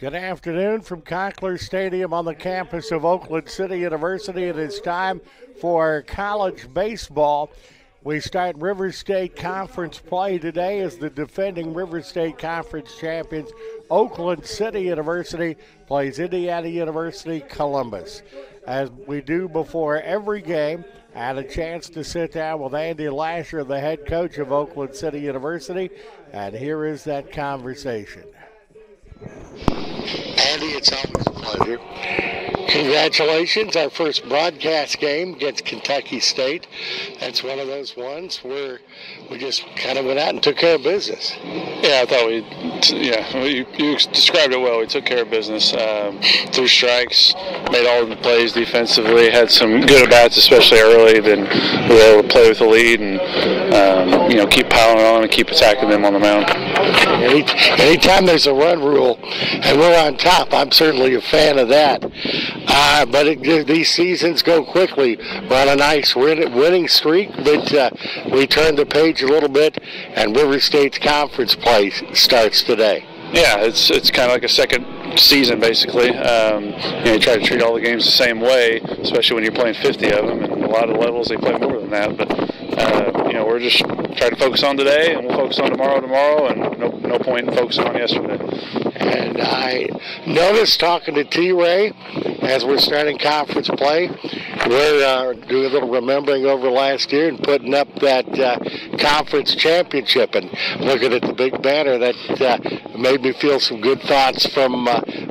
Good afternoon from Conkler Stadium on the campus of Oakland City University. It is time for college baseball. We start River State Conference play today as the defending River State Conference champions, Oakland City University, plays Indiana University Columbus. As we do before every game, I had a chance to sit down with Andy Lasher, the head coach of Oakland City University, and here is that conversation. Andy, it's always a pleasure. Congratulations, our first broadcast game against Kentucky State. That's one of those ones where we just kind of went out and took care of business. Yeah, I thought you described it well. We took care of business. Threw strikes, made all of the plays defensively, had some good at-bats, especially early, then we were able to play with the lead and, keep piling on and keep attacking them on the mound. Anytime there's a run rule and we're on top, I'm certainly a fan of that. But these seasons go quickly. We're on a nice winning streak, but we turned the page a little bit, and River State's conference play starts today. Yeah, it's kind of like a second season, basically. You try to treat all the games the same way, especially when you're playing 50 of them, and a lot of levels they play more than that. But we're just trying to focus on today, and we'll focus on tomorrow, and no point in focusing on yesterday. And I noticed talking to T-Ray as we're starting conference play, we're doing a little remembering over last year and putting up that conference championship and looking at the big banner that made me feel some good thoughts from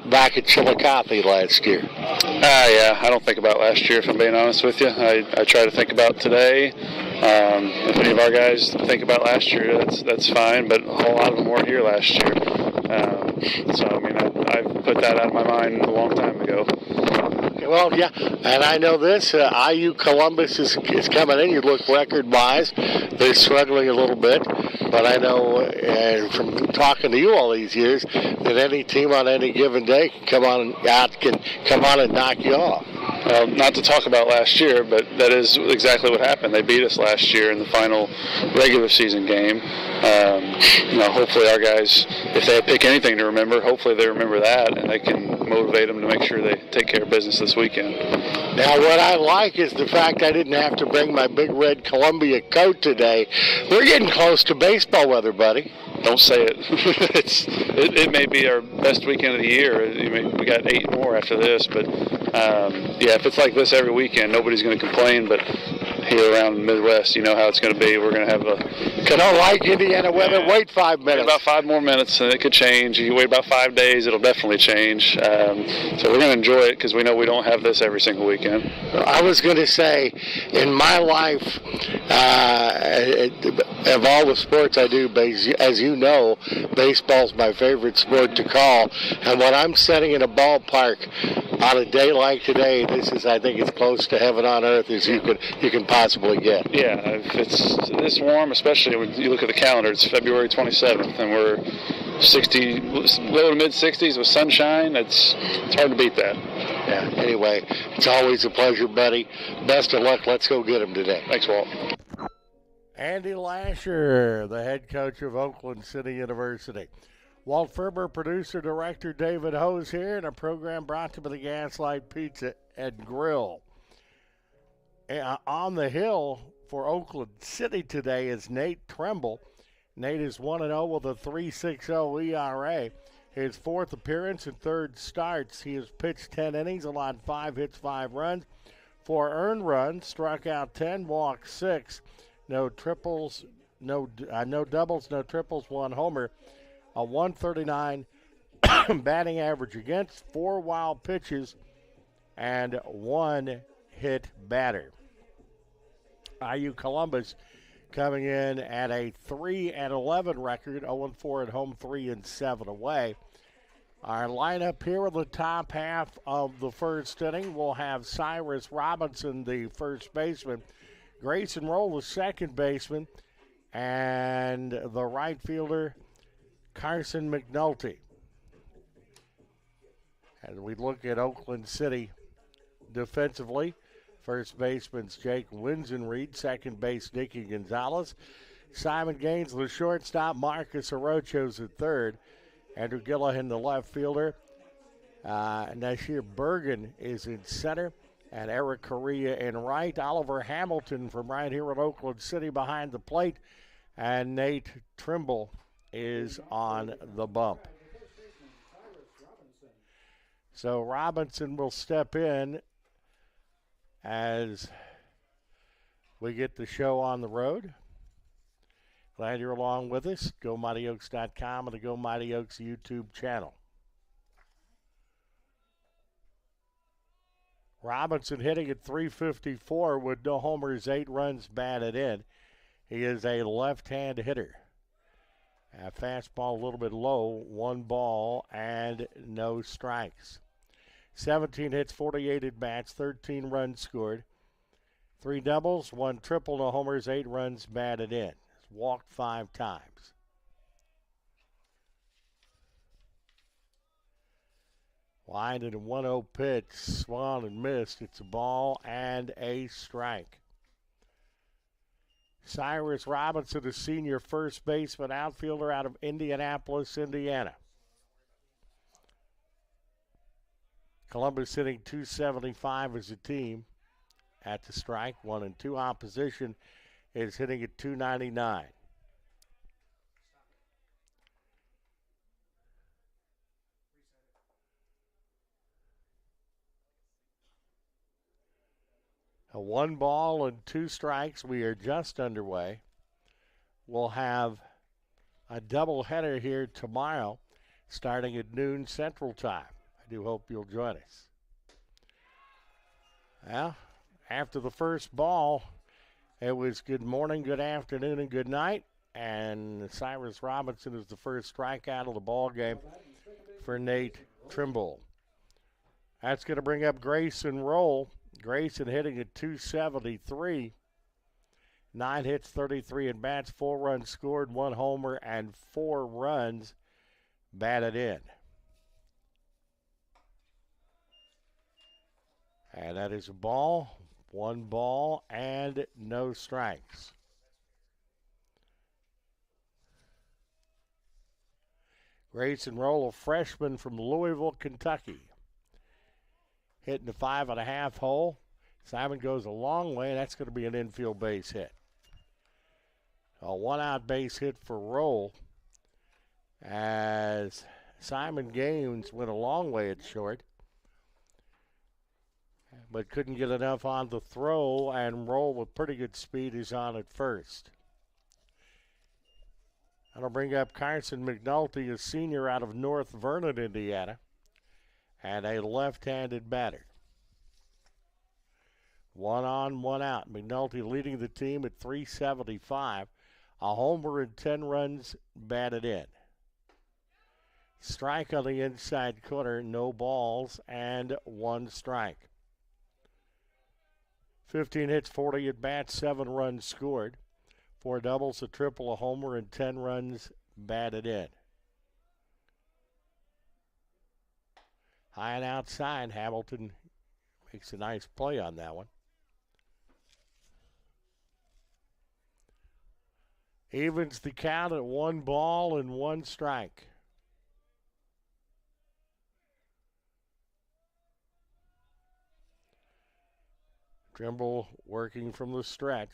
back at Chillicothe last year. Yeah, I don't think about last year, if I'm being honest with you. I try to think about today. If any of our guys think about last year, that's fine, but a whole lot of them weren't here last year. I put that out of my mind a long time ago. Well, yeah, and I know this. IU Columbus is coming in. You look record-wise. They're struggling a little bit. But I know from talking to you all these years that any team on any given day can come on and knock you off. Well, not to talk about last year, but that is exactly what happened. They beat us last year in the final regular season game. Hopefully our guys, if they pick anything to remember, hopefully they remember that, and they can motivate them to make sure they take care of business this weekend. Now, what I like is the fact I didn't have to bring my big red Columbia coat today. We're getting close to baseball weather, buddy. Don't say it. It may be our best weekend of the year. We got 8 more after this, but if it's like this every weekend, nobody's going to complain. But here around the Midwest, you know how it's going to be. We're going to have I don't like Indiana weather. Wait 5 minutes. About 5 more minutes, and it could change. You wait about 5 days, it'll definitely change. So we're going to enjoy it because we know we don't have this every single weekend. I was going to say, in my life, of all the sports I do, as you know, baseball's my favorite sport to call. And when I'm sitting in a ballpark on a day like today, I think it's close to heaven on earth as you can possibly get. Yeah, if it's this warm, especially when you look at the calendar, it's February 27th, and we're 60, low to mid-60s with sunshine. It's hard to beat that. Yeah, anyway, it's always a pleasure, buddy. Best of luck. Let's go get them today. Thanks, Walt. Andy Lasher, the head coach of Oakland City University. Walt Ferber, producer, director, David Hose here, and a program brought to you by the Gaslight Pizza and Grill. On the hill for Oakland City today is Nate Tremble. Nate is 1-0 with a 3.60 ERA. His 4th appearance and 3rd starts. He has pitched 10 innings, allowed 5 hits, 5 runs, 4 earned runs, struck out 10, walked 6. No triples, no doubles, no triples, 1 homer. A 139 batting average against, 4 wild pitches, and 1 hit batter. IU Columbus coming in at a 3-11 record, 0-4 at home, 3-7 away. Our lineup here in the top half of the first inning, we'll have Cyrus Robinson, the first baseman, Grayson Roll, the second baseman, and the right fielder, Carson McNulty. And we look at Oakland City defensively. First baseman's Jake Winsenreed, second base Nicky Gonzalez, Simon Gaines, the shortstop, Marcus Orocho's at third, Andrew Gillihan, the left fielder, Nashir Bergen is in center, and Eric Correa in right. Oliver Hamilton from right here in Oakland City behind the plate, and Nate Trimble is on the bump. So Robinson will step in as we get the show on the road. Glad you're along with us. GoMightyOaks.com and the Go Mighty Oaks YouTube channel. Robinson hitting at .354 with no homers, 8 runs batted in. He is a left-hand hitter. A fastball a little bit low, 1 ball and no strikes. 17 hits, 48 at bats, 13 runs scored. 3 doubles, 1 triple, no homers, 8 runs batted in. He's walked 5 times. Lined in a 1-0 pitch, swung and missed. It's a ball and a strike. Cyrus Robinson, a senior first baseman, outfielder out of Indianapolis, Indiana. Columbus hitting .275 as a team at the strike. 1-2. Opposition is hitting at .299. A 1 ball and 2 strikes. We are just underway. We'll have a doubleheader here tomorrow starting at noon Central Time. I do hope you'll join us. Well, after the first ball, it was good morning, good afternoon, and good night. And Cyrus Robinson is the first strikeout of the ball game for Nate Trimble. That's going to bring up Grayson Roll. Grayson hitting at .273. 9 hits, 33 at bats, 4 runs scored, 1 homer, and 4 runs batted in. And that is a ball, 1 ball, and no strikes. Grayson Roll, a freshman from Louisville, Kentucky. Hitting the 5.5 hole. Simon goes a long way, and that's going to be an infield base hit. A 1-out base hit for Roll as Simon Gaines went a long way at short, but couldn't get enough on the throw, and Roll with pretty good speed is on at first. That'll bring up Carson McNulty, a senior out of North Vernon, Indiana, and a left-handed batter. 1 on, 1 out. McNulty leading the team at .375. A homer and 10 runs batted in. Strike on the inside corner, no balls, and 1 strike. 15 hits, 40 at bats, 7 runs scored. 4 doubles, a triple, a homer, and 10 runs batted in. High and outside, Hamilton makes a nice play on that one. Evens the count at 1 ball and 1 strike. Trimble working from the stretch.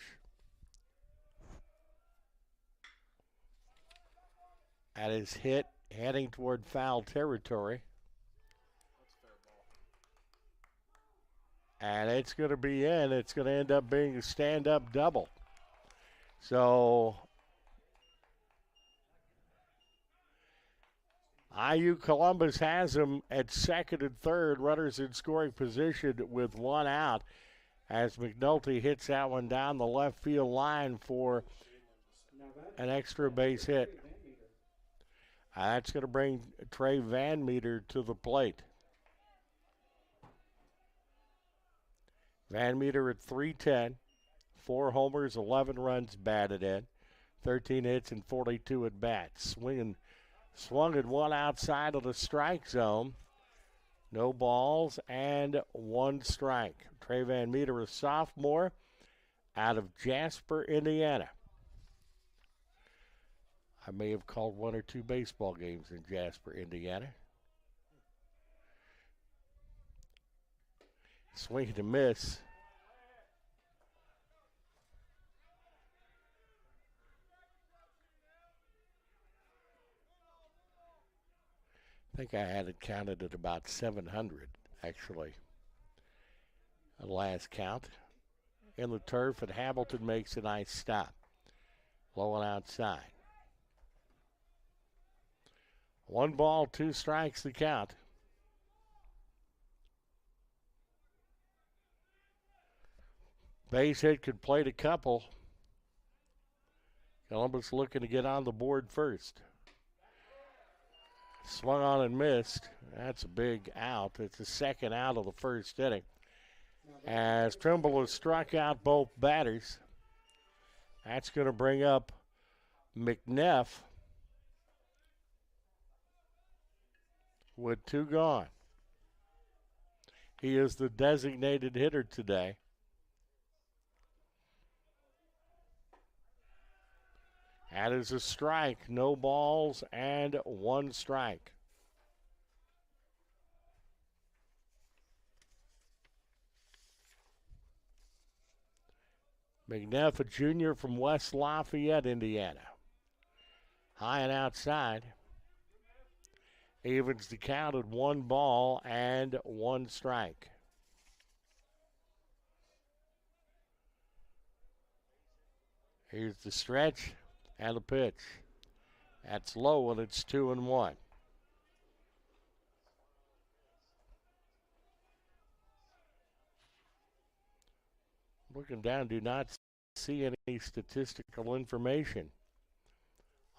That is hit, heading toward foul territory. And it's going to be in. It's going to end up being a stand-up double. So IU Columbus has them at second and third, runners in scoring position with 1 out, as McNulty hits that one down the left field line for an extra base hit. That's going to bring Trey Van Meter to the plate. Van Meter at .310, 4 homers, 11 runs batted in, 13 hits and 42 at bats. Swung at 1 outside of the strike zone. No balls and 1 strike. Trey Van Meter, a sophomore out of Jasper, Indiana. I may have called 1 or 2 baseball games in Jasper, Indiana. Swing and a miss. I think I had it counted at about 700, actually. The last count. In the turf, and Hamilton makes a nice stop. Low and outside. 1 ball, 2 strikes the count. Base hit could plate a couple. Columbus looking to get on the board first. Swung on and missed. That's a big out. It's the second out of the first inning. As Trimble has struck out both batters, that's going to bring up McNeff with 2 gone. He is the designated hitter today. That is a strike. No balls and 1 strike. McNeff, a junior from West Lafayette, Indiana. High and outside. Evens the count at 1 ball and 1 strike. Here's the stretch and the pitch. That's low and it's 2-1. Looking down, do not see any statistical information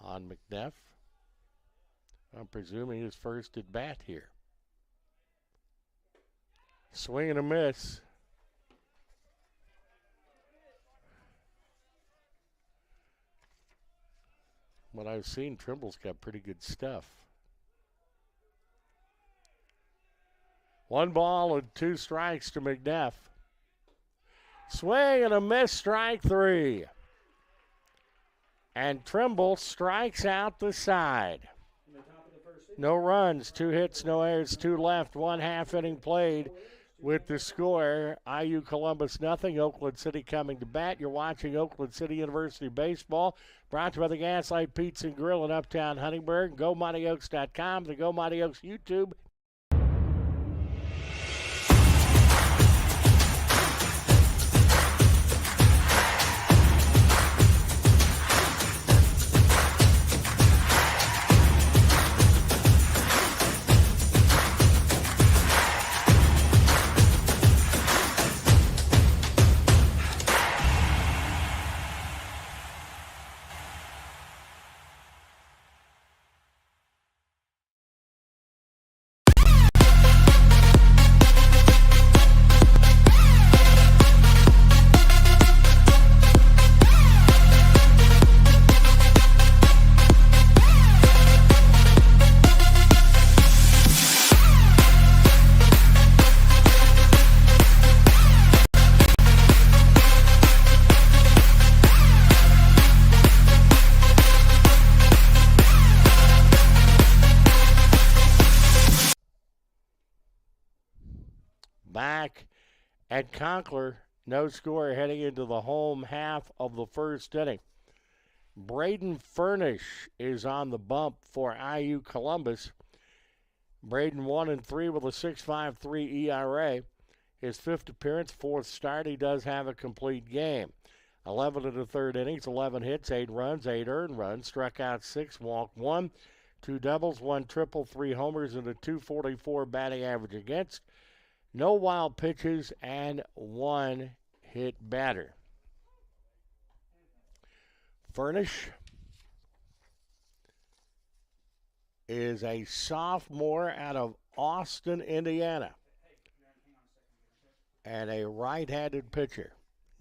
on McNeff. I'm presuming his first at bat here. Swing and a miss. What I've seen, Trimble's got pretty good stuff. 1 ball and 2 strikes to McNeff. Swing and a miss, strike 3. And Trimble strikes out the side. No runs, 2 hits, no errors, 2 left, 1 half inning played with the score. IU Columbus nothing, Oakland City coming to bat. You're watching Oakland City University Baseball, brought to you by the Gaslight Pizza and Grill in Uptown Huntingburg, GoMightyOaks.com, the Go Mighty Oaks YouTube. Back at Conkler, no score heading into the home half of the first inning. Braden Furnish is on the bump for IU Columbus. Braden 1-3 with a 6.53 ERA. His 5th appearance, 4th start. He does have a complete game. 11 in the 3rd innings, 11 hits, 8 runs, 8 earned runs. Struck out 6, walked 1, 2 doubles, 1 triple, 3 homers, and a .244 batting average against. No wild pitches and 1 hit batter. Furnish is a sophomore out of Austin, Indiana, and a right-handed pitcher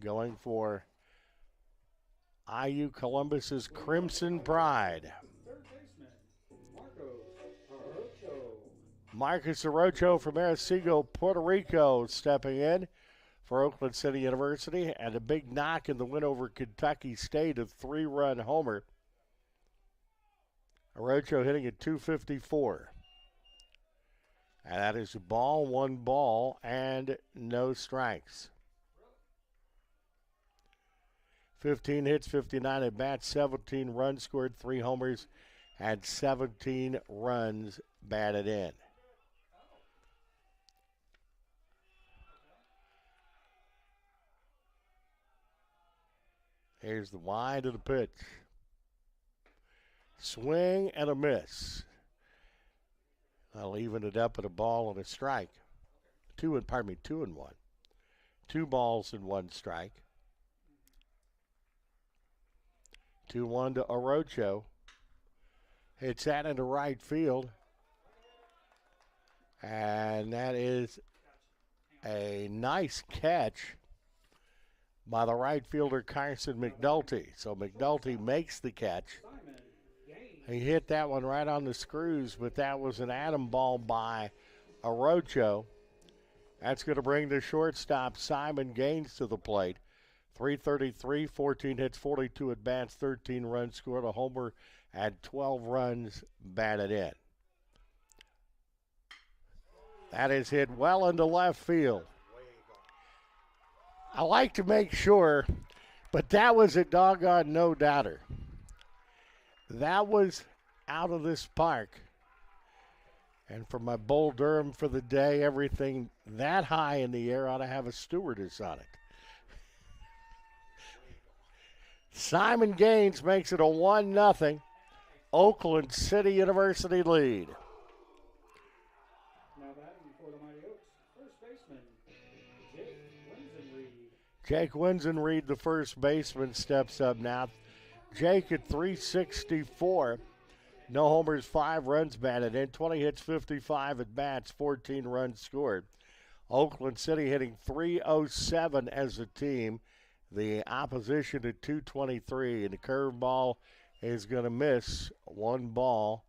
going for IU Columbus's Crimson Pride. Marcus Arocho from Arecibo, Puerto Rico, stepping in for Oakland City University, and a big knock in the win over Kentucky State, a 3-run homer. Arocho hitting at .254. And that is a ball, 1 ball, and no strikes. 15 hits, 59 at bats, 17 runs scored, 3 homers, and 17 runs batted in. Here's the wind of the pitch. Swing and a miss. I'll even it up at a ball and a strike. 2 and 1. 2 balls and 1 strike. 2-1 to Orocho. Hits that into right field. And that is a nice catch by the right fielder Carson McNulty. So McNulty makes the catch. He hit that one right on the screws, but that was an atom ball by Orocho. That's going to bring the shortstop Simon Gaines to the plate. 333, 14 hits, 42 at bats, 13 runs scored, a homer, and 12 runs batted in. That is hit well into left field. I like to make sure, but that was a doggone no-doubter. That was out of this park. And for my Bull Durham for the day, everything that high in the air ought to have a stewardess on it. Simon Gaines makes it a 1-0 Oakland City University lead. Now batting for the Mighty Oaks, first baseman, Jake Winsenreed. Jake Winsenreed, the first baseman, steps up now. Jake at 364. No homers, 5 runs batted in, 20 hits, 55 at bats, 14 runs scored. Oakland City hitting 307 as a team. The opposition at 223, and the curveball is going to miss. 1 ball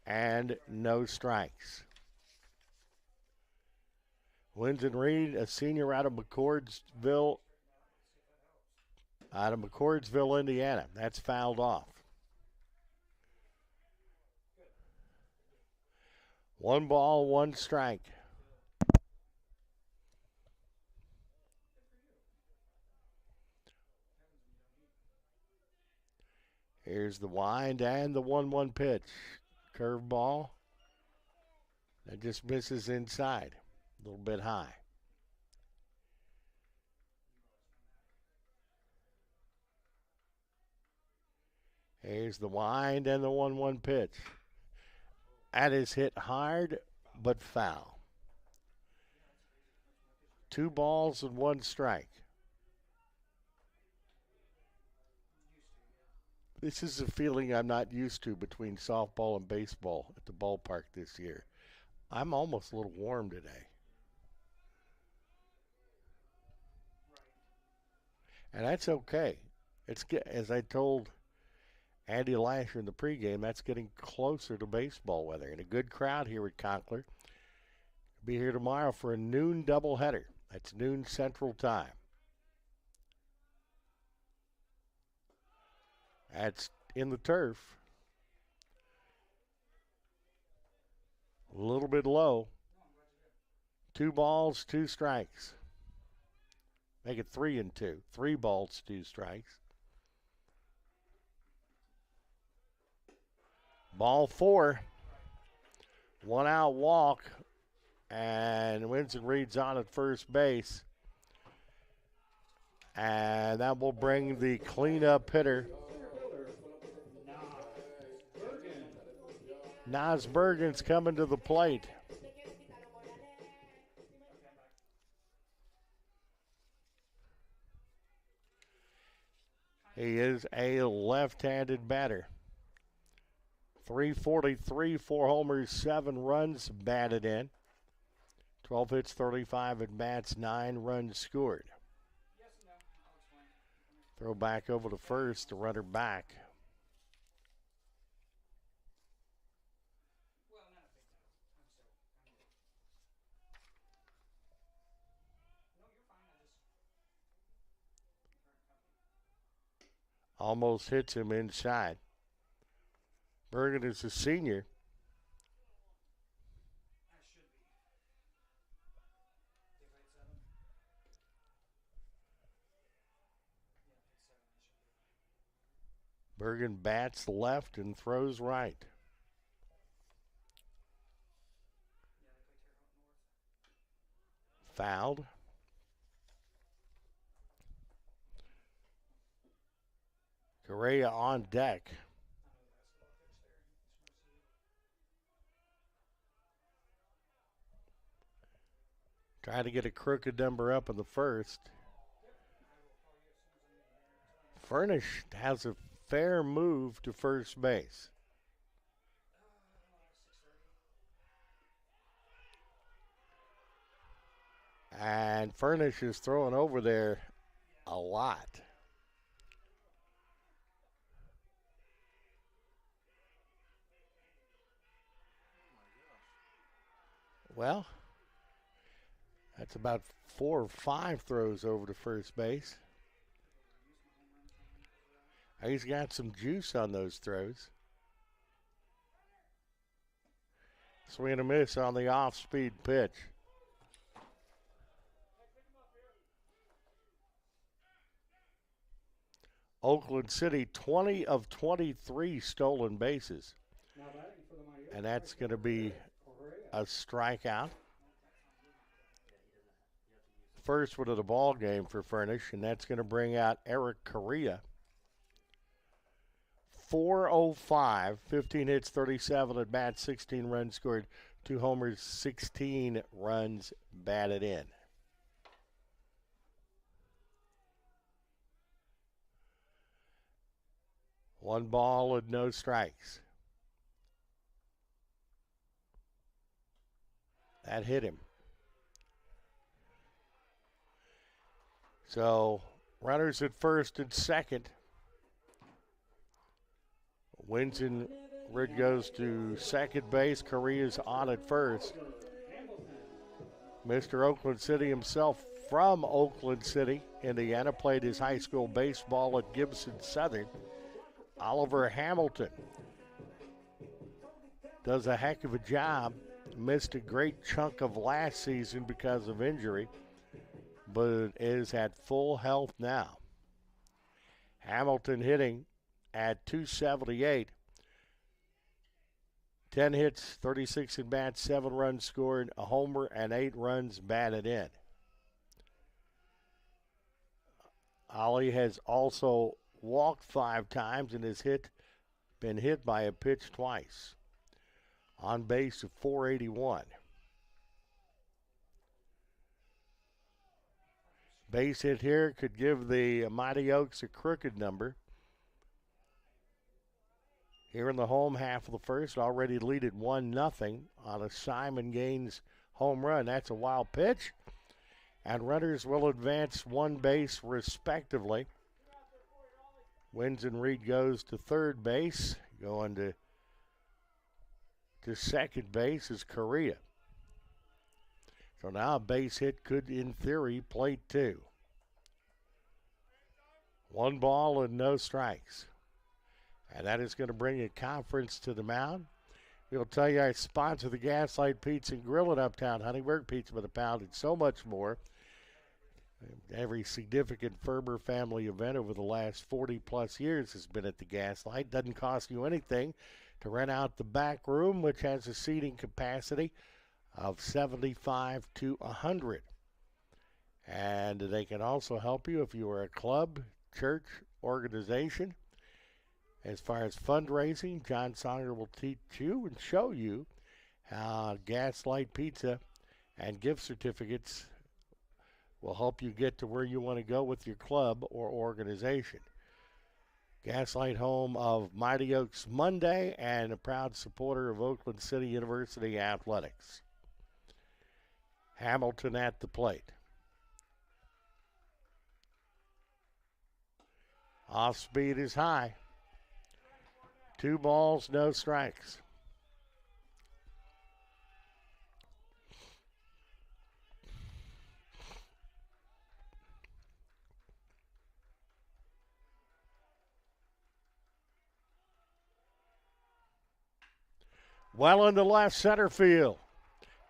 and no strikes. Winsenreed, a senior out of McCordsville, Indiana. That's fouled off. 1 ball, 1 strike. Here's the wind and the 1-1 pitch. Curveball. That just misses inside. A little bit high. Here's the wind and the 1-1 pitch. That is hit hard but foul. 2 balls and 1 strike. This is a feeling I'm not used to between softball and baseball at the ballpark this year. I'm almost a little warm today. And that's okay. It's, as I told Andy Lasher in the pregame, that's getting closer to baseball weather. And a good crowd here at Conkler. Be here tomorrow for a noon doubleheader. That's noon Central Time. That's in the turf. A little bit low. 2 balls, 2 strikes. Make it 3-2. 3 balls, 2 strikes. Ball 4. 1 out walk. And Winsenreed's on at first base. And that will bring the cleanup hitter, Nas Bergen's coming to the plate. He is a left-handed batter. 343, 4 homers, 7 runs batted in. 12 hits, 35 at bats, 9 runs scored. Throw back over to first, the runner back. Almost hits him inside. Bergen is a senior. Bergen bats left and throws right. Fouled. Correa on deck. Trying to get a crooked number up in the first. Furnish has a fair move to first base. And Furnish is throwing over there a lot. Well, that's about 4 or 5 throws over to first base. He's got some juice on those throws. Swing and a miss on the off-speed pitch. Oakland City, 20 of 23 stolen bases. And that's going to be a strikeout. First one of the ball game for Furnish, and that's going to bring out Eric Correa. 405, 15 hits, 37 at bats, 16 runs scored, 2 homers, 16 runs batted in. One ball and no strikes. That hit him. So, runners at first and second. Winson Rid goes to second base. Correa's on at first. Mr. Oakland City himself from Oakland City, Indiana, played his high school baseball at Gibson Southern. Oliver Hamilton does a heck of a job. Missed a great chunk of last season because of injury, but is at full health now. Hamilton hitting at .278. 10 hits, 36 at bats, 7 runs scored, a homer, and 8 runs batted in. Ollie has also walked 5 times and has been hit by a pitch twice. On base of .481. Base hit here could give the Mighty Oaks a crooked number. Here in the home half of the first, already lead at 1-0 on a Simon Gaines home run. That's a wild pitch. And runners will advance 1 base respectively. Winson Reed goes to third base. Going to second base is Correa. So now a base hit could, in theory, play 2. 1 ball and no strikes. And that is going to bring a conference to the mound. We'll tell you I sponsor the Gaslight Pizza and Grill in Uptown Huntingburg. Pizza by the pound and so much more. Every significant Ferber family event over the last 40-plus years has been at the Gaslight. Doesn't cost you anything to rent out the back room, which has a seating capacity of 75 to 100. And they can also help you if you are a club, church, organization. As far as fundraising, John Songer will teach you and show you how Gaslight Pizza and gift certificates will help you get to where you want to go with your club or organization. Gaslight, home of Mighty Oaks Monday and a proud supporter of Oakland City University Athletics. Hamilton at the plate. Off speed is high. 2 balls, no strikes. Well into left center field.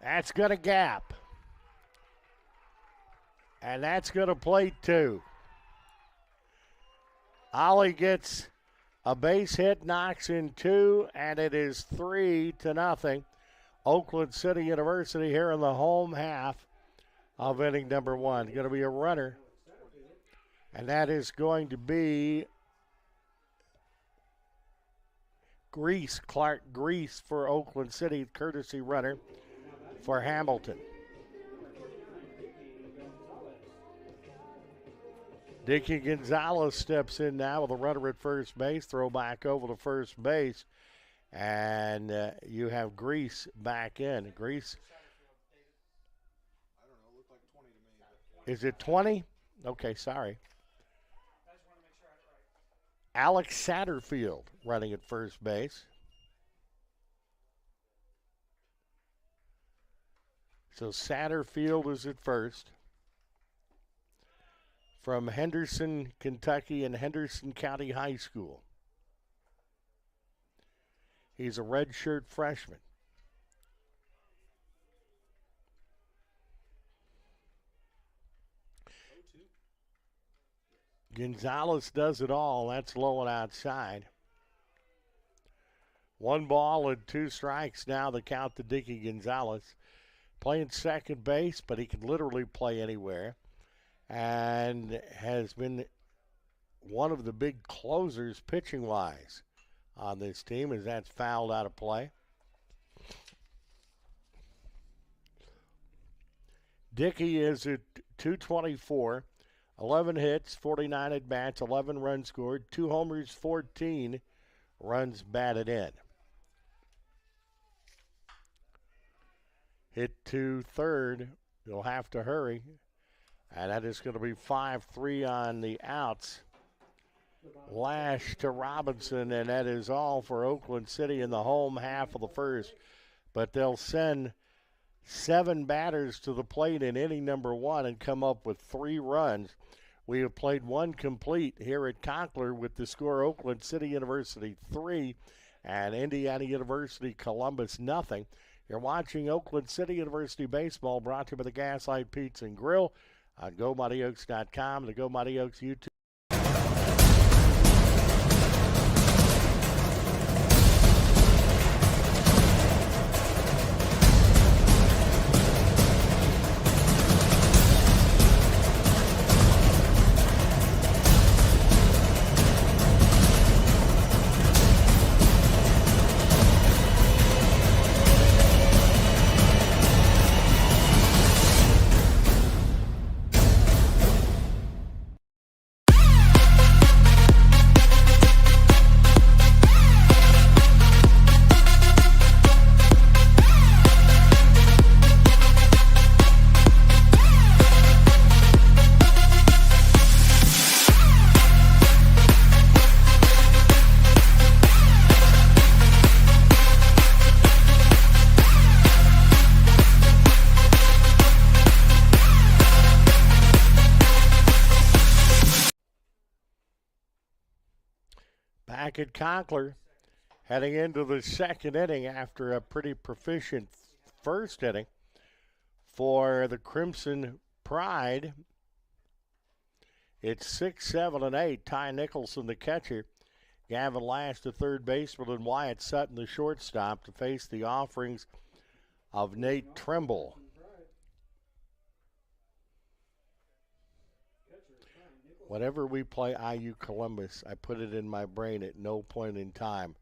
That's going to gap. And that's going to play 2. Ollie gets A base hit knocks in 2, and it is 3-0. Oakland City University here in the home half of inning number 1. Going to be a runner, and that is going to be Clark Grease for Oakland City, courtesy runner for Hamilton. Dickie Gonzalez steps in now with a runner at first base. Throw back over to first base. And you have Grease back in. Grease. I don't know. It looked like 20 to me. Is it 20? Okay, sorry. Alex Satterfield running at first base. So Satterfield is at first. From Henderson, Kentucky, and Henderson County High School. He's a redshirt freshman. Gonzalez does it all. That's low and outside. 1 ball and 2 strikes now the count to Dickie Gonzalez. Playing second base, but he can literally play anywhere. And has been one of the big closers pitching-wise on this team as that's fouled out of play. Dickey is at 224, 11 hits, 49 at-bats, 11 runs scored, 2 homers, 14 runs batted in. Hit to third. You'll have to hurry. And that is going to be 5-3 on the outs. Lash to Robinson, and that is all for Oakland City in the home half of the first. But they'll send 7 batters to the plate in inning number 1 and come up with 3 runs. We have played 1 complete here at Conkler with the score Oakland City University 3 and Indiana University Columbus nothing. You're watching Oakland City University baseball, brought to you by the Gaslight Pizza and Grill on GoMightyOaks.com, the Go Mighty Oaks YouTube. Back at Conkler, heading into the second inning after a pretty proficient first inning for the Crimson Pride. It's 6, 7, and 8. Ty Nicholson, the catcher. Gavin Lash, the third baseman, and Wyatt Sutton, the shortstop, to face the offerings of Nate Trimble. Whenever we play IU Columbus, I put it in my brain at no point in time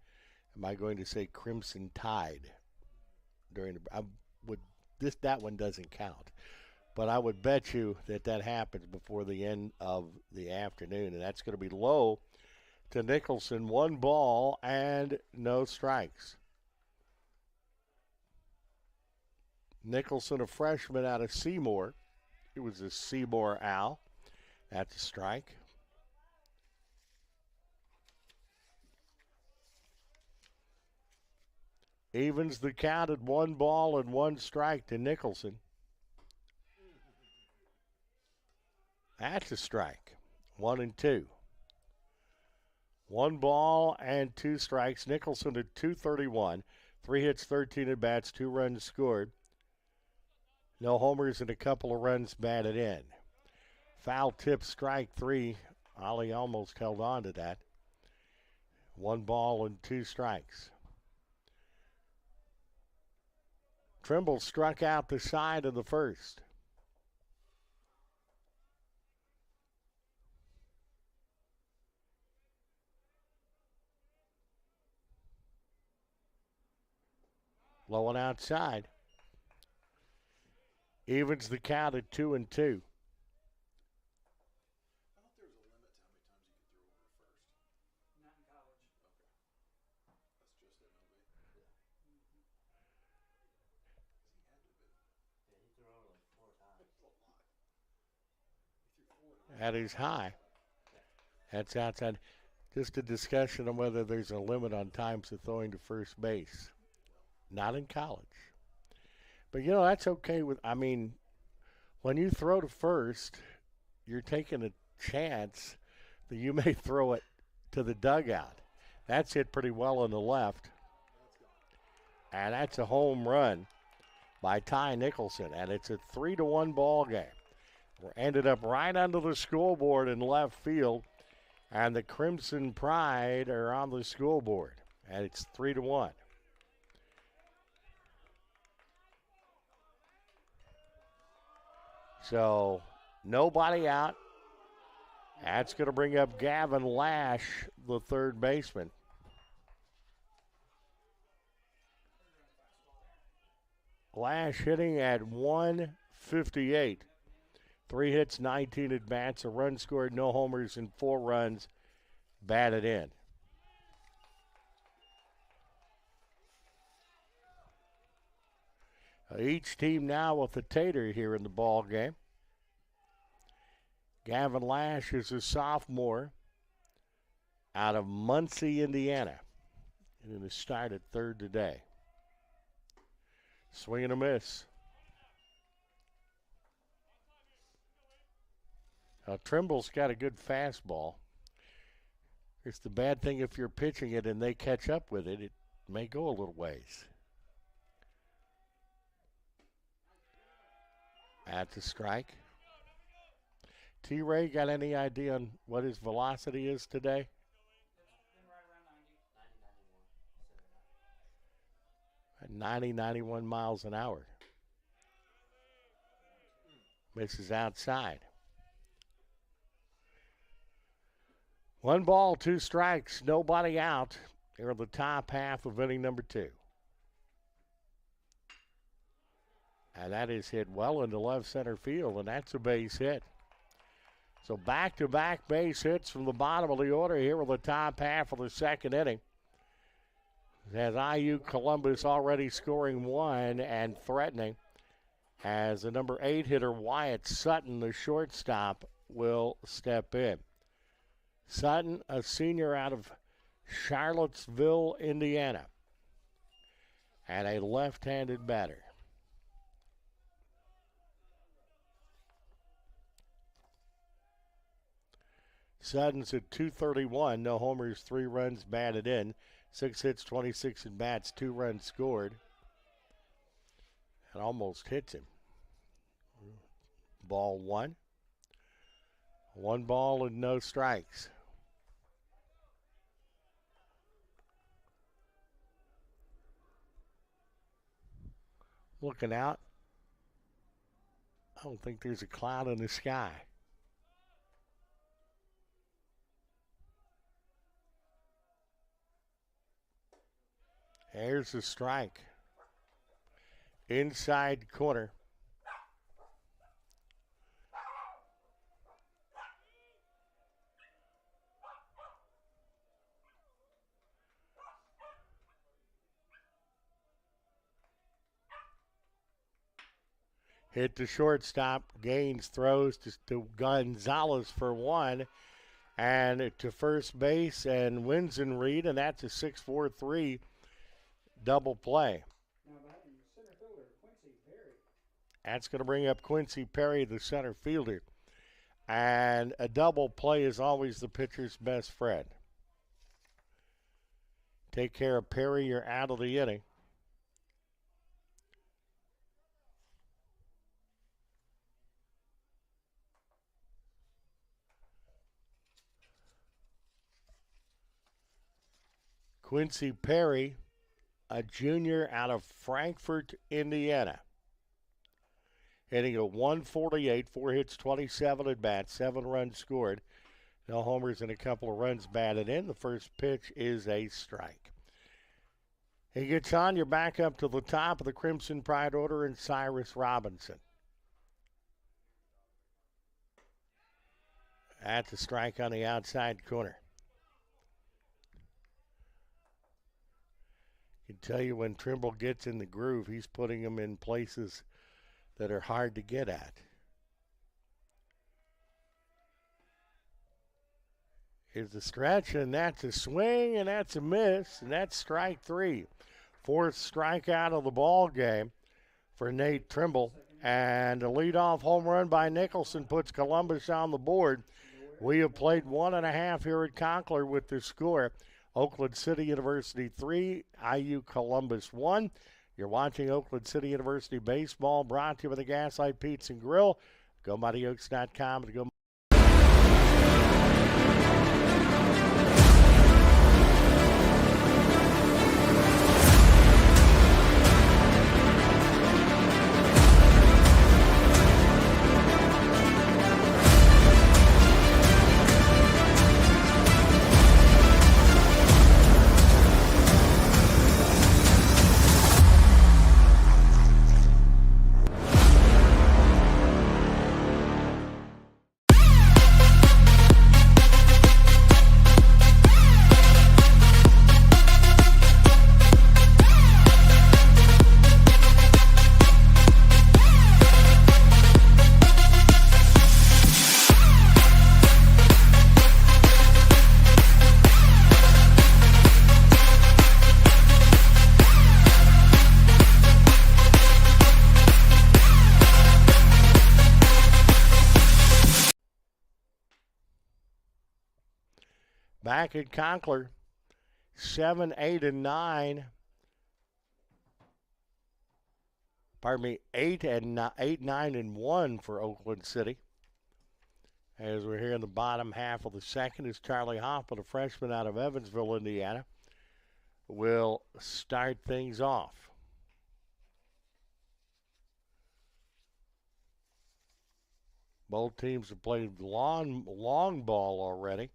am I going to say Crimson Tide during that one doesn't count. But I would bet you that happens before the end of the afternoon, and that's going to be low to Nicholson. 1 ball and no strikes. Nicholson, a freshman out of Seymour. He was a Seymour Owl. That's a strike. Evens the count at 1 ball and 1 strike to Nicholson. That's a strike. 1 and 2. 1 ball and 2 strikes. Nicholson at 231. 3 hits, 13 at bats, 2 runs scored. No homers and a couple of runs batted in. Foul tip, strike 3. Ollie almost held on to that. 1 ball and 2 strikes. Trimble struck out the side of the first. Low and outside. Evens the count at 2-2. I thought there was a limit to how many times you could throw over first. Not in college. That's just MLB. Yeah. He had to have been. Yeah, he threw over like 4 times. That's a lot. He threw 4 in a row. That is high. That's outside. Just a discussion on whether there's a limit on times of throwing to first base. Not in college. But, you know, that's okay with, I mean, when you throw to first, you're taking a chance that you may throw it to the dugout. That's hit pretty well on the left. And that's a home run by Ty Nicholson. And it's a 3-1 ball game. We're ended up right under the scoreboard in left field. And the Crimson Pride are on the scoreboard. And it's 3-1. So, nobody out. That's going to bring up Gavin Lash, the third baseman. Lash hitting at 158. 3 hits, 19 at bats, a run scored, no homers, and 4 runs batted in. Each team now with a tater here in the ball game. Gavin Lash is a sophomore out of Muncie, Indiana. And going to start at third today. Swing and a miss. Now, Trimble's got a good fastball. It's the bad thing if you're pitching it and they catch up with it, it may go a little ways. That's a strike. T-Ray, got any idea on what his velocity is today? Been right around 90. 90, 91 miles an hour. Misses outside. 1 ball, 2 strikes, nobody out. Here in the top half of inning number 2. And that is hit well into left center field, and that's a base hit. So back-to-back base hits from the bottom of the order here in the top half of the second inning. As IU Columbus already scoring 1 and threatening. As the number 8 hitter Wyatt Sutton, the shortstop, will step in. Sutton, a senior out of Charlottesville, Indiana, and a left-handed batter. Sutton's at 231, no homers, 3 runs batted in, 6 hits, 26 at bats, 2 runs scored. And almost hits him. Ball 1. 1 ball and no strikes. Looking out. I don't think there's a cloud in the sky. There's the strike. Inside corner. Hit to shortstop. Gaines throws to Gonzalez for 1. And to first base and wins and Reed, and that's a 6-4-3 double play. Now batting center fielder Quincy Perry. That's going to bring up Quincy Perry, the center fielder. And a double play is always the pitcher's best friend. Take care of Perry, you're out of the inning. Quincy Perry, a junior out of Frankfort, Indiana. Hitting a 148, 4 hits, 27 at bats, 7 runs scored. No homers and a couple of runs batted in. The first pitch is a strike. He gets on. You're back up to the top of the Crimson Pride order in Cyrus Robinson. That's a strike on the outside corner. I can tell you when Trimble gets in the groove, he's putting them in places that are hard to get at. Here's a stretch, and that's a swing, and that's a miss, and that's strike 3. 4th strikeout of the ball game for Nate Trimble. And a leadoff home run by Nicholson puts Columbus on the board. We have played 1.5 here at Conkler with the score. Oakland City University 3, IU Columbus 1. You're watching Oakland City University baseball, brought to you by the Gaslight Pizza and Grill. GoMightyOaks.com and go. Back at Conkler, 7, 8, and 9. Pardon me, 8, 9, and 1 for Oakland City. As we're here in the bottom half of the second, is Charlie Hoffman, a freshman out of Evansville, Indiana, will start things off. Both teams have played long ball already.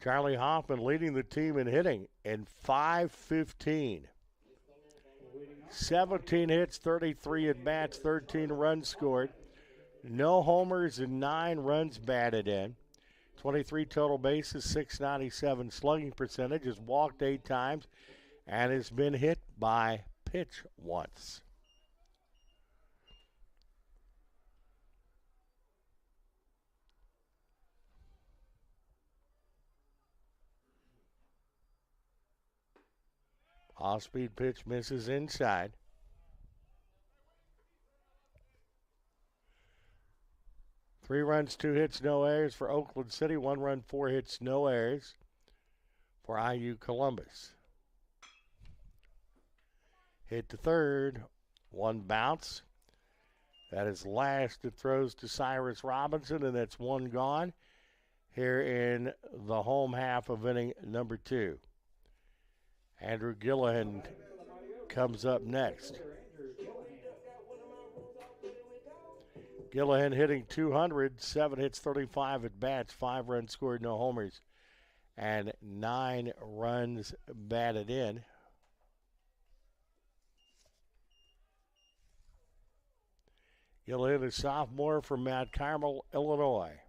Charlie Hoffman leading the team in hitting in .515. 17 hits, 33 at bats, 13 runs scored. No homers and 9 runs batted in. 23 total bases, .697 slugging percentage. Has walked 8 times and has been hit by pitch once. Off-speed pitch misses inside. Three runs, 2 hits, no errors for Oakland City. 1 run, 4 hits, no errors for IU Columbus. Hit to third. 1 bounce. That is last. It throws to Cyrus Robinson, and that's 1 gone here in the home half of inning number 2. Andrew Gillihan comes up next. Gillihan hitting .200, 7 hits, 35 at bats, 5 runs scored, no homers, and 9 runs batted in. Gillihan, a sophomore from Mount Carmel, Illinois.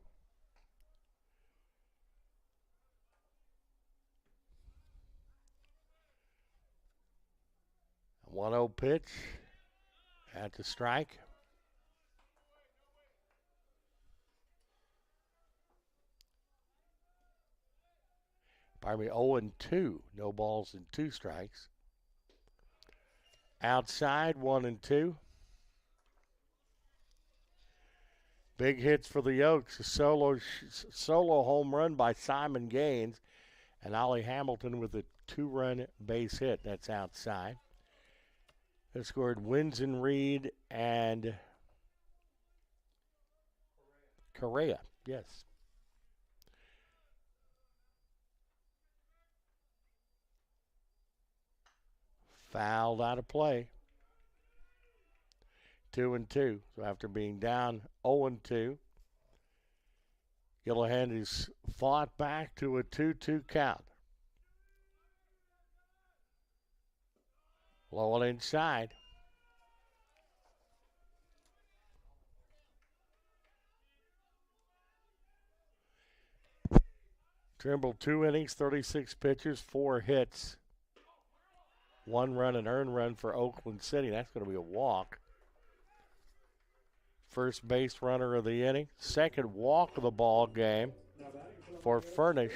A 1-0 pitch at the strike. Pardon me, 0-2. No balls and 2 strikes. Outside, 1-2. Big hits for the Oaks. A solo home run by Simon Gaines. And Ollie Hamilton with a 2-run base hit. That's outside. They scored Winsen Reed and Correa, yes. Fouled out of play. 2-2. So after being down 0-2, Gillihan has fought back to a 2-2 count. Lowell inside. Trimble 2 innings, 36 pitches, 4 hits. 1 run and earned run for Oakland City. That's going to be a walk. First base runner of the inning. Second walk of the ball game for Furnish.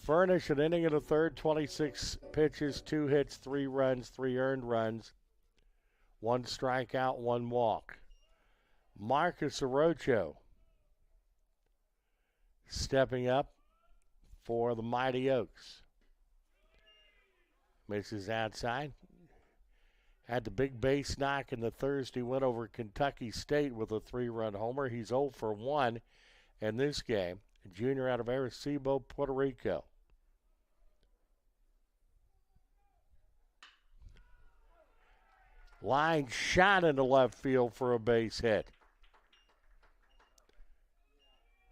Furnish, an inning and a third, 26 pitches, 2 hits, 3 runs, 3 earned runs, 1 strikeout, 1 walk. Marcus Arocho stepping up for the Mighty Oaks. Misses outside. Had the big base knock in the Thursday win over Kentucky State with a 3-run homer. He's 0 for 1 in this game. A junior out of Arecibo, Puerto Rico. Line shot into left field for a base hit.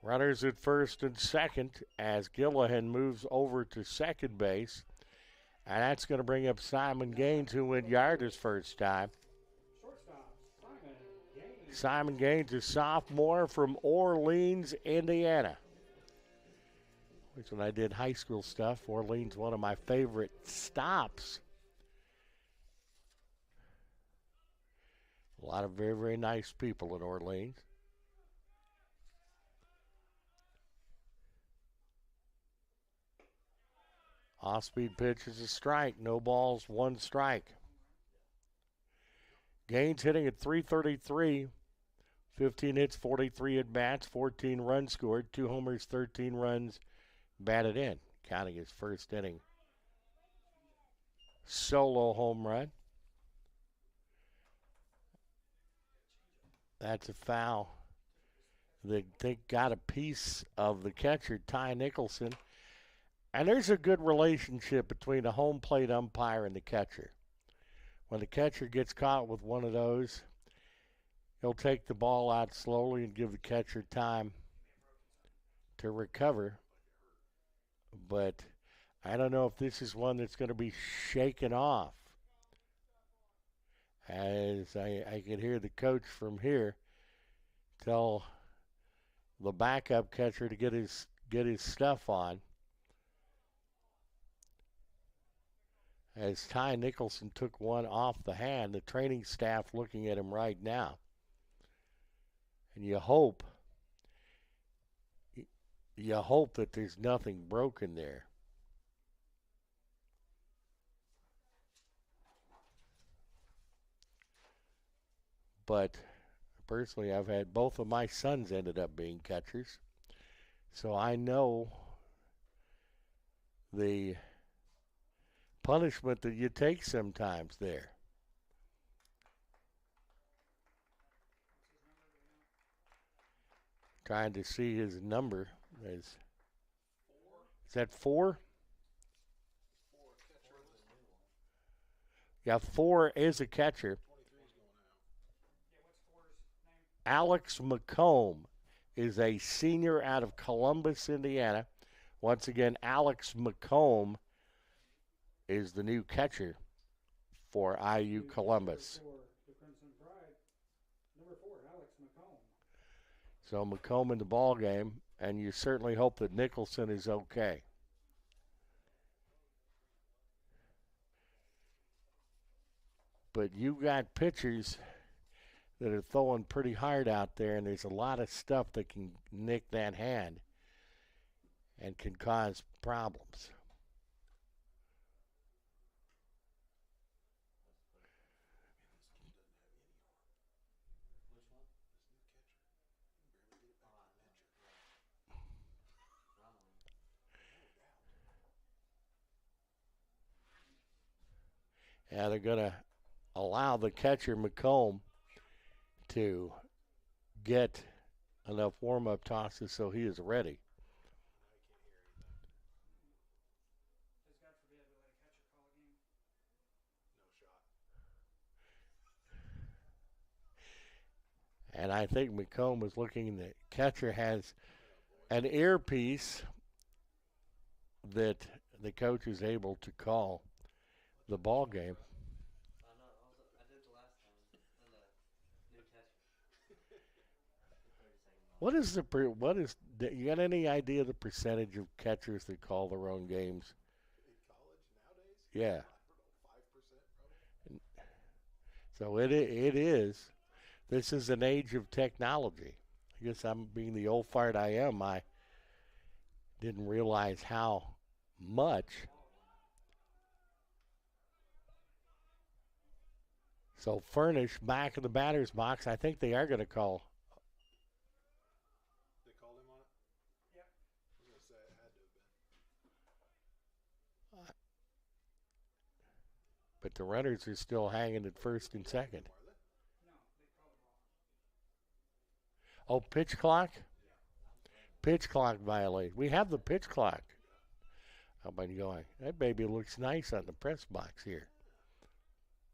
Runners at first and second as Gillihan moves over to second base. And that's going to bring up Simon Gaines, who went yard his first time. Simon Gaines, a sophomore from Orleans, Indiana. Which, when I did high school stuff, Orleans, one of my favorite stops. A lot of very, very nice people in Orleans. Off-speed pitch is a strike. No balls, 1 strike. Gaines hitting at .333. 15 hits, 43 at-bats, 14 runs scored, 2 homers, 13 runs batted in, counting his first inning solo home run. That's a foul that they got a piece of the catcher, Ty Nicholson. And there's a good relationship between the home plate umpire and the catcher. When the catcher gets caught with one of those, he'll take the ball out slowly and give the catcher time to recover. But I don't know if this is one that's going to be shaken off. As I can hear the coach from here tell the backup catcher to get his stuff on. As Ty Nicholson took one off the hand, the training staff looking at him right now. And you hope that there's nothing broken there. But personally, I've had both of my sons ended up being catchers. So I know the punishment that you take sometimes there. Trying to see his number. Is that 4? Yeah, 4 is a catcher. Alex McComb is a senior out of Columbus, Indiana. Once again, Alex McComb is the new catcher for IU Columbus. So McComb in the ball game, and you certainly hope that Nicholson is okay. But you got pitchers that are throwing pretty hard out there, and there's a lot of stuff that can nick that hand and can cause problems. They're going to allow the catcher, McComb, to get enough warm-up tosses so he is ready. Does God forbid we let a catcher call a game? No shot. And I think McComb is looking, the catcher has an earpiece that the coach is able to call the ball game. I did the last time. And the new catcher. The 30-second ball. What is you got any idea the percentage of catchers that call their own games? In college nowadays? Yeah. I don't know, 5% probably. So it is. This is an age of technology. I guess I'm being the old fart I am. I didn't realize how much. So Furnish back in the batter's box. I think they are going to call. They called him on it? Yep. I was going to say it had to have been. But the runners are still hanging at first and second. Are they? No, they called the ball. Oh, pitch clock? Pitch clock violation. We have the pitch clock. How about you going? That baby looks nice on the press box here.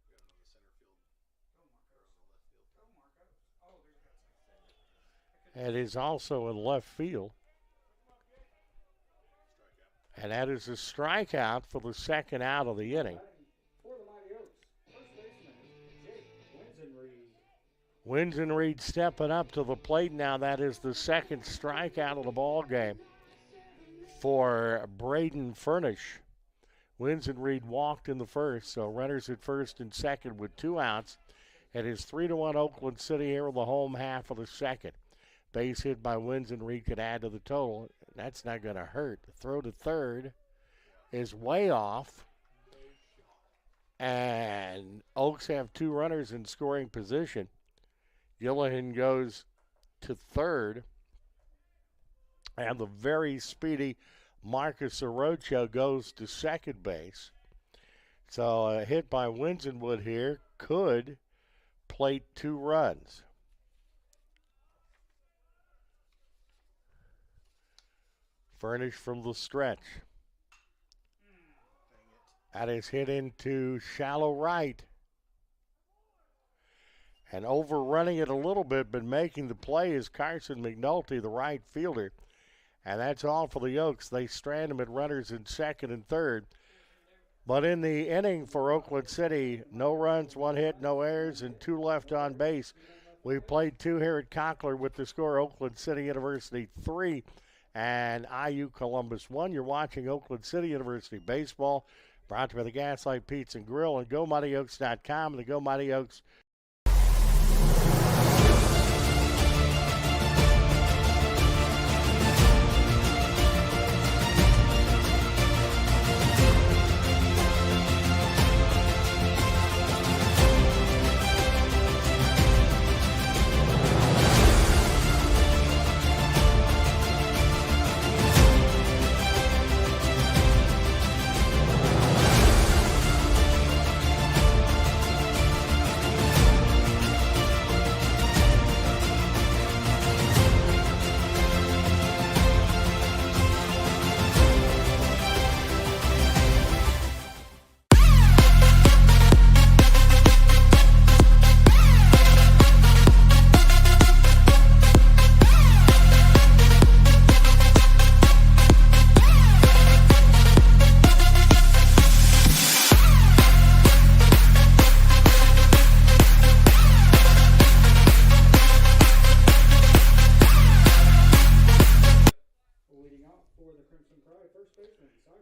Got him on the center field. Go Marcos. Oh, there's a guy. It is also in left field. Strikeout. And that is a strikeout for the second out of the inning. Batting for the Mighty Oaks, first baseman is Jake Winsenreed. Winsenreed stepping up to the plate now. That is the second strikeout of the ball game for Braden Furnish. Winsenreed walked in the first, so runners at first and second with 2 outs. It is 3-1 Oakland City here in the home half of the second. Base hit by Winsenreed could add to the total. That's not going to hurt. The throw to third is way off. And Oaks have 2 runners in scoring position. Gillihan goes to third. And the very speedy Marcus Arocho goes to second base. So a hit by Winsenwood here could plate 2 runs. Furnish from the stretch. That is hit into shallow right. And overrunning it a little bit, but making the play is Carson McNulty, the right fielder. And that's all for the Oaks. They strand them at runners in second and third. But in the inning for Oakland City, no runs, 1 hit, no errors, and 2 left on base. We played 2 here at Conkler with the score Oakland City University 3 and IU Columbus 1. You're watching Oakland City University Baseball, brought to you by the Gaslight Pizza and Grill and GoMightyOaks.com and the Go Mighty Oaks.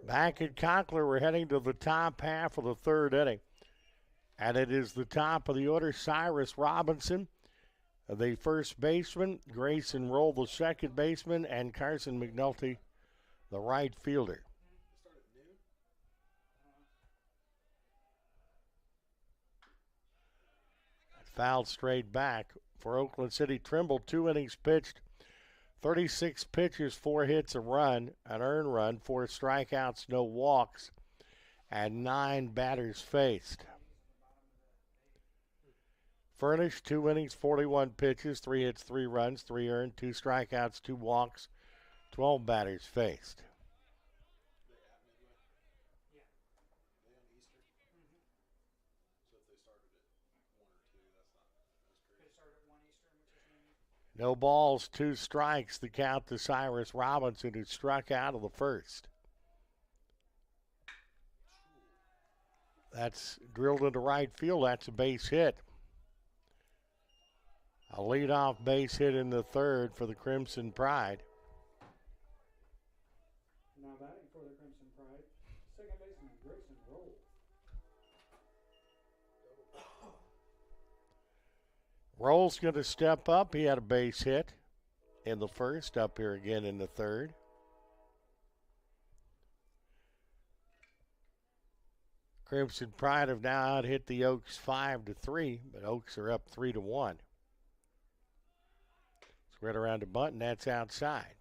Back at Conkler, we're heading to the top half of the third inning. And it is the top of the order, Cyrus Robinson, the first baseman, Grayson Roll, the second baseman, and Carson McNulty, the right fielder. Fouled straight back for Oakland City. Trimble, 2 innings pitched, 36 pitches, 4 hits, a run, an earned run, 4 strikeouts, no walks, and 9 batters faced. Furnish, 2 innings, 41 pitches, 3 hits, 3 runs, 3 earned, 2 strikeouts, 2 walks, 12 batters faced. They at Midway? Yeah. They on Easter? Mm-hmm. So if they started at 1 or 2, that's not as Could crazy. start at 1 Eastern, which is noon. No balls, 2 strikes. The count to Cyrus Robinson, who struck out of the first. That's drilled into right field. That's a base hit. A leadoff base hit in the third for the Crimson Pride. Now batting for the Crimson Pride, second baseman Grayson Roll. Roll's going to step up. He had a base hit in the first, up here again in the third. Crimson Pride have now out hit the Oaks 5-3, but Oaks are up 3-1. Spread around the bunt, and that's outside.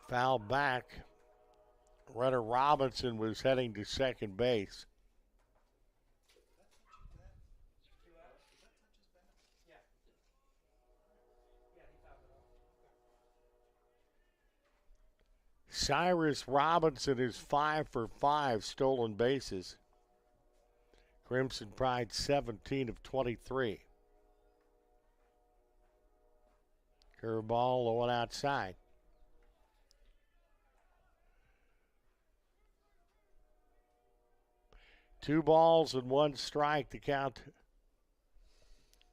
Foul back. Runner Robinson was heading to second base. Yeah. Yeah, he fouled it off. Cyrus Robinson is 5 for 5 stolen bases. Crimson Pride 17 of 23. Curveball low and outside. Two balls and 1 strike to count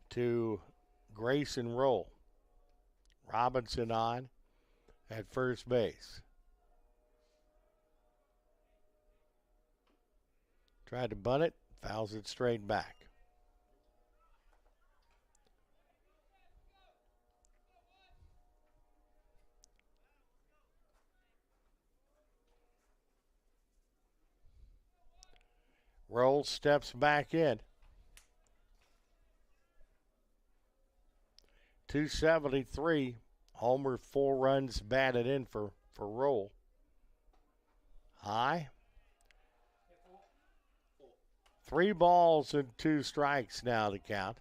to Grayson Roll. Robinson on at first base. Tried to bunt it, fouls it straight back. Roll steps back in. 273. Homer, 4 runs batted in for Roll. High. 3 balls and 2 strikes now to count.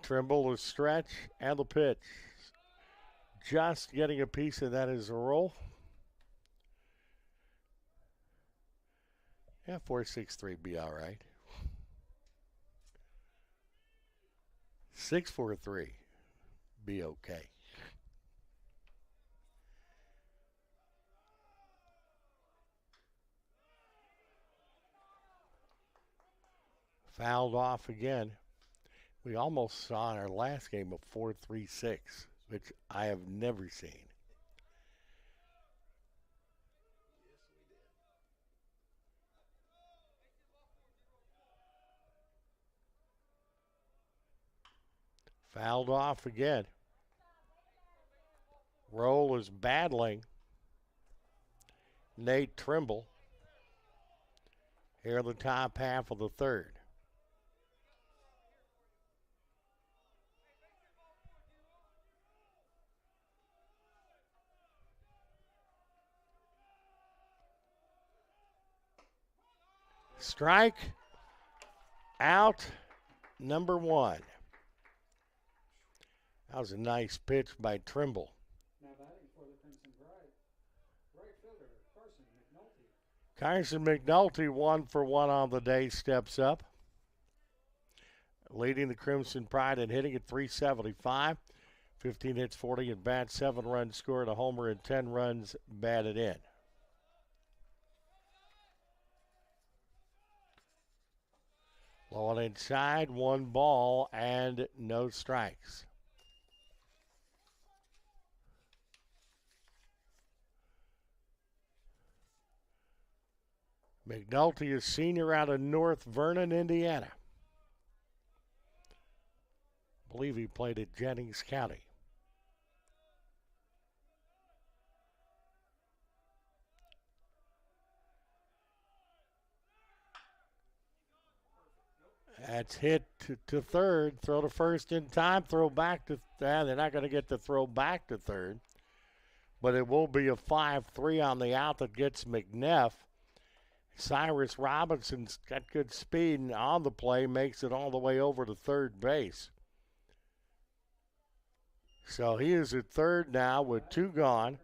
Trimble the stretch and the pitch. Just getting a piece of that is a roll. Yeah, 4-6-3 be all right. 6-4-3 be okay. Fouled off again. We almost saw in our last game a 4-3-6, which I have never seen. Fouled off again. Roll is battling Nate Trimble here in the top half of the third. Strike out number 1. That was a nice pitch by Trimble. Now batting for the Crimson Pride, right fielder Carson McNulty. Carson McNulty, 1 for 1 on the day, steps up. Leading the Crimson Pride and hitting at 375. 15 hits, 40 at bat, 7 runs scored, a homer, and 10 runs batted in. Low and inside, 1 ball and no strikes. McNulty is senior out of North Vernon, Indiana. believe he played at Jennings County. That's hit to third. Throw to first in time. Throw back to they're not going to get the throw back to third. But it will be a 5-3 on the out that gets McNeff. Cyrus Robinson's got good speed and on the play makes it all the way over to third base. So he is at third now with 2 gone.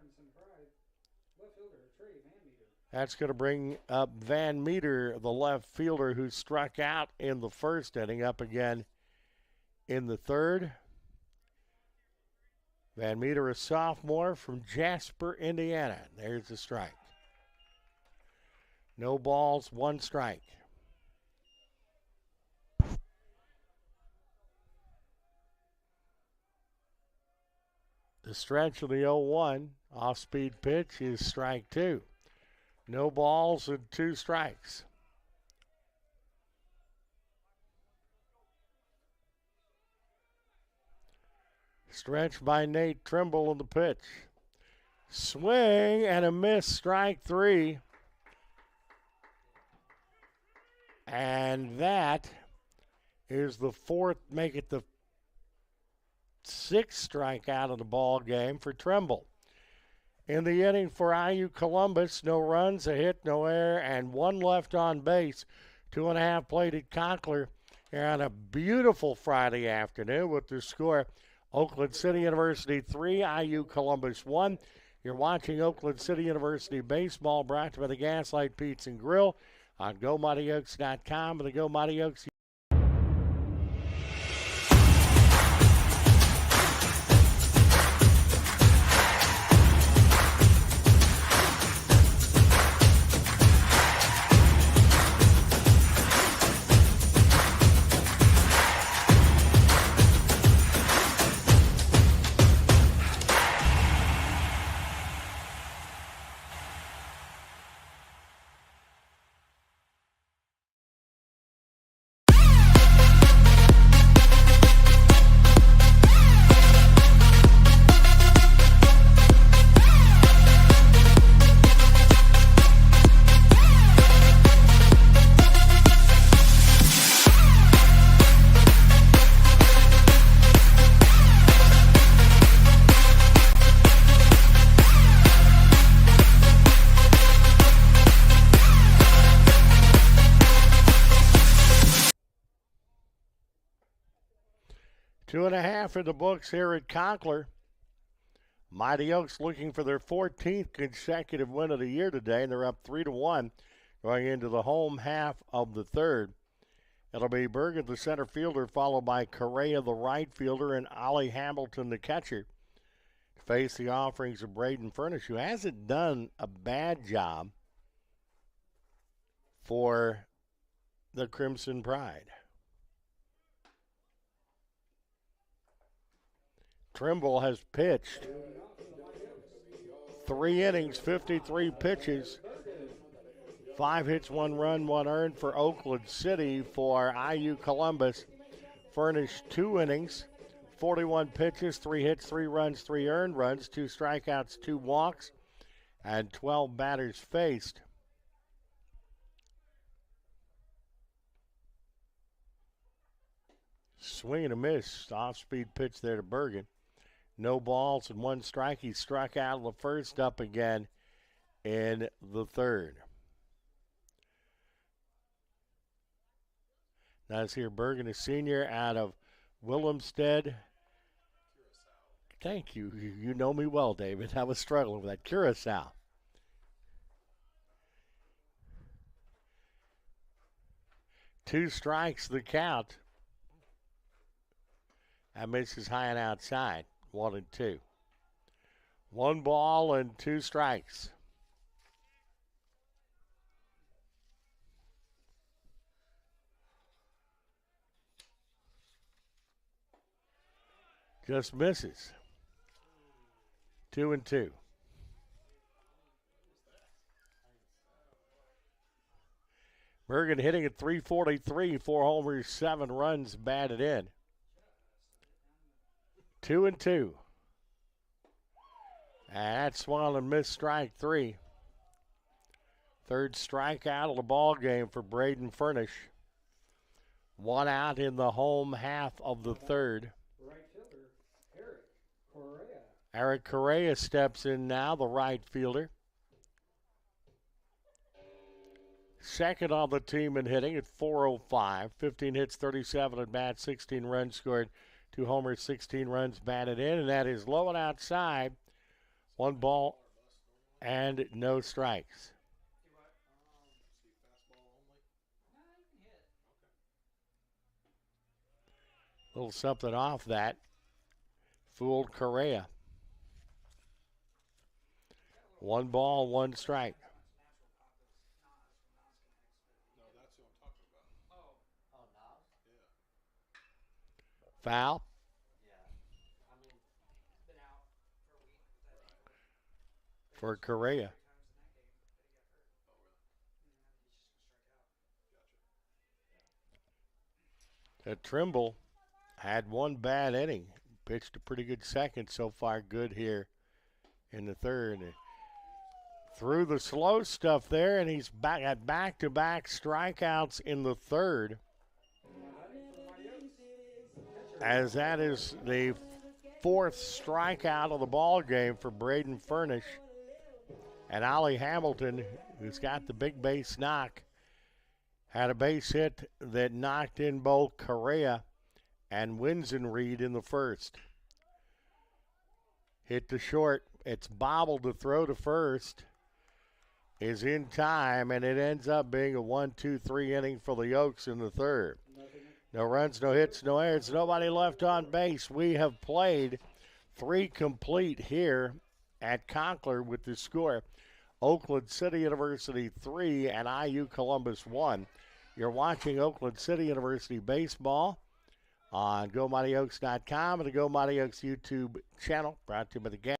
That's going to bring up Van Meter, the left fielder who struck out in the first inning, up again in the third. Van Meter, a sophomore from Jasper, Indiana. There's the strike. No balls, 1 strike. The stretch of the 0-1, off-speed pitch is strike 2. No balls and 2 strikes. Stretch by Nate Trimble on the pitch. Swing and a miss, strike 3. And that is the 4th, make it the 6th strikeout of the ball game for Trimble. In the inning for IU Columbus, no runs, a hit, no error, and 1 left on base. 2.5 played at Conkler here on a beautiful Friday afternoon with the score Oakland City University 3, IU Columbus 1. You're watching Oakland City University baseball, brought to you by the Gaslight Pizza and Grill on GoMightyOaks.com and the Go Mighty Oaks. Two and a half in the books here at Conkler. Mighty Oaks looking for their 14th consecutive win of the year today, and they're up 3-1 going into the home half of the third. It'll be Bergen, the center fielder, followed by Correa, the right fielder, and Ollie Hamilton, the catcher, to face the offerings of Braden Furnish, who hasn't done a bad job for the Crimson Pride. Trimble has pitched 3 innings, 53 pitches, 5 hits, 1 run, 1 earned for Oakland City. For IU Columbus, Furnish 2 innings, 41 pitches, 3 hits, 3 runs, 3 earned runs, 2 strikeouts, 2 walks, and 12 batters faced. Swing and a miss, off-speed pitch there to Bergen. No balls and 1 strike. He struck out of the first, up again in the third. Now it's here Bergen, a senior out of Willemstad. Thank you. You know me well, David. I was struggling with that. Curacao. Two strikes the count. That misses high and outside. 1-2. 1 ball and 2 strikes. Just misses. 2-2. Bergen hitting at .343, 4 homers, 7 runs batted in. 2-2. And that swung and missed strike 3. Third strikeout of the ball game for Braden Furnish. 1 out in the home half of the third. Right fielder, Eric Correa. Eric Correa steps in now, the right fielder. Second on the team in hitting at .405. 15 hits, 37 at bats, 16 runs scored, 2 homers, 16 runs batted in, and that is low and outside. 1 ball and no strikes. Little something off that. Fooled Correa. 1 ball, 1 strike. No, that's who I'm talking about. Oh, Knobs? Foul Yeah. I mean, Been out for a week with that. for Correa. Trimble had 1 bad inning. Pitched a pretty good second so far. Good here in the third. Threw the slow stuff there, and he's back at back-to-back strikeouts in the third. As that is the 4th strikeout of the ball game for Braden Furnish. And Ollie Hamilton, who's got the big base knock, had a base hit that knocked in both Correa and Winsenreed in the first. Hit to short. It's bobbled to throw to first. Is in time, and it ends up being a 1-2-3 inning for the Oaks in the third. No runs, no hits, no errors, nobody left on base. We have played 3 complete here at Conkler with the score. Oakland City University 3 and IU Columbus 1. You're watching Oakland City University baseball on GoMightyOaks.com and the Go Mighty Oaks YouTube channel, brought to you by the game.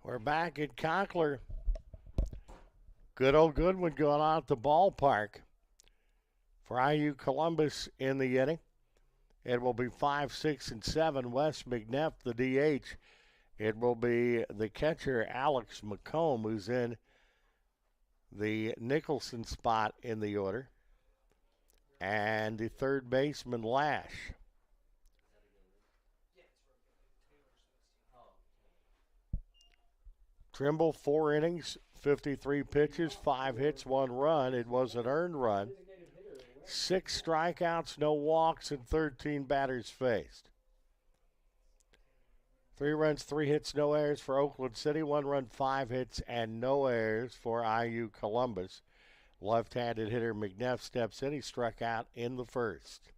We're back at Conkler. Good old Goodwin going on at the ballpark for IU Columbus in the inning. It will be 5, 6, and 7. Wes McNeff, the DH. It will be the catcher, Alex McComb, who's in the Nicholson spot in the order. And the third baseman, Lash. Trimble, 4 innings, 53 pitches, 5 hits, 1 run. It was an earned run. 6 strikeouts, no walks, and 13 batters faced. 3 runs, 3 hits, no errors for Oakland City. 1 run, 5 hits, and no errors for IU Columbus. Left-handed hitter McNeff steps in. He struck out in the first.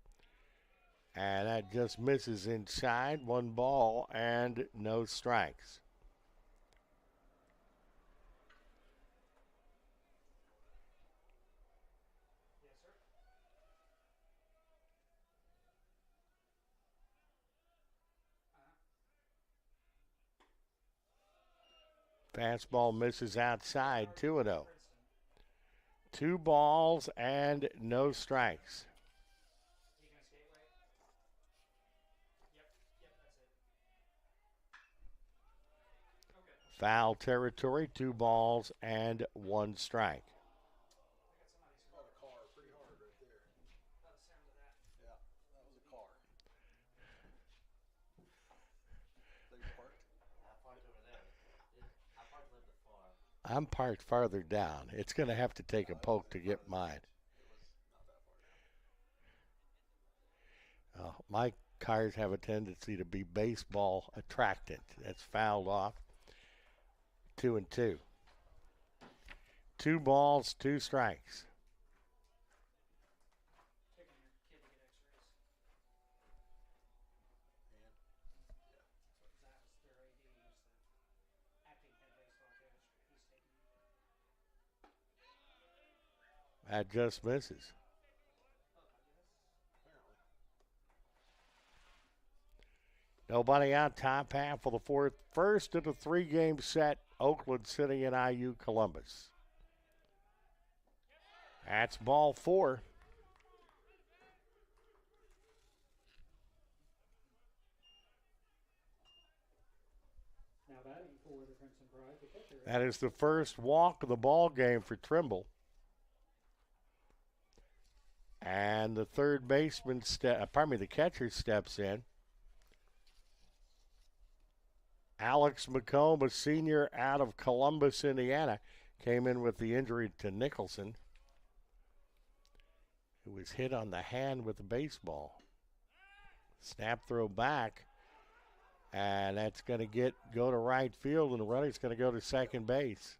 And that just misses inside. 1 ball and no strikes. Fastball misses outside, 2-0. 2 balls and no strikes. Foul territory, 2 balls and 1 strike. Caught a car pretty hard right there. Yeah, that was a car. I'm parked farther down. It's going to have to take a poke to get mine. My cars have a tendency to be baseball attractant. That's fouled off. 2-2. 2 balls, 2 strikes. Taking your kid to get X-rays. That was their AD. He was the acting head baseball coach. He's taking. That just misses. Nobody out, top half of the fourth. First of the 3-game set. Oakland City and IU Columbus. That's ball 4. Now batting for the Crimson Pride, the catcher. That is the first walk of the ball game for Trimble. And the third baseman, the catcher steps in. Alex McComb, a senior out of Columbus, Indiana, came in with the injury to Nicholson, who was hit on the hand with a baseball. Snap throw back, and that's going to go to right field, and the runner's going to go to second base.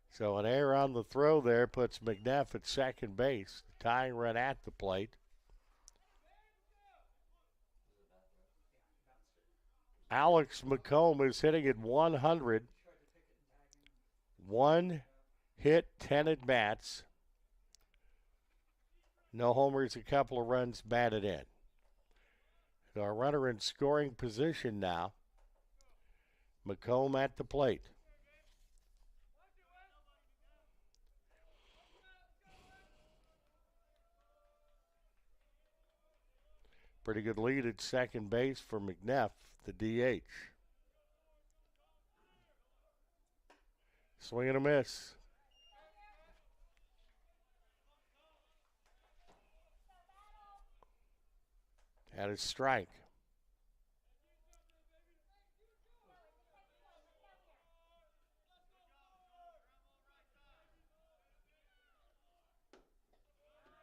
So an error on the throw there puts McNeff at second base. The tying run at the plate. Alex McComb is hitting at 100. 1 hit, 10 at bats. No homers, a couple of runs batted in. So our runner in scoring position now. McComb at the plate. Pretty good lead at second base for McNeff, the DH. Swing and a miss. At a strike.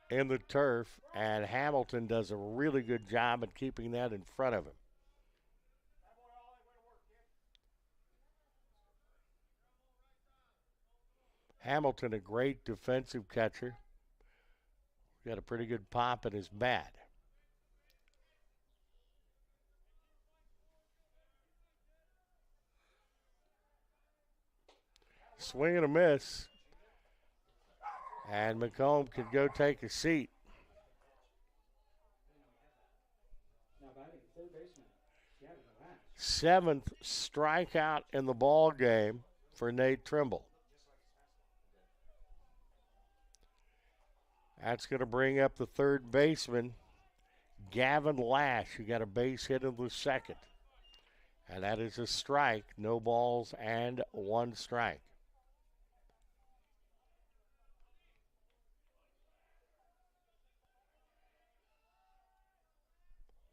In the turf, and Hamilton does a really good job at keeping that in front of him. Hamilton, a great defensive catcher. Got a pretty good pop in his bat. Swing and a miss. And McComb could go take a seat. Now batting, third baseman. Seventh strikeout in the ball game for Nate Trimble. That's going to bring up the third baseman, Gavin Lash, who got a base hit in the second. And that is a strike, no balls and 1 strike.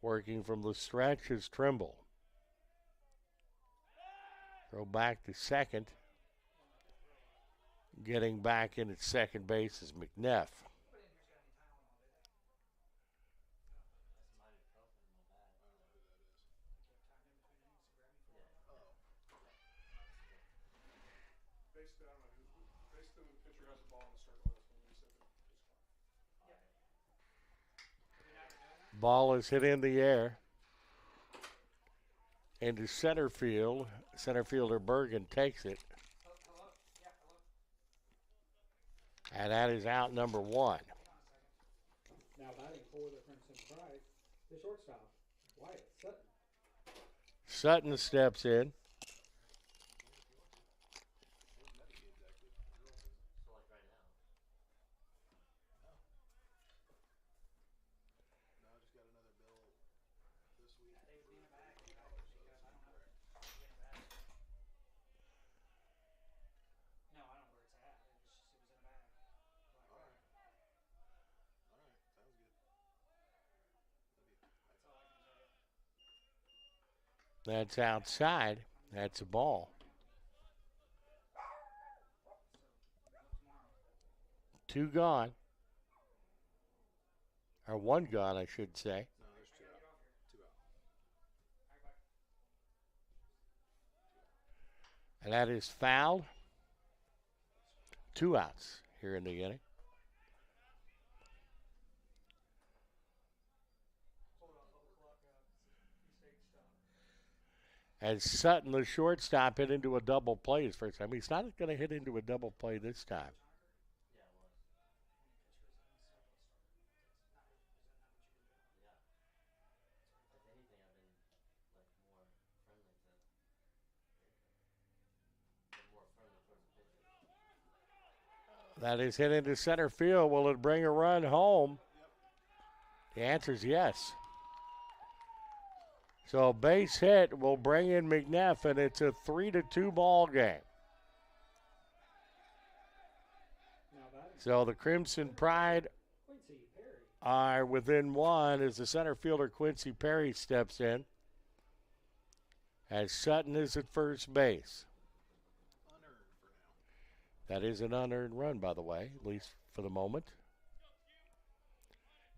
Working from the stretch is Trimble. Throw back to second. Getting back in at second base is McNeff. Basically, when the pitcher has the ball in the circle, that's when we set the clock. Ball is hit in the air into center field. Center fielder Bergen takes it. And that is out number 1. Now batting for the Crimson Pride, the shortstop, Wyatt Sutton. Sutton steps in. That's outside. That's a ball. 2 gone. Or 1 gone, I should say. No, there's 2 out. 2 out. And that is fouled. 2 outs here in the inning. As Sutton, the shortstop, hit into a double play his first time. He's not going to hit into a double play this time. Yeah, it was. Yeah. If anything, I've been like more friendly to been more friendly towards the pitcher. That is hit into center field. Will it bring a run home? The answer is yes. So a base hit will bring in McNeff, and it's a 3-2 ball game. Now batting, So the Crimson Pride Quincy Perry. are within 1 as the center fielder Quincy Perry steps in. As Sutton is at first base. Unearned for now. That is an unearned run, by the way, at least for the moment.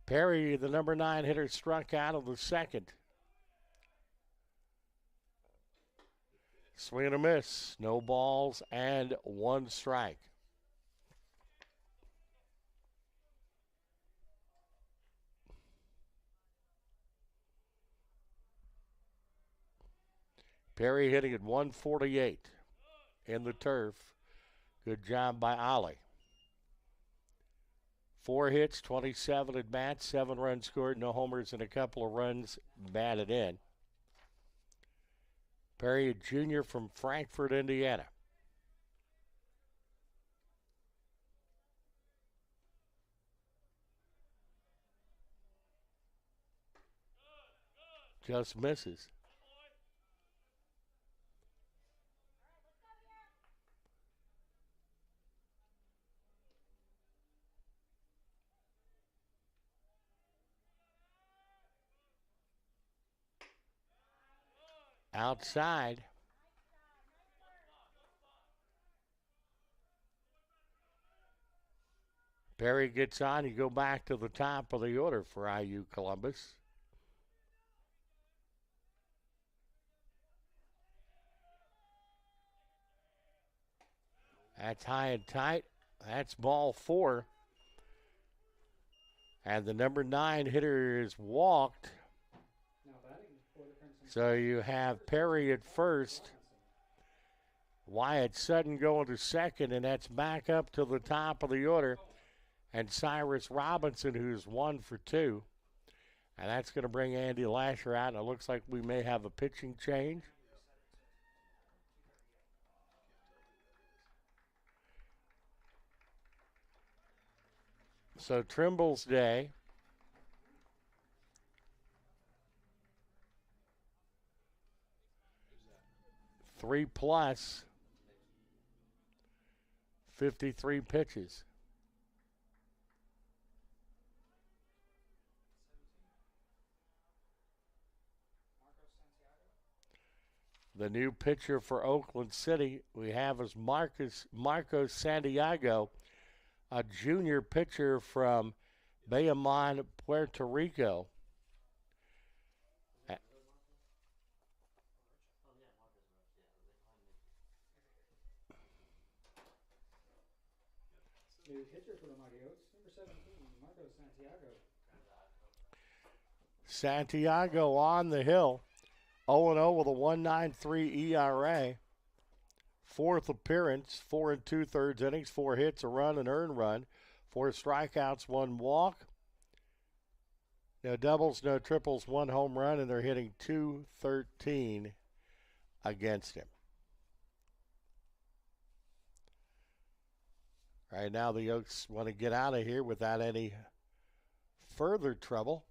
Perry, the number 9 hitter, struck out of the second. Swing and a miss. No balls and 1 strike. Perry hitting at 148 in the turf. Good job by Ollie. 4 hits, 27 at bats, 7 runs scored, no homers, and a couple of runs batted in. Perry, a junior from Frankfort, Indiana. Just misses. Outside. Perry gets on. You go back to the top of the order for IU Columbus. That's high and tight. That's ball 4. And the number 9 hitter is walked. Now batting for the Crimson So you have Perry at first. Wyatt Sutton going to second, and that's back up to the top of the order. And Cyrus Robinson, who's 1 for 2. And that's going to bring Andy Lasher out, and it looks like we may have a pitching change. So Trimble's day. Who's that? 3 plus 53 pitches. The new pitcher for Oakland City we have is Marcos Santiago, a junior pitcher from Bayamon, Puerto Rico. New pitcher for the Mighty Oaks, number 17, Marcos Santiago. Santiago on the hill, 0-0 with a 1.93 ERA. 4th appearance, 4 2/3 innings, 4 hits, a run, an earned run, 4 strikeouts, 1 walk. No doubles, no triples, 1 home run, and they're hitting .213 against him. Right now, the Oaks want to get out of here without any further trouble.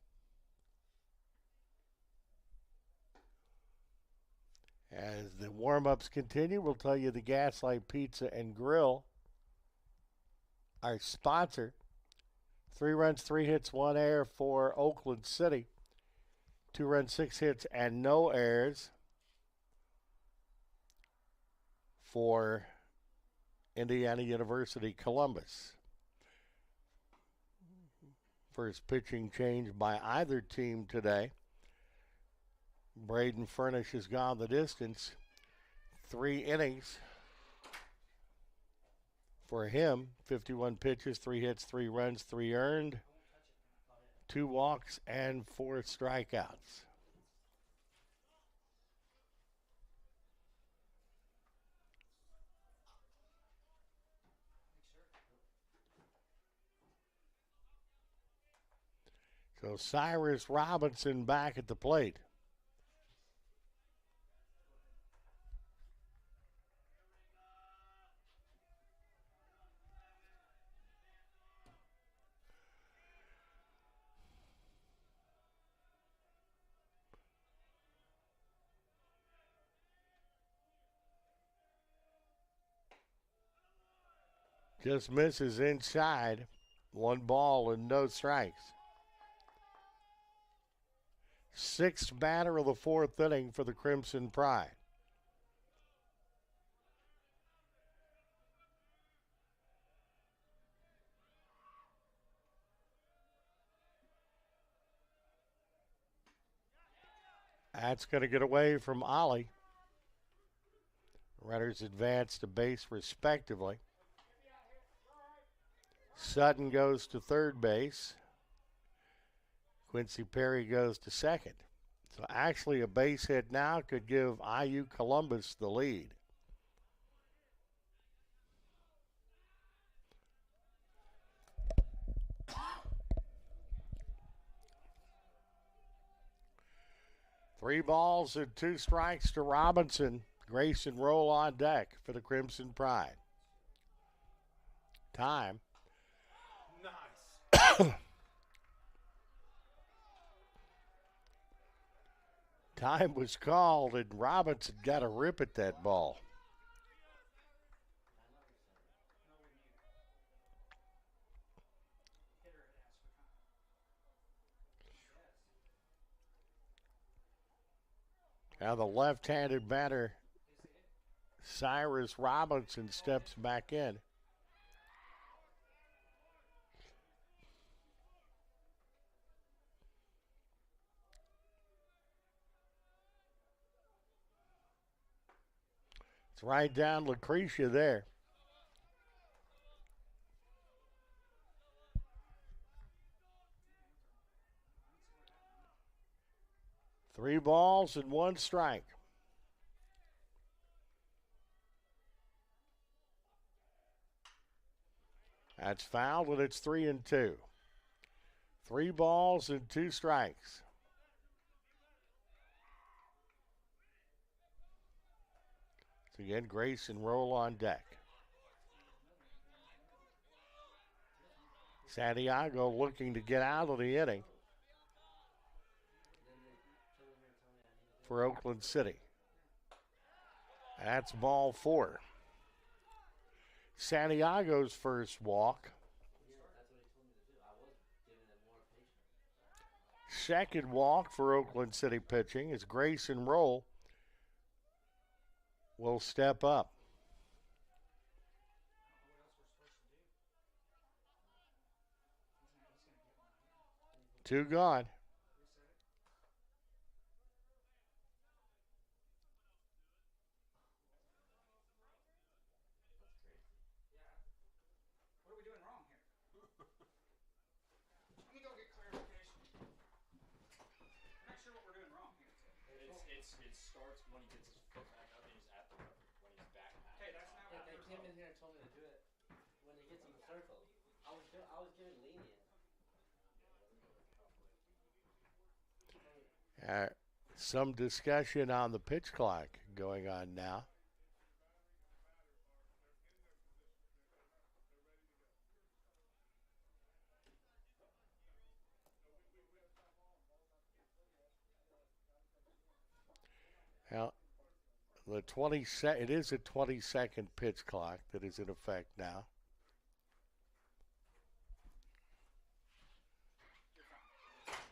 As the warm-ups continue, we'll tell you the Gaslight Pizza and Grill, our sponsor. 3 runs, 3 hits, 1 error for Oakland City. 2 runs, 6 hits, and no errors for Indiana University Columbus. First pitching change by either team today. Braden Furnish has gone the distance. 3 innings for him. 51 pitches, 3 hits, 3 runs, 3 earned, 2 walks, and 4 strikeouts. So Cyrus Robinson back at the plate. Just misses inside. 1 ball and no strikes. 6th batter of the 4th inning for the Crimson Pride. That's going to get away from Ollie. Runners advance to base respectively. Sutton goes to third base. Quincy Perry goes to second. So actually a base hit now could give IU Columbus the lead. Three balls and 2 strikes to Robinson. Grayson roll on deck for the Crimson Pride. Time. Nice. Time was called, and Robinson got a rip at that ball. Now the left-handed batter, Cyrus Robinson, steps back in. It's right down Lucretia there. Three balls and 1 strike. That's fouled, and it's 3-2. 3 balls and 2 strikes. So again, Grayson roll on deck. Santiago looking to get out of the inning for Oakland City. That's ball 4. Santiago's first walk. Second walk for Oakland City pitching as Grayson Roll will step up. Two gone. What are we doing wrong here? Let me go get clarification. I'm not sure what we're doing wrong here. It starts when he gets his foot back up and he's at the rubber. When he's back at Okay, that's not what They we're came doing. in here and told me to do it when he gets in the circle. I was giving lenient. Some discussion on the pitch clock going on now. Well, it is a 20-second pitch clock that is in effect now.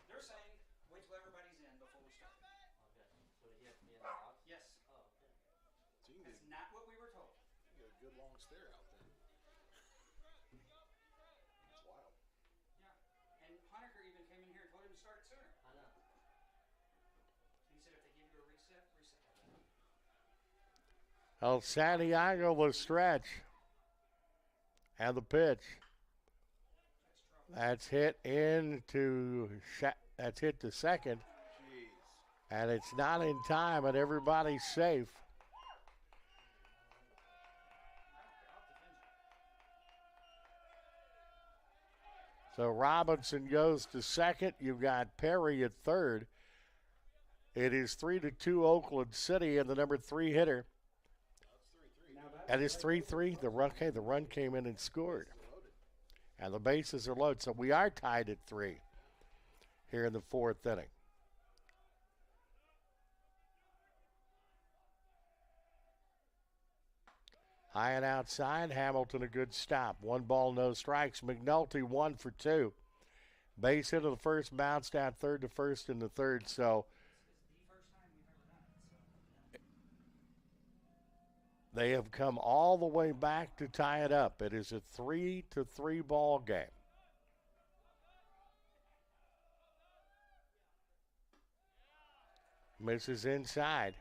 They're saying wait till everybody's in before we start. Okay. So he has to be in the box? Yes. Oh, okay. So you can That's not what we were told. You got a good long stare out there. That's wild. Yeah. And Honecker even came in here and told him to start sooner. I know. He said if they give you a reset, reset. El Santiago the stretch. And the pitch. That's hit that's hit to second. Jeez. And it's not in time, and everybody's safe. So Robinson goes to second. You've got Perry at third. It is 3-2 Oakland City, and the number 3 hitter. That is 3-3. The run came in and scored. And the bases are loaded. So we are tied at 3 here in the 4th inning. High and outside. Hamilton a good stop. 1 ball, no strikes. McNulty 1 for 2. Base hit of the first, bounced out third to first in the third. So they have come all the way back to tie it up. It is a 3-3 ball game. Misses inside.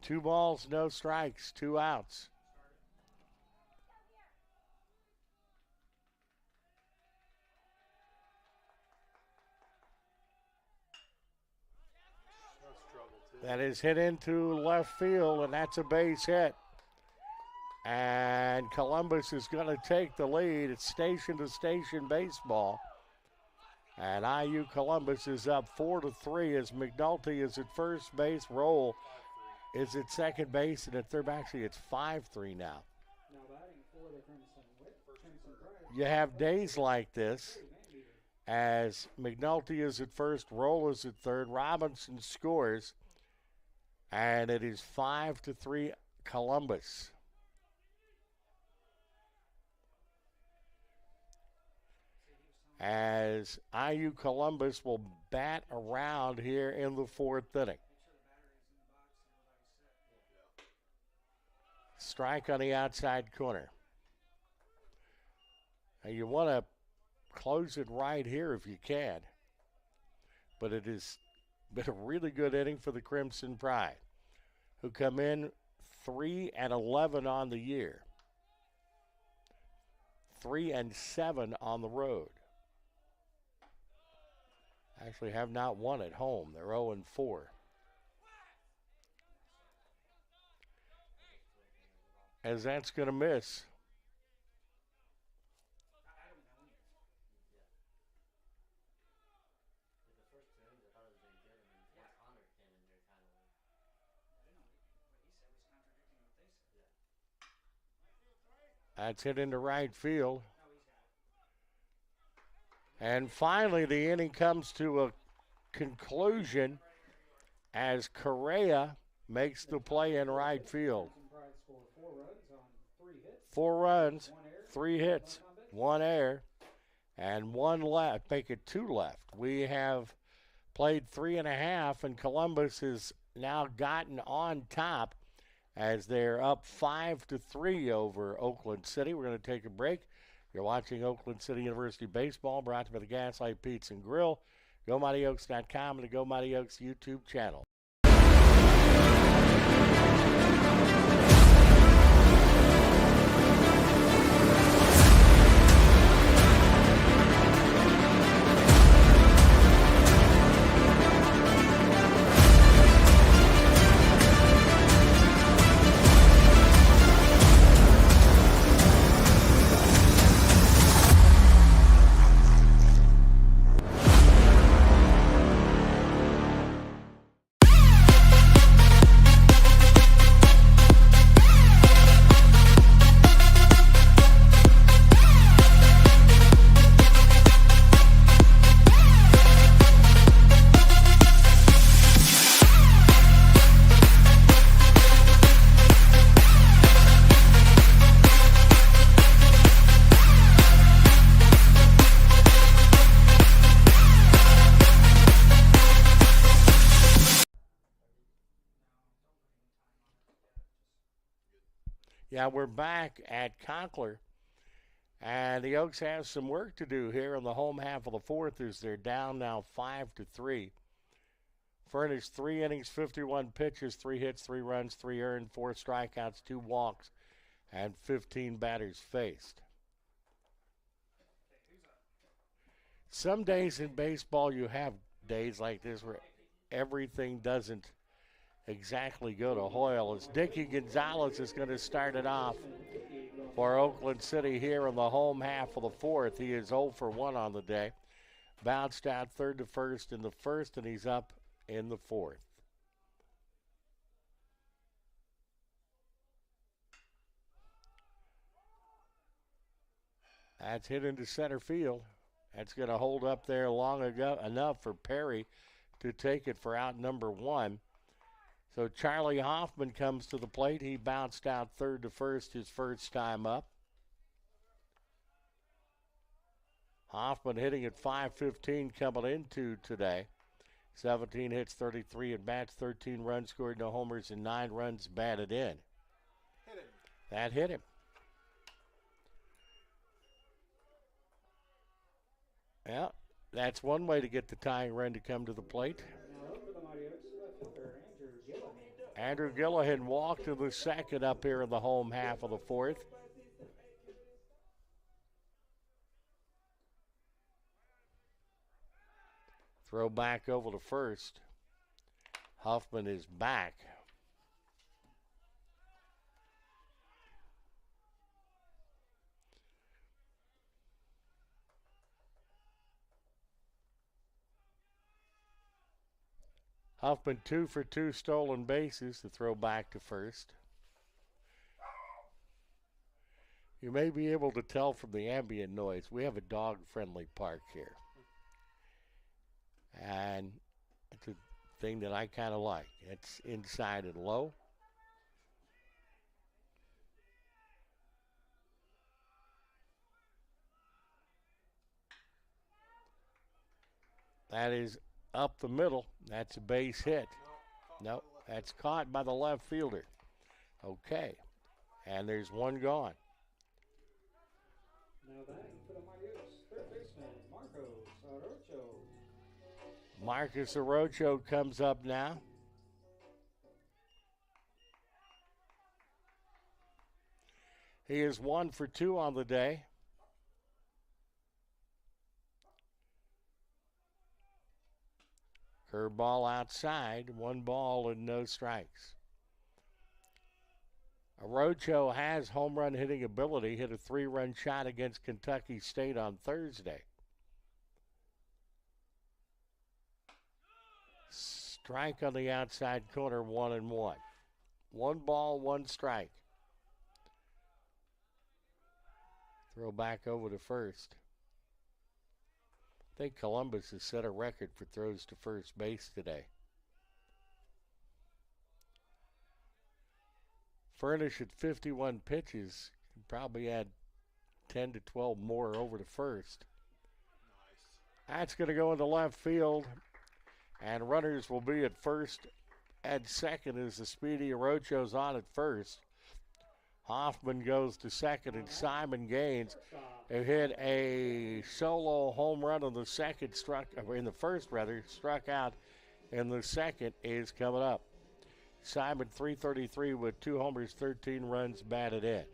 Two balls, no strikes, 2 outs. That is hit into left field, and that's a base hit. And Columbus is going to take the lead. It's station-to-station baseball. And IU Columbus is up 4-3 as McNulty is at first base. Roll is at second base, and at third, actually it's 5-3 now. Now batting for the Crimson Pride. You have days like this as McNulty is at first, Roll is at third, Robinson scores, and it is 5-3 Columbus. As IU Columbus will bat around here in the 4th inning. Strike on the outside corner. Now you want to close it right here if you can. But it has been a really good inning for the Crimson Pride, who come in 3-11 on the year. 3-7 on the road. Actually have not won at home. They're 0-4. As that's going to miss. That's hit into right field. And finally, the inning comes to a conclusion as Correa makes the play in right field. 4 runs, 3 hits, 1 error, and 1 left. Make it 2 left. We have played 3.5, and Columbus has now gotten on top as they're up 5-3 over Oakland City. We're going to take a break. You're watching Oakland City University Baseball, brought to you by the Gaslight Pizza and Grill, GoMightyOaks.com, and the Go Mighty Oaks YouTube channel. Yeah, we're back at Conkler, and the Oaks have some work to do here in the home half of the fourth as they're down now 5-3. Furnish 3 innings, 51 pitches, 3 hits, 3 runs, 3 earned, 4 strikeouts, 2 walks, and 15 batters faced. Some days in baseball you have days like this where everything doesn't exactly go to Hoyle, as Dickie Gonzalez is going to start it off for Oakland City here in the home half of the fourth. He is 0 for 1 on the day. Bounced out third to first in the first, and he's up in the fourth. That's hit into center field. That's going to hold up there long ago, enough for Perry to take it for out number 1. So Charlie Hoffman comes to the plate. He bounced out third to first his first time up. Hoffman hitting at .515 coming into today. 17 hits, 33 at bats, 13 runs scored, no homers, and 9 runs batted in. Hit him. That hit him. Yeah, that's one way to get the tying run to come to the plate. Now up for the Mighty Oaks, left fielder Andrew Gillihan. Andrew Gillihan walked to the second up here in the home half of the fourth. Throw back over to first. Huffman is back. Huffman 2 for 2 stolen bases to throw back to first. You may be able to tell from the ambient noise, we have a dog-friendly park here. And it's a thing that I kind of like. It's inside and low. That is up the middle. That's a base hit. Nope, that's caught by the left fielder. Okay, and there's one gone. Now batting for the Mighty Oaks, third baseman Marcos Arocho. Marcus Arocho comes up now. He is 1 for 2 on the day. Curveball outside, 1 ball and no strikes. Arocho has home run hitting ability, hit a 3-run shot against Kentucky State on Thursday. Strike on the outside corner, 1-1. 1 ball, 1 strike. Throw back over to first. I think Columbus has set a record for throws to first base today. Furnish at 51 pitches can probably add 10 to 12 more over to first. Nice. That's going to go into left field, and runners will be at first and second as the speedy Arocho's on at first. Hoffman goes to second, and Simon Gaines, who hit a solo home run in the second, struck out in the second, is coming up. Simon 333 with 2 homers, 13 runs batted in.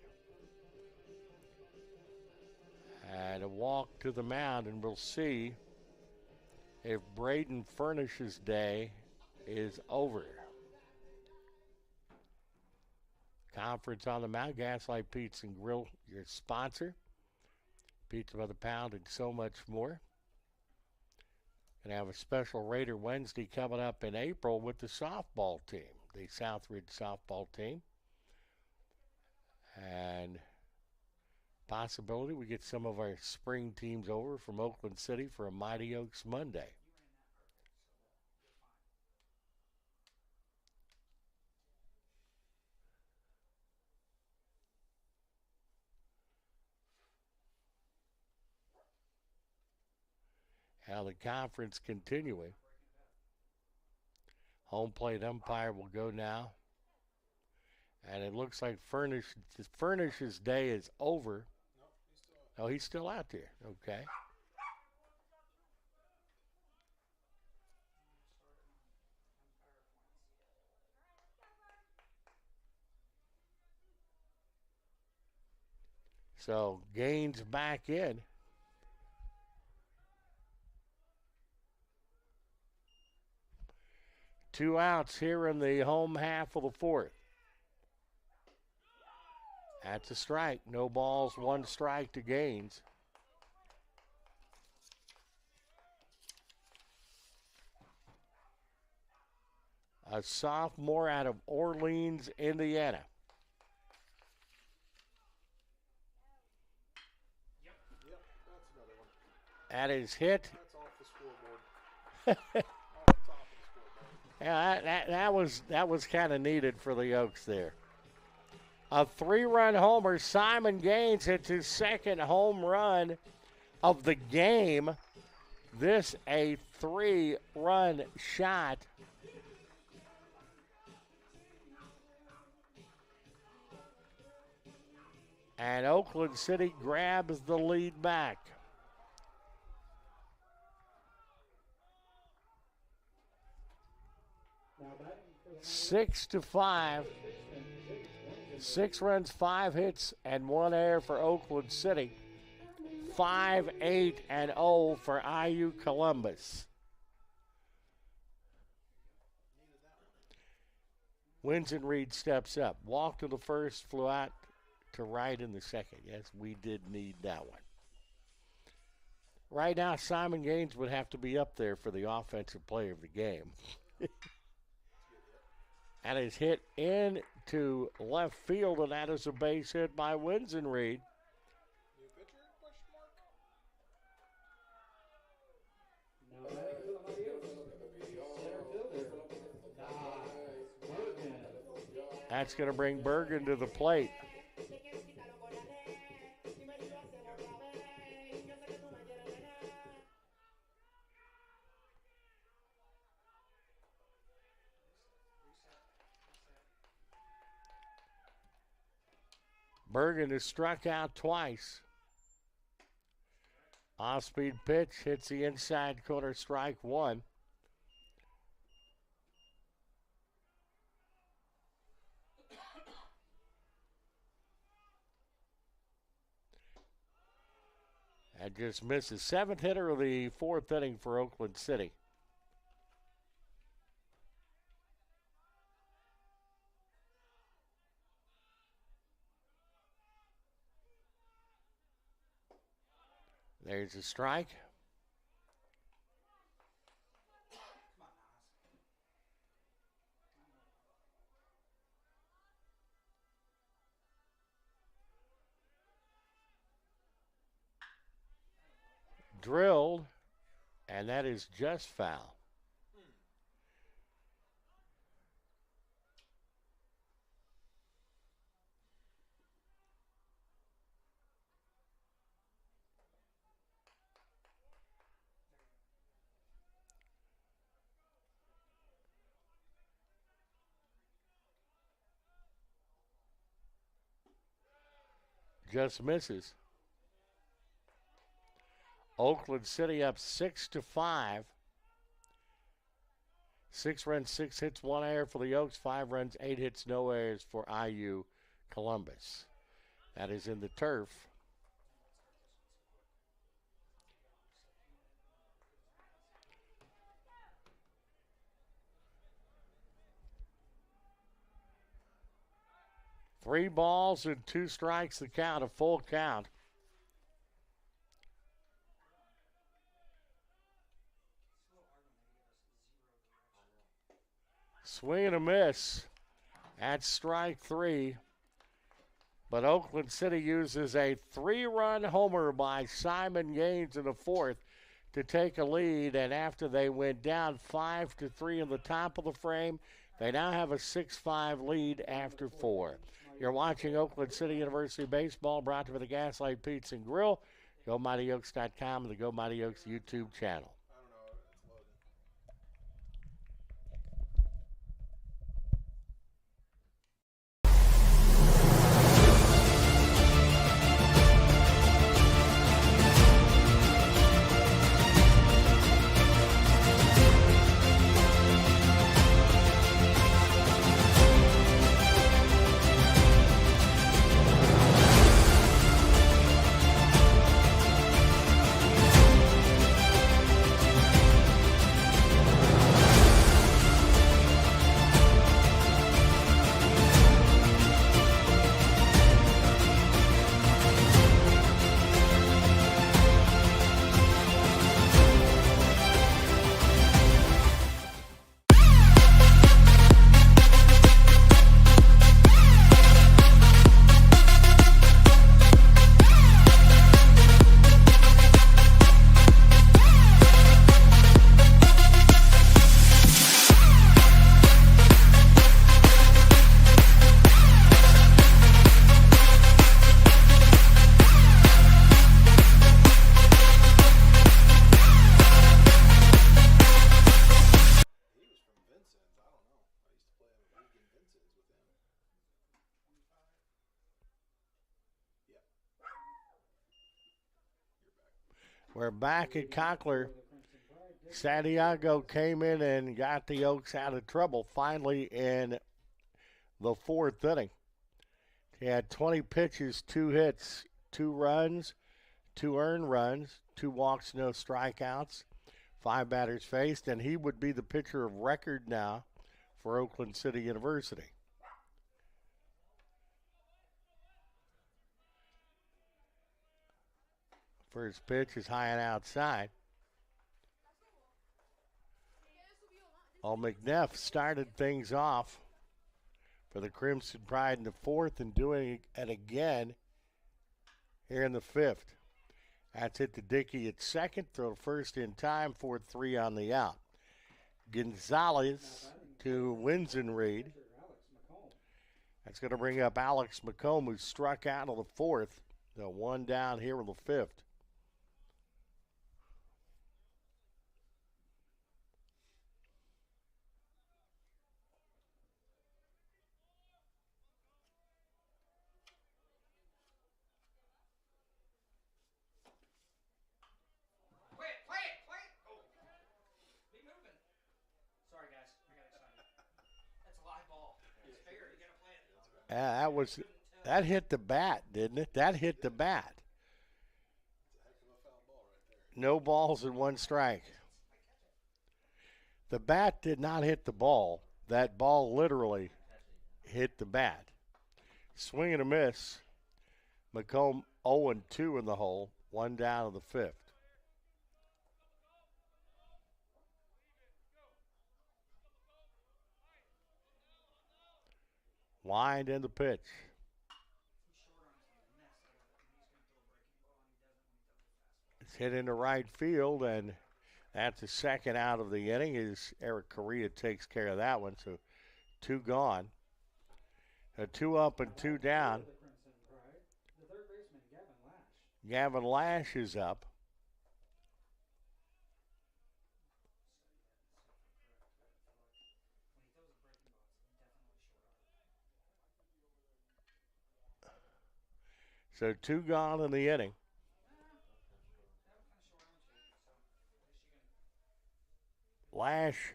And a walk to the mound, and we'll see if Braden Furnish's day is over. Conference on the mound, Gaslight Pizza and Grill, your sponsor. Pizza by the pound and so much more. Gonna have a special Raider Wednesday coming up in April with the softball team, the Southridge softball team. And possibility we get some of our spring teams over from Oakland City for a Mighty Oaks Monday. Now the conference continuing. Home plate umpire will go now And it looks like Furnish's day is over. Nope, he's still up. Oh, he's still out there. Okay. So Gaines back in. Two outs here in the home half of the fourth. That's a strike. No balls, one strike to Gaines. A sophomore out of Orleans, Indiana. Yep, that's another one. That is hit. That's off the scoreboard. Off the top of the scoreboard. Yeah, that was kind of needed for the Oaks there. A 3-run homer. Simon Gaines hits his second home run of the game. This a 3-run shot. And Oakland City grabs the lead back. Now batting for the 6-5. 6 runs, 5 hits, and 1 error for Oakland City. 5-8-0 for IU Columbus. Winston Reed steps up. Walked to the first, flew out to right in the second. Yes, we did need that one. Right now, Simon Gaines would have to be up there for the offensive player of the game. And is hit into left field, and that is a base hit by Winston Reed. New pitcher? Question mark. now batting for the Mighty Oaks. Center fielder. Bergen. That's going to bring Bergen to the plate. Bergen is struck out twice. Off-speed pitch hits the inside corner, strike one. That just misses. 7th hitter of the 4th inning for Oakland City. There's a strike. Drilled, and that is just foul. Just misses. Oakland City up 6-5. 6 runs, 6 hits, 1 error for the Oaks. 5 runs, 8 hits, no errors for IU Columbus. That is in the turf. Three balls and 2 strikes the count, a full count. Swing and a miss. That's strike 3. But Oakland City uses a 3-run homer by Simon Gaines in the 4th to take a lead. And after they went down 5-3 in the top of the frame, they now have a 6-5 lead after 4. You're watching Oakland City University Baseball, brought to you by the Gaslight Pizza and Grill, GoMightyOaks.com, and the Go Mighty Oaks YouTube channel. I don't know. It's loading. We're back at Conkler. Santiago came in and got the Oaks out of trouble finally in the fourth inning. He had 20 pitches, 2 hits, 2 runs, 2 earned runs, 2 walks, no strikeouts, 5 batters faced, and he would be the pitcher of record now for Oakland City University. First pitch is high and outside. McNeff started things off for the Crimson Pride in the fourth and doing it again here in the fifth. That's hit to Dickey at second, throw first in time, 4-3 on the out. Gonzalez to Winsenreed. That's going to bring up Alex McComb, who struck out of the fourth. The one down here in the fifth. That hit the bat, didn't it? That hit the bat. No balls and 1 strike. The bat did not hit the ball. That ball literally hit the bat. Swing and a miss. McComb 0-2 in the hole. 1 down in the fifth. Wind in the pitch. It's hit into right field, and that's the second out of the inning as Eric Correa takes care of that one. So 2 gone. 2 up and 2 down. Gavin Lash is up. So 2 gone in the inning. Lash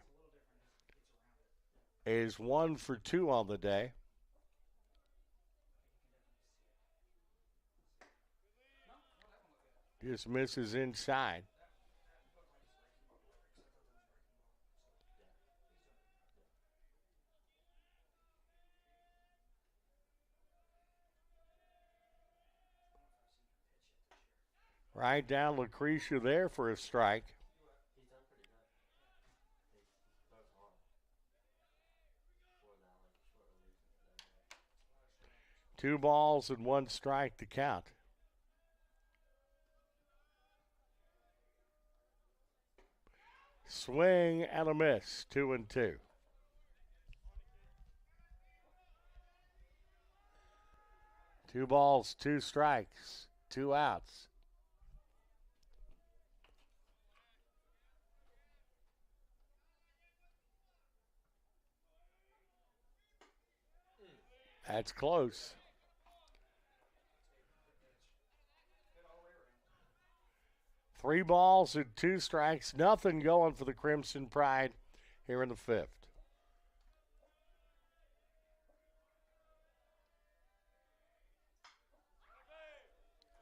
is 1 for 2 on the day. Just misses inside. Right down Lucretia there for a strike. He's done pretty good. He throws hard. For that, short release. 2 balls and 1 strike to count. Swing and a miss. 2-2. Two balls, 2 strikes, 2 outs. That's close. Three balls and 2 strikes. Nothing going for the Crimson Pride here in the fifth.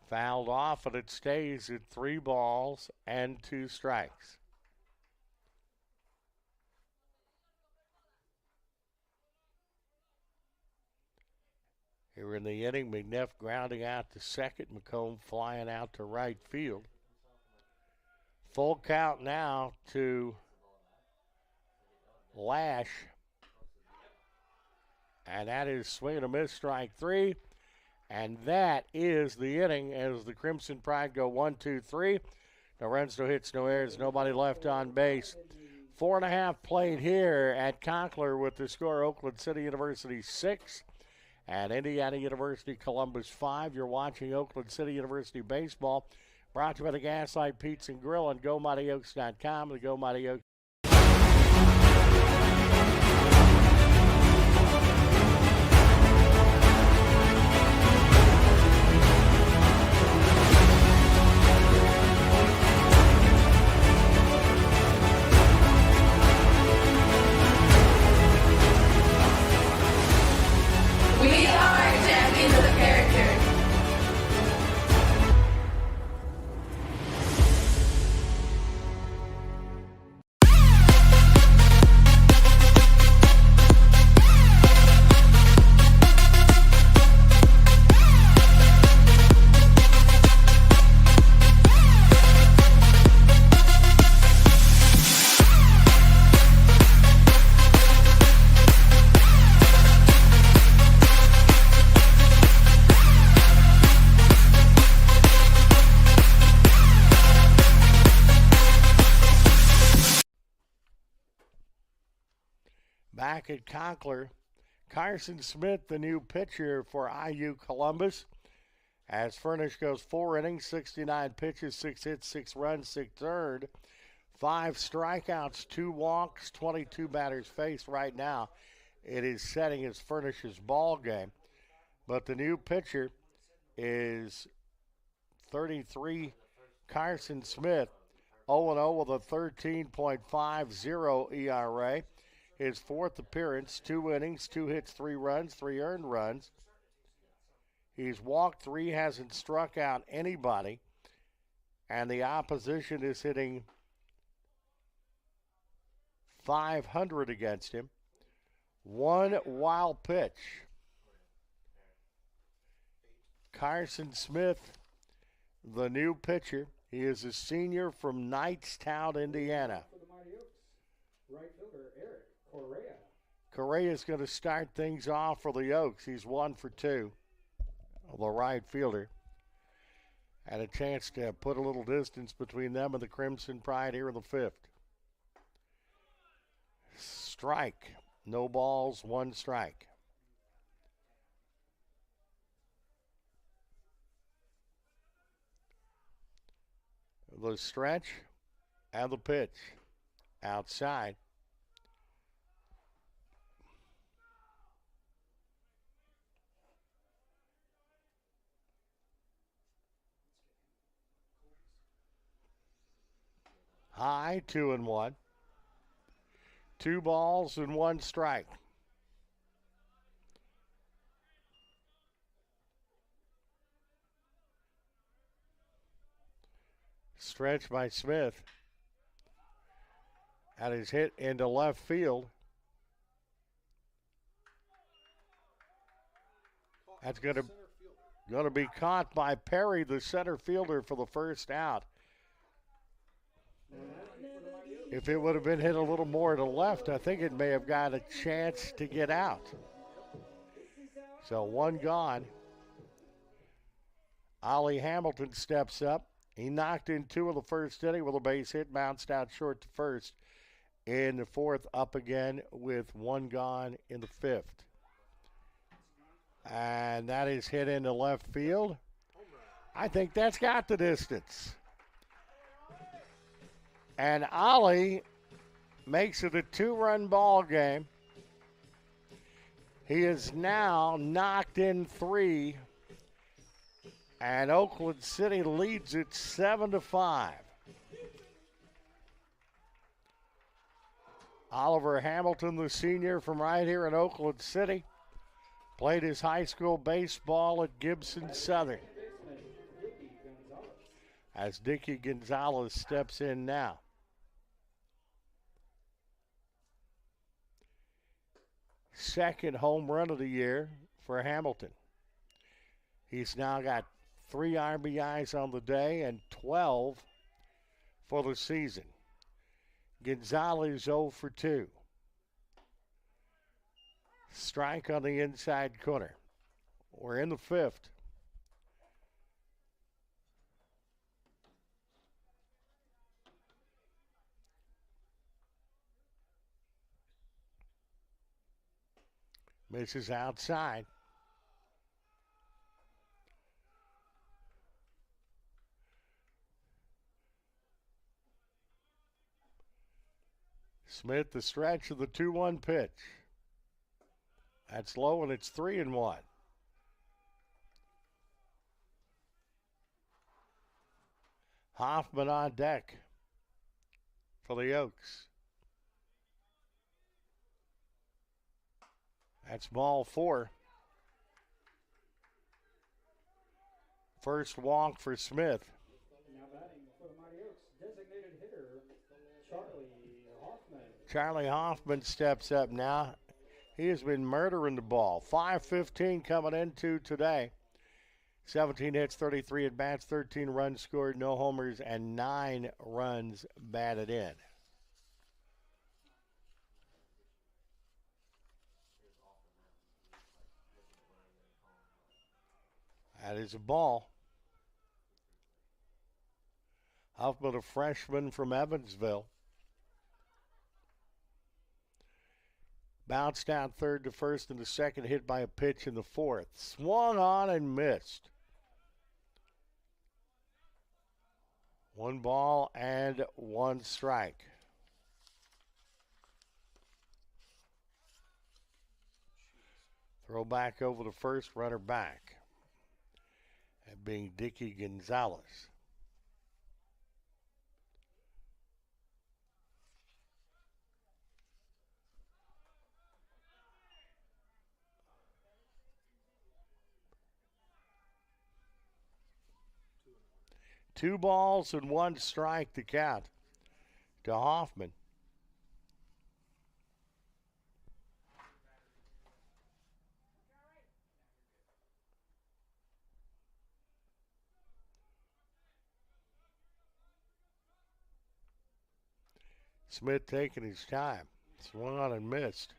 Fouled off, and it stays at 3 balls and 2 strikes. Here in the inning, McNeff grounding out to second, McComb flying out to right field. Full count now to Lash. And that is swing and a miss, strike 3. And that is the inning as the Crimson Pride go 1, 2, 3. No runs, no hits, no errors, nobody left on base. 4.5 played here at Conkler with the score Oakland City University 6 and Indiana University Columbus 5. You're watching Oakland City University Baseball. Brought to you by the Gaslight Pizza and Grill and GoMightyOaks.com. The Go Mighty Oaks. back at Conkler. Carson Smith, the new pitcher for IU Columbus, as Furnish goes 4 innings, 69 pitches, 6 hits, 6 runs, 6 earned, 5 strikeouts, 2 walks, 22 batters faced. Right now, it is setting as Furnish's ball game. But the new pitcher is 33, Carson Smith, 0-0 with a 13.50 ERA. His 4th appearance, 2 innings, 2 hits, 3 runs, 3 earned runs. He's walked 3, hasn't struck out anybody. And the opposition is hitting .500 against him. 1 wild pitch. Carson Smith, the new pitcher. He is a senior from Knightstown, Indiana. For the Mighty Oaks, right fielder Eric Correa. Correa's going to start things off for the Oaks. He's 1 for 2, the right fielder. Had a chance to put a little distance between them and the Crimson Pride here in the 5th. Strike. No balls, 1 strike. The stretch and the pitch. Outside. High, 2-1. 2 balls and 1 strike. Stretch by Smith. And his hit into left field. That's going to be caught by Perry, the center fielder, for the first out. If it would have been hit a little more to left, I think it may have got a chance to get out. So 1 gone. Ollie Hamilton steps up. He knocked in 2 of the first inning with a base hit, bounced out short to first. In the 4th, up again with 1 gone in the 5th. And that is hit into left field. I think that's got the distance. And Ollie makes it a 2-run ball game. He is now knocked in 3. And Oakland City leads it 7-5. Oliver Hamilton, the senior from right here in Oakland City, played his high school baseball at Gibson Southern. As Dickie Gonzalez steps in now. Second home run of the year for Hamilton. He's now got 3 RBIs on the day and 12 for the season. Gonzalez 0 for 2. Strike on the inside corner. We're in the 5th. Misses outside. Smith, the stretch of the 2-1 pitch. That's low, and it's 3-1. Hoffman on deck for the Oaks. That's ball 4. First walk for Smith. Now batting for the Mighty Oaks, designated hitter Charlie Hoffman. Charlie Hoffman steps up now. He has been murdering the ball. 5:15 coming into today. 17 hits, 33 at bats, 13 runs scored, no homers, and 9 runs batted in. That is a ball. Huffman, a freshman from Evansville. Bounced down third to first in the second, hit by a pitch in the fourth. Swung on and missed. 1 ball and 1 strike. Throw back over the first, runner back. That being Dicky Gonzalez. Two balls and 1 strike to count to Hoffman. Smith taking his time. Swung on and missed.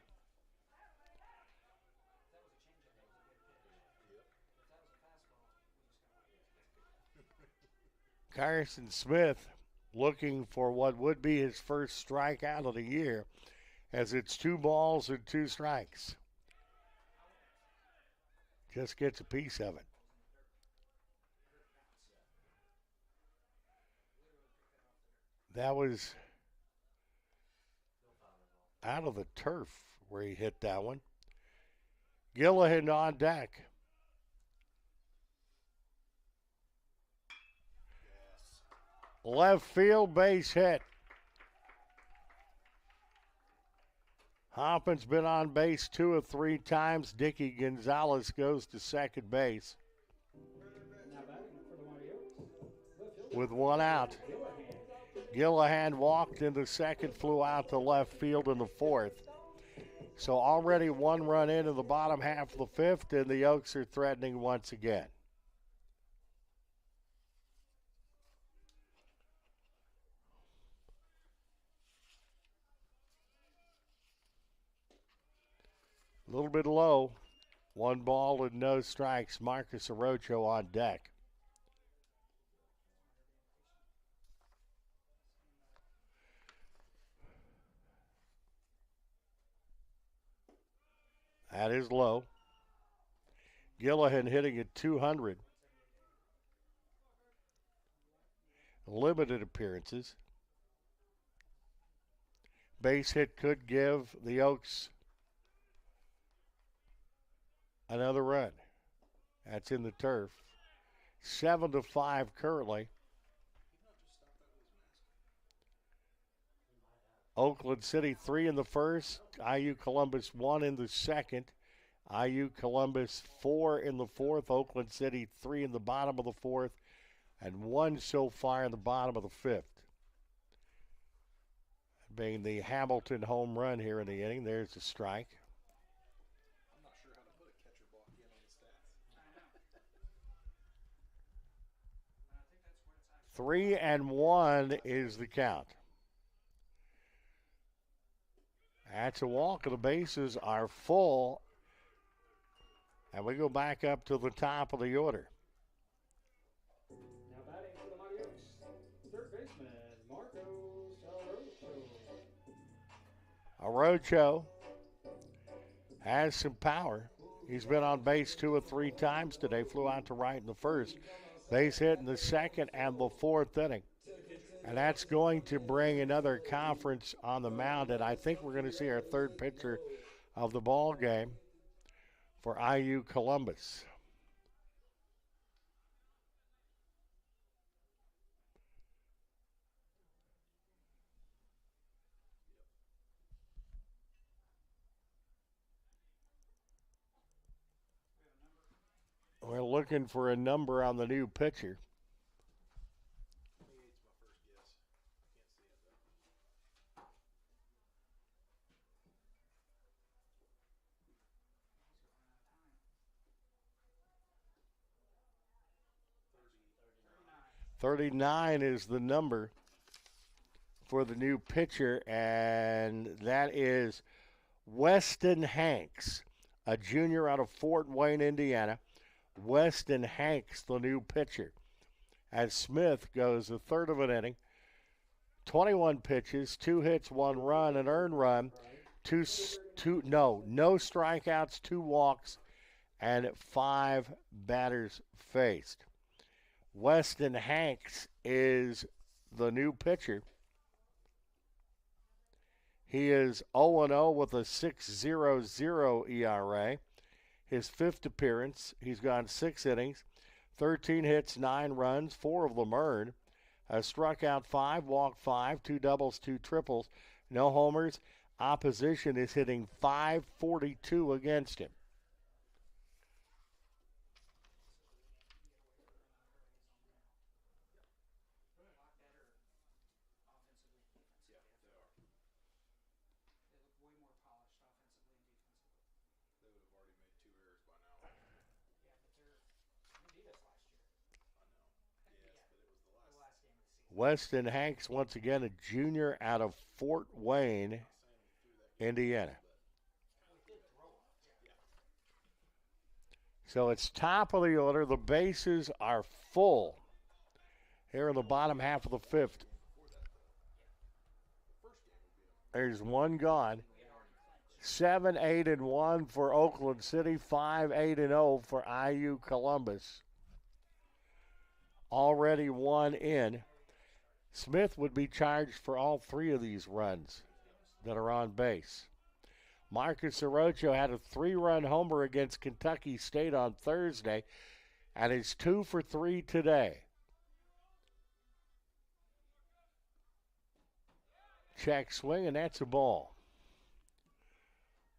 Carson Smith looking for what would be his first strikeout of the year, as it's 2 balls and 2 strikes. Just gets a piece of it. That was out of the turf where he hit that one. Gillihan on deck. Left field base hit. Hoffman's been on base 2 of 3 times. Dicky Gonzalez goes to second base with 1 out. Gillihan walked in the second, flew out to left field in the fourth. So already 1 run into the bottom half of the fifth, and the Oaks are threatening once again. A little bit low. 1 ball and no strikes. Marcus Arocho on deck. That is low. Gillihan hitting at 200. Limited appearances. Base hit could give the Oaks another run. That's in the turf. 7-5 currently. Oakland City 3 in the first. IU Columbus 1 in the second. IU Columbus 4 in the fourth. Oakland City 3 in the bottom of the fourth. And 1 so far in the bottom of the fifth. Being the Hamilton home run here in the inning. There's the strike. I'm not sure how to put a catcher block in on the stats. 3-1 is the count. That's a walk. The bases are full. And we go back up to the top of the order. Now batting for the Mighty Oaks, third baseman Marcos Arocho. Arocho has some power. He's been on base 2 or 3 times today. Flew out to right in the first. Base hit in the second and the fourth inning. And that's going to bring another conference on the mound. And I think we're going to see our third pitcher of the ball game for IU Columbus. We're looking for a number on the new pitcher. 28's my first guess. Can't see it though. $39 is the number for the new pitcher, and that is Weston Hanks, a junior out of Fort Wayne, Indiana. Weston Hanks, the new pitcher. As Smith goes a third of an inning, 21 pitches, 2 hits, 1 run, an earned run, no strikeouts, 2 walks, and 5 batters faced. Weston Hanks is the new pitcher. He is 0-0 with a 6.00 ERA. His 5th appearance, he's gone 6 innings, 13 hits, 9 runs, 4 of them earned. Struck out 5, walked 5, 2 doubles, 2 triples, no homers. Opposition is hitting .542 against him. They look way more polished offensively and defensively. They would have already made 2 errors by now. Yeah, but they beat us last year. I know. Yes, but it was The last game of the season. Weston Hanks, once again, a junior out of Fort Wayne, Indiana. So it's top of the order. The bases are full here in the bottom half of the 5th. There's one gone. 7-8-1 for Oakland City, 5-8-0 for IU Columbus. Already 1 in. Smith would be charged for all 3 of these runs that are on base. Marcus Arocho had a 3-run homer against Kentucky State on Thursday and is 2 for 3 today. Check swing, and that's a ball.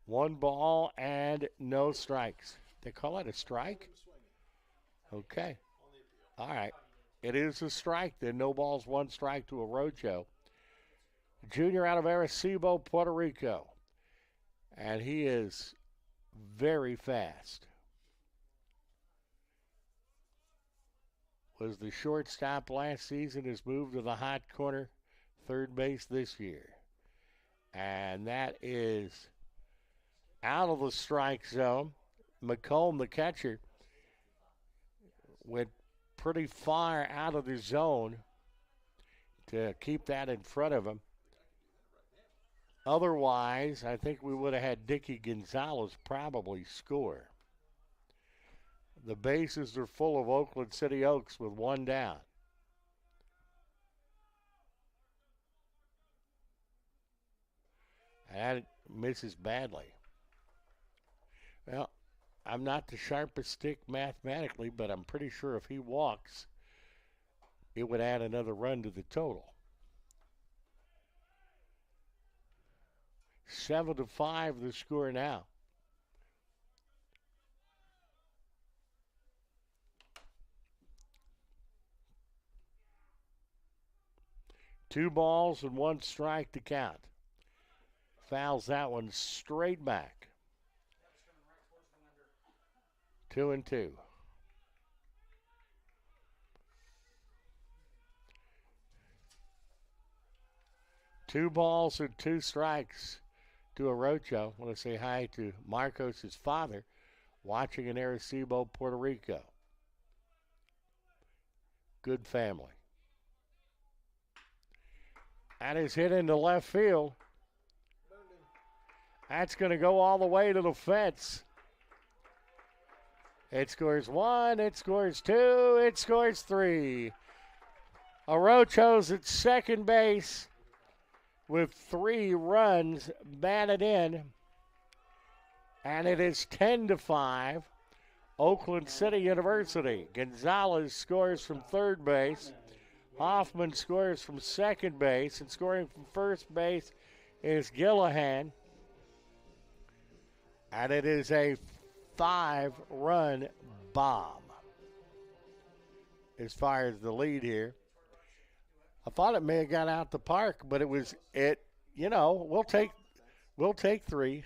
1 ball and no strikes. They call that a strike? Okay. All right. It is a strike then. No balls, 1 strike to Arocho. Junior out of Arecibo, Puerto Rico. And he is very fast. Was the shortstop last season, has moved to the hot corner, third base this year. And that is out of the strike zone. McComb, the catcher, went pretty far out of the zone to keep that in front of him. Otherwise, I think we would have had Dickie Gonzalez probably score. The bases are full of Oakland City Oaks with 1 down. And that misses badly. Well, I'm not the sharpest stick mathematically, but I'm pretty sure if he walks, it would add another run to the total. 7-5 the score now. Two balls and 1 strike to count. Fouls that one straight back. 2-2. Two balls and 2 strikes to Arocho. I want to say hi to Marcos' father, watching in Arecibo, Puerto Rico. Good family. That is hit into left field. That's going to go all the way to the fence. It scores 1, it scores 2, it scores 3. Arocho's at second base with 3 runs batted in. And it is 10-5. Oakland City University. Gonzalez scores from third base. Hoffman scores from second base. And scoring from first base is Gillahan. And it is a 5-run bomb as far as the lead here. I thought it may have got out the park, but we'll take 3.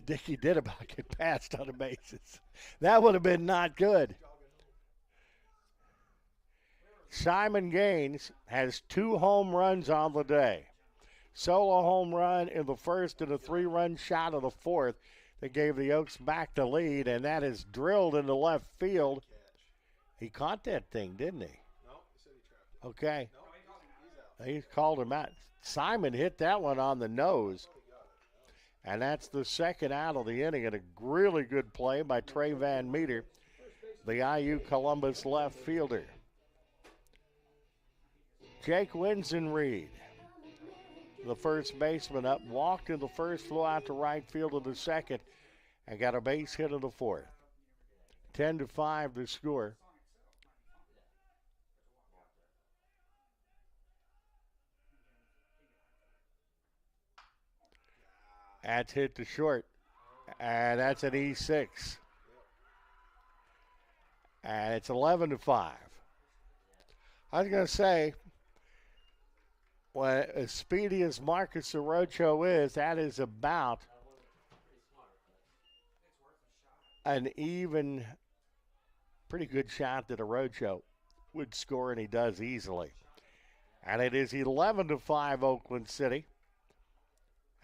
Dickey did about get passed on the bases. That would have been not good. Simon Gaines has 2 home runs on the day. Solo home run in the first and a 3-run shot of the fourth that gave the Oaks back the lead, and that is drilled into left field. He caught that thing, didn't he? No, he said he trapped it. Okay. He called him out. Simon hit that one on the nose. And that's the second out of the inning, and a really good play by Trey Van Meter, the IU Columbus left fielder. Jake Winsenreed, the first baseman, up, walked in the first, flew out to right field in the second, and got a base hit in the fourth. 10-5 the score. That's hit to short, and that's an E6. And it's 11-5. I was going to say, when as speedy as Marcus Arocho is, that is about an even, pretty good shot that Arocho would score, and he does easily. And it is 11-5 Oakland City,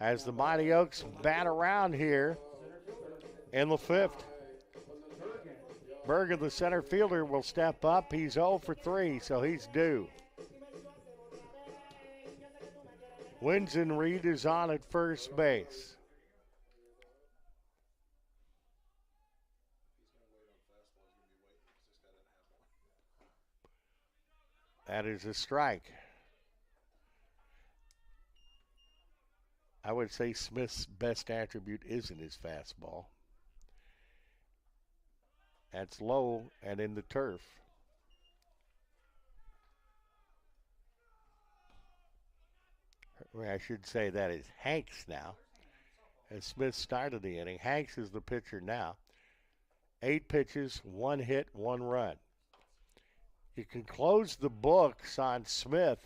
as the Mighty Oaks bat around here in the fifth. Bergen, the center fielder, will step up. He's 0 for 3, so he's due. Winsenreed is on at first base. That is a strike. I would say Smith's best attribute isn't his fastball. That's low and in the turf. I should say that is Hanks now, as Smith started the inning. Hanks is the pitcher now. 8 pitches, 1 hit, 1 run. You can close the books on Smith.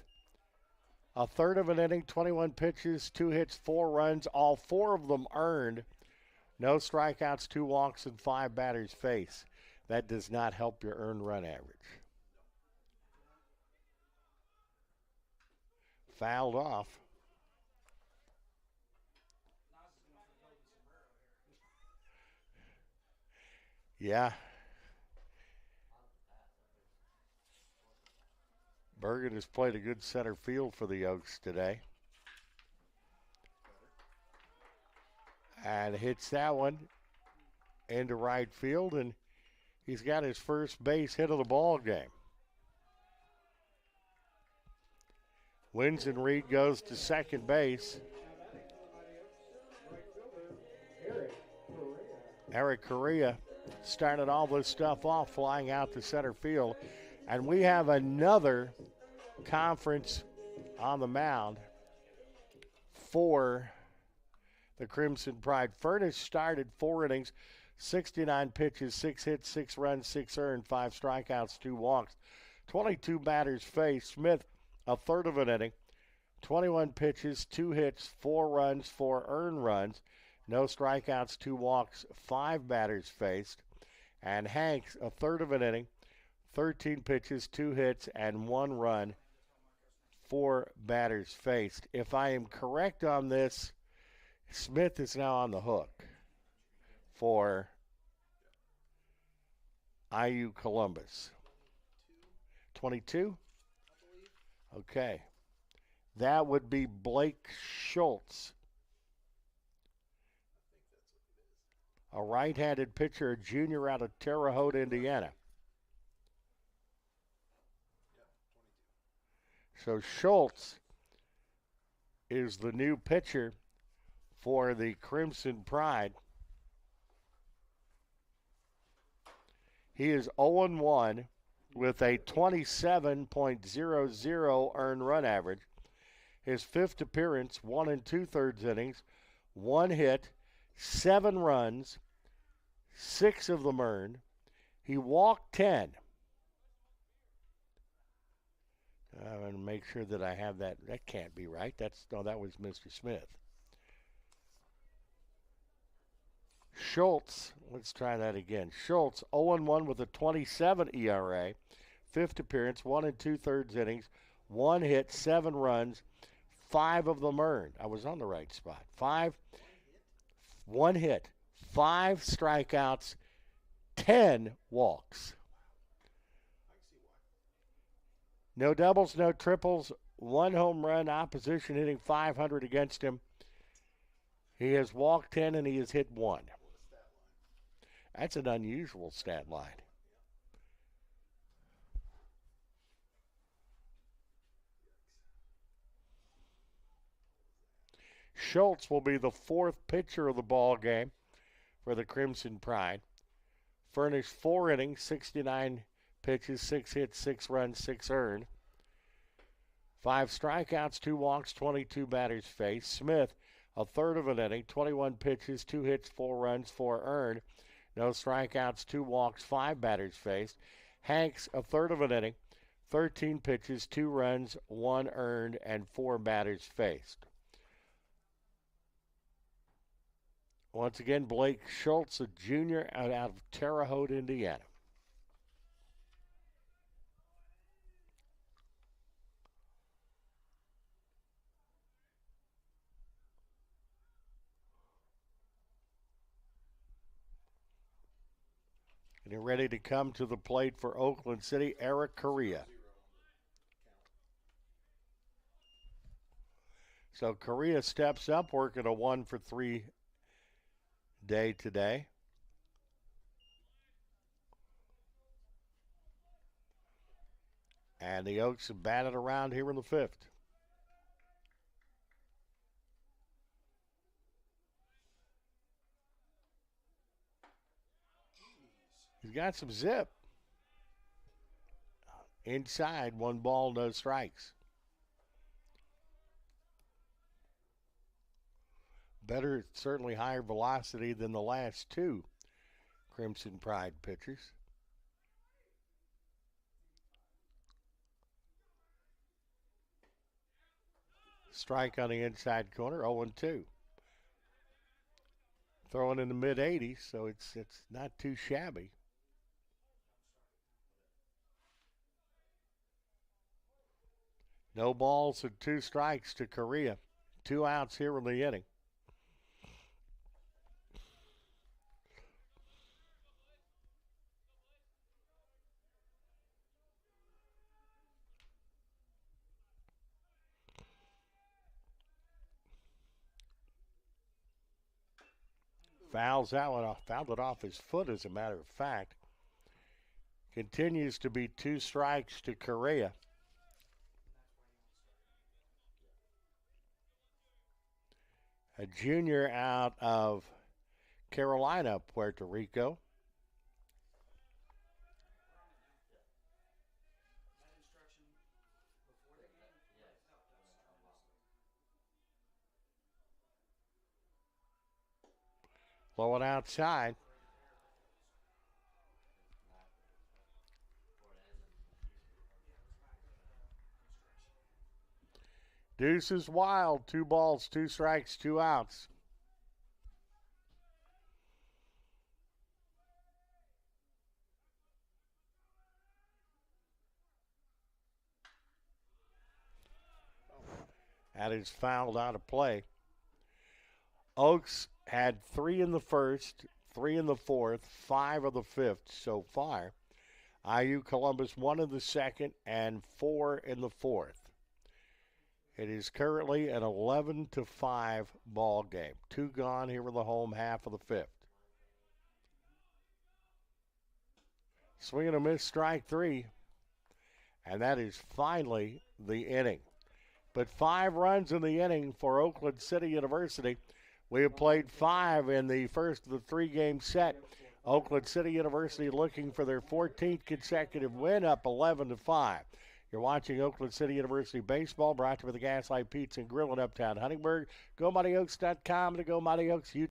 A third of an inning, 21 pitches, 2 hits, 4 runs, all 4 of them earned. No strikeouts, 2 walks, and 5 batters faced. That does not help your earned run average. Fouled off. Yeah. Bergen has played a good center field for the Oaks today. And hits that one into right field, and he's got his first base hit of the ball game. Winsenreed goes to second base. Eric Correa started all this stuff off flying out to center field. And we have another conference on the mound for the Crimson Pride. Furnace started 4 innings, 69 pitches, 6 hits, 6 runs, 6 earned, 5 strikeouts, 2 walks, 22 batters faced. Smith, a third of an inning, 21 pitches, 2 hits, 4 runs, 4 earned runs, no strikeouts, 2 walks, 5 batters faced. And Hanks, a third of an inning, 13 pitches, 2 hits, and 1 run, 4 batters faced. If I am correct on this, Smith is now on the hook for IU Columbus. 22? Okay. That would be Blake Schultz, a right-handed pitcher, a junior out of Terre Haute, Indiana. So Schultz is the new pitcher for the Crimson Pride. He is 0-1 with a 27.00 earned run average. His 5th appearance, 1 2/3 innings, 1 hit, 7 runs, 6 of them earned. He walked 10. I'm going to make sure that I have that. That can't be right. That was Mr. Smith. Schultz, let's try that again. Schultz, 0-1 with a 27 ERA. 5th appearance, 1 2/3 innings, 1 hit, 7 runs, 5 of them earned. I was on the right spot. 1 hit, 5 strikeouts, 10 walks. No doubles, no triples, 1 home run, opposition hitting .500 against him. He has walked 10 and he has hit 1. That's an unusual stat line. Schultz will be the 4th pitcher of the ball game for the Crimson Pride. Furnished 4 innings, 69 pitches, 6 hits, 6 runs, 6 earned. 5 strikeouts, 2 walks, 22 batters faced. Smith, a third of an inning, 21 pitches, 2 hits, 4 runs, 4 earned. No strikeouts, 2 walks, 5 batters faced. Hanks, a third of an inning, 13 pitches, 2 runs, 1 earned, and 4 batters faced. Once again, Blake Schultz, a junior out of Terre Haute, Indiana. Getting ready to come to the plate for Oakland City, Eric Correa. So Correa steps up, working a 1-for-3 day today. And the Oaks have batted around here in the 5th. He's got some zip. Inside, 1 ball, no strikes. Better, certainly higher velocity than the last 2 Crimson Pride pitchers. Strike on the inside corner, 0-2. Throwing in the mid-80s, so it's not too shabby. No balls and 2 strikes to Correa. 2 outs here in the inning. Fouled it off his foot, as a matter of fact. Continues to be 2 strikes to Correa. A junior out of Carolina, Puerto Rico. Low and outside. Deuce is wild. 2 balls, 2 strikes, 2 outs. That is fouled out of play. Oaks had 3 in the first, 3 in the fourth, 5 of the 5th so far. IU Columbus 1 in the second and 4 in the 4th. It is currently an 11-5 ball game. 2 gone here in the home half of the 5th. Swing and a miss, strike 3. And that is finally the inning. But 5 runs in the inning for Oakland City University. We have played 5 in the first of the 3-game set. Oakland City University looking for their 14th consecutive win, up 11-5. You're watching Oakland City University baseball, brought to you by the Gaslight Pizza and Grill in Uptown Huntingburg. GoMightyOaks.com and the Go Mighty Oaks YouTube.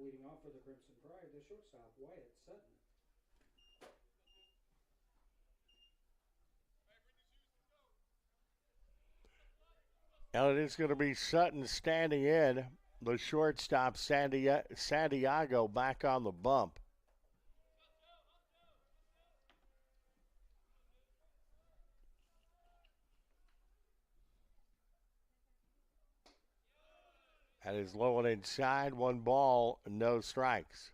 leading off for the Crimson Pride, the shortstop, Wyatt Sutton. And it is going to be Sutton standing in. The shortstop, Santiago, back on the bump. That is low and inside. 1 ball, no strikes.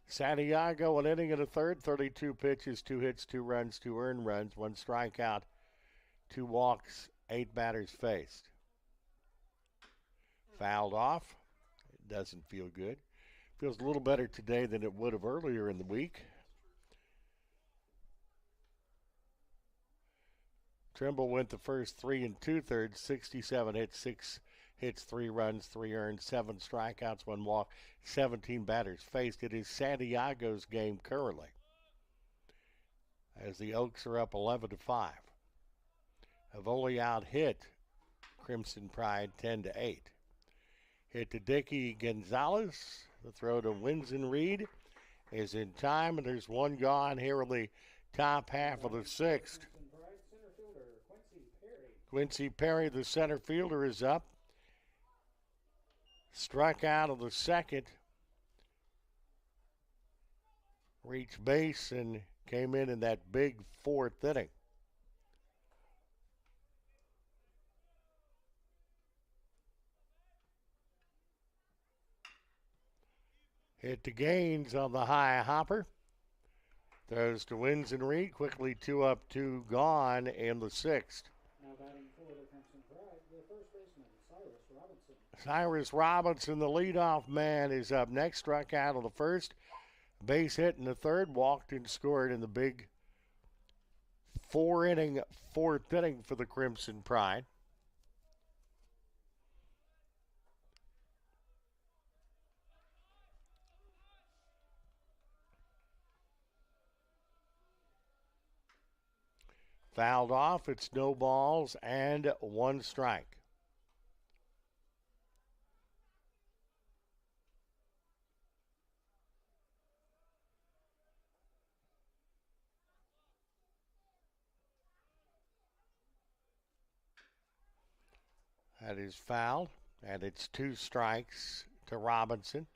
Santiago, an inning and a third, 32 pitches, 2 hits, 2 runs, 2 earned runs, 1 strikeout, 2 walks, 8 batters faced. Fouled off. It doesn't feel good. Feels a little better today than it would have earlier in the week. Trimble went the first 3 2/3, 67 hits, 6 hits, 3 runs, 3 earned, 7 strikeouts, 1 walk, 17 batters faced. It is Santiago's game currently, as the Oaks are up 11-5. Have only out-hit Crimson Pride 10-8. Hit to Dickey Gonzalez. The throw to Winson Reed is in time, and there's 1 gone here in the top half of the 6th. Quincy Perry, the center fielder, is up. Struck out of the 2nd. Reached base and came in that big 4th inning. Hit to Gaines on the high hopper. Throws to Winson Reed. Quickly 2 up, 2 gone in the 6th. Now batting for the Crimson Pride, the first baseman, Cyrus Robinson. Cyrus Robinson, the leadoff man, is up next. Struck out of the 1st. Base hit in the 3rd. Walked and scored in the big 4-inning 4th inning for the Crimson Pride. Fouled off. It's no balls and 1 strike. That is fouled, and it's 2 strikes to Robinson.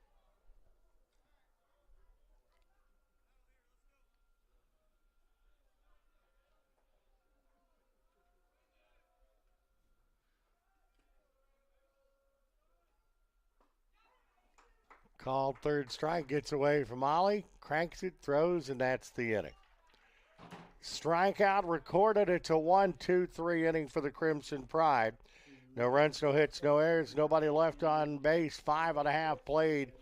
Called 3rd strike, gets away from Ollie, cranks it, throws, and that's the inning. Strikeout recorded. It's a 1-2-3 inning for the Crimson Pride. No runs, no hits, no errors, nobody left on base. 5.5 played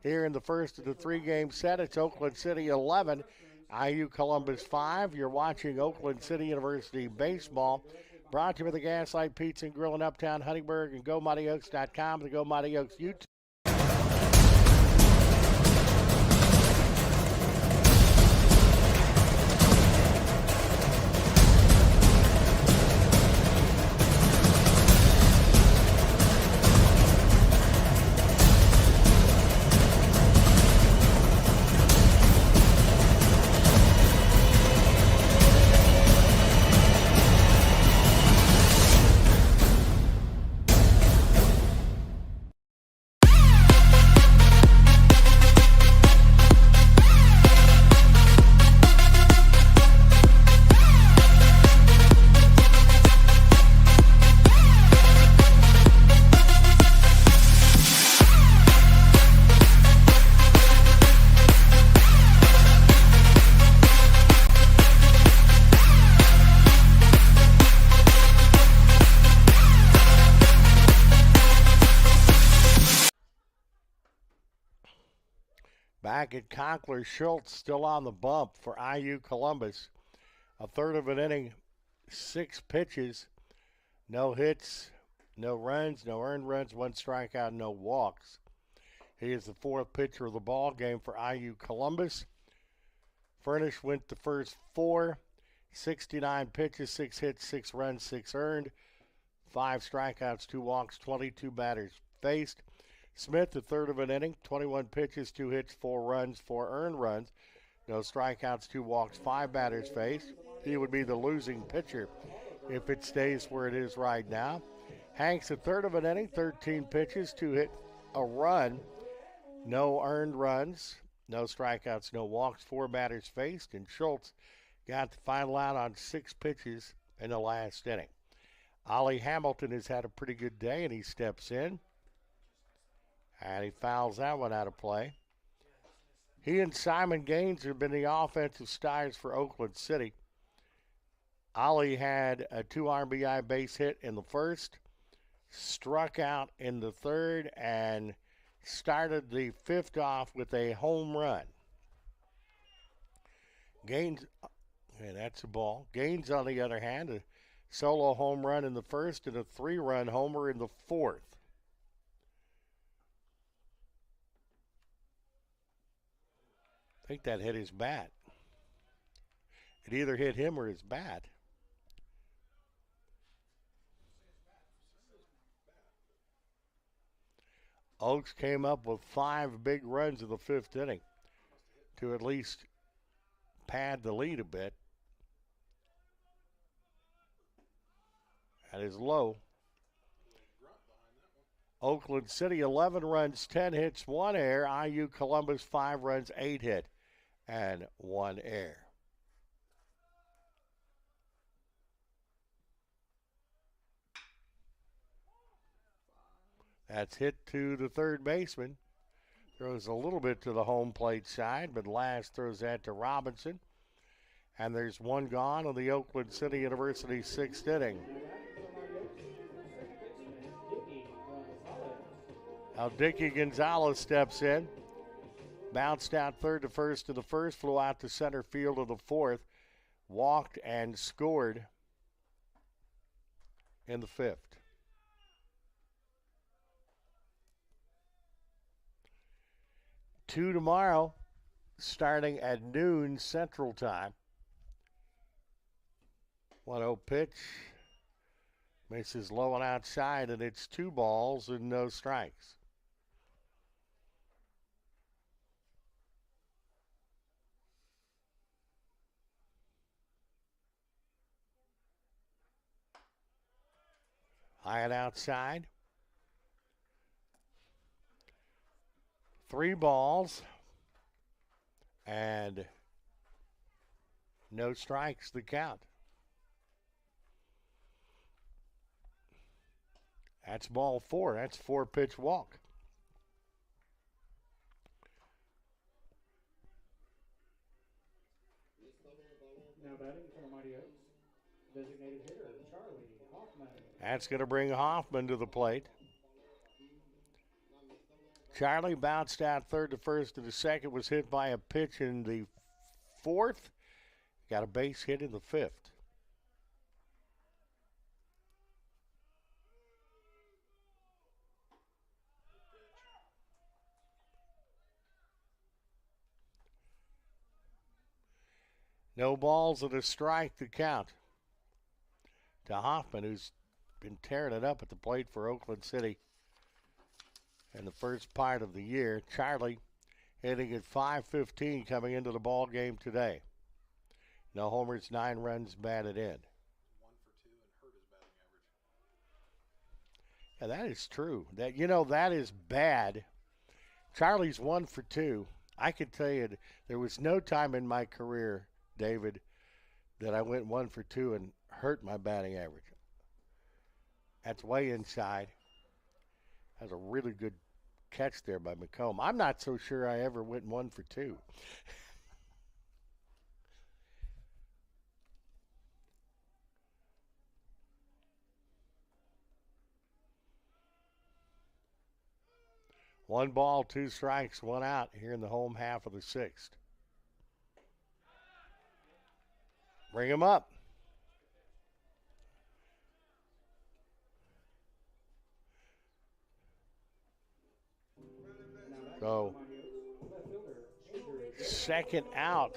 here in the first of the 3-game set. It's Oakland City 11, IU Columbus 5. You're watching Oakland City University Baseball. Brought to you by the Gaslight Pizza and Grill in Uptown Huntingburg and GoMightyOaks.com, the Go Mighty Oaks YouTube. Back at Conkler, Schultz still on the bump for IU Columbus. A third of an inning, 6 pitches, no hits, no runs, no earned runs, 1 strikeout, no walks. He is the 4th pitcher of the ball game for IU Columbus. Furnish went the first 4, 69 pitches, 6 hits, 6 runs, 6 earned, 5 strikeouts, 2 walks, 22 batters faced. Smith, the third of an inning, 21 pitches, 2 hits, 4 runs, 4 earned runs. No strikeouts, 2 walks, 5 batters faced. He would be the losing pitcher if it stays where it is right now. Hanks, the third of an inning, 13 pitches, 2 hit, a run, no earned runs, no strikeouts, no walks, 4 batters faced. And Schultz got the final out on 6 pitches in the last inning. Ollie Hamilton has had a pretty good day, and he steps in. And he fouls that one out of play. He and Simon Gaines have been the offensive stars for Oakland City. Ollie had a 2 RBI base hit in the first, struck out in the third, and started the fifth off with a home run. Gaines, and that's a ball. Gaines, on the other hand, a solo home run in the first and a 3-run homer in the fourth. I think that hit his bat. It either hit him or his bat. Oaks came up with 5 big runs in the 5th inning to at least pad the lead a bit. That is low. Oakland City, 11 runs, 10 hits, 1 error. IU Columbus, 5 runs, 8 hit, and 1 error. That's hit to the third baseman. Throws a little bit to the home plate side, but Last throws that to Robinson. And there's 1 gone on the Oakland City University 6th inning. Now Dickie Gonzalez steps in. Bounced out third to first in the first, flew out to center field in the fourth, walked and scored in the 5th. Two tomorrow, starting at noon Central Time. 1-0 pitch. Misses low and outside, and it's 2 balls and no strikes. High and outside. 3 balls and no strikes, the count. That's ball 4. That's 4-pitch walk. Now batting for the Mighty Oaks, designated hitter Charlie Hoffman. That's going to bring Hoffman to the plate. Charlie bounced out third to first to the second, was hit by a pitch in the 4th. Got a base hit in the 5th. No balls and a strike to count to Hoffman, who's been tearing it up at the plate for Oakland City in the first part of the year. Charlie hitting at .515 coming into the ball game today. No homers, 9 runs batted in. 1 for 2 and hurt his batting average. Yeah, that is true. That is bad. Charlie's 1 for 2. I can tell you there was no time in my career, David, that I went 1 for 2 and hurt my batting average. That's way inside. That's a really good catch there by McComb. I'm not so sure I ever went 1 for 2. One ball, 2 strikes, 1 out here in the home half of the 6th. Bring him up. So, second out.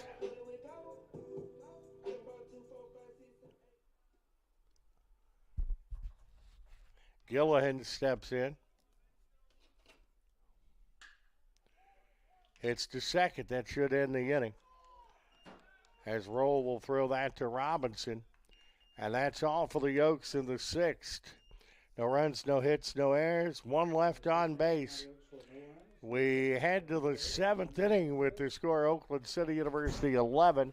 Gillihan steps in. It's the second. That should end the inning. As Roll will throw that to Robinson. And that's all for the Oaks in the sixth. No runs, no hits, no errors. One left on base. We head to the seventh inning with the score Oakland City University 11,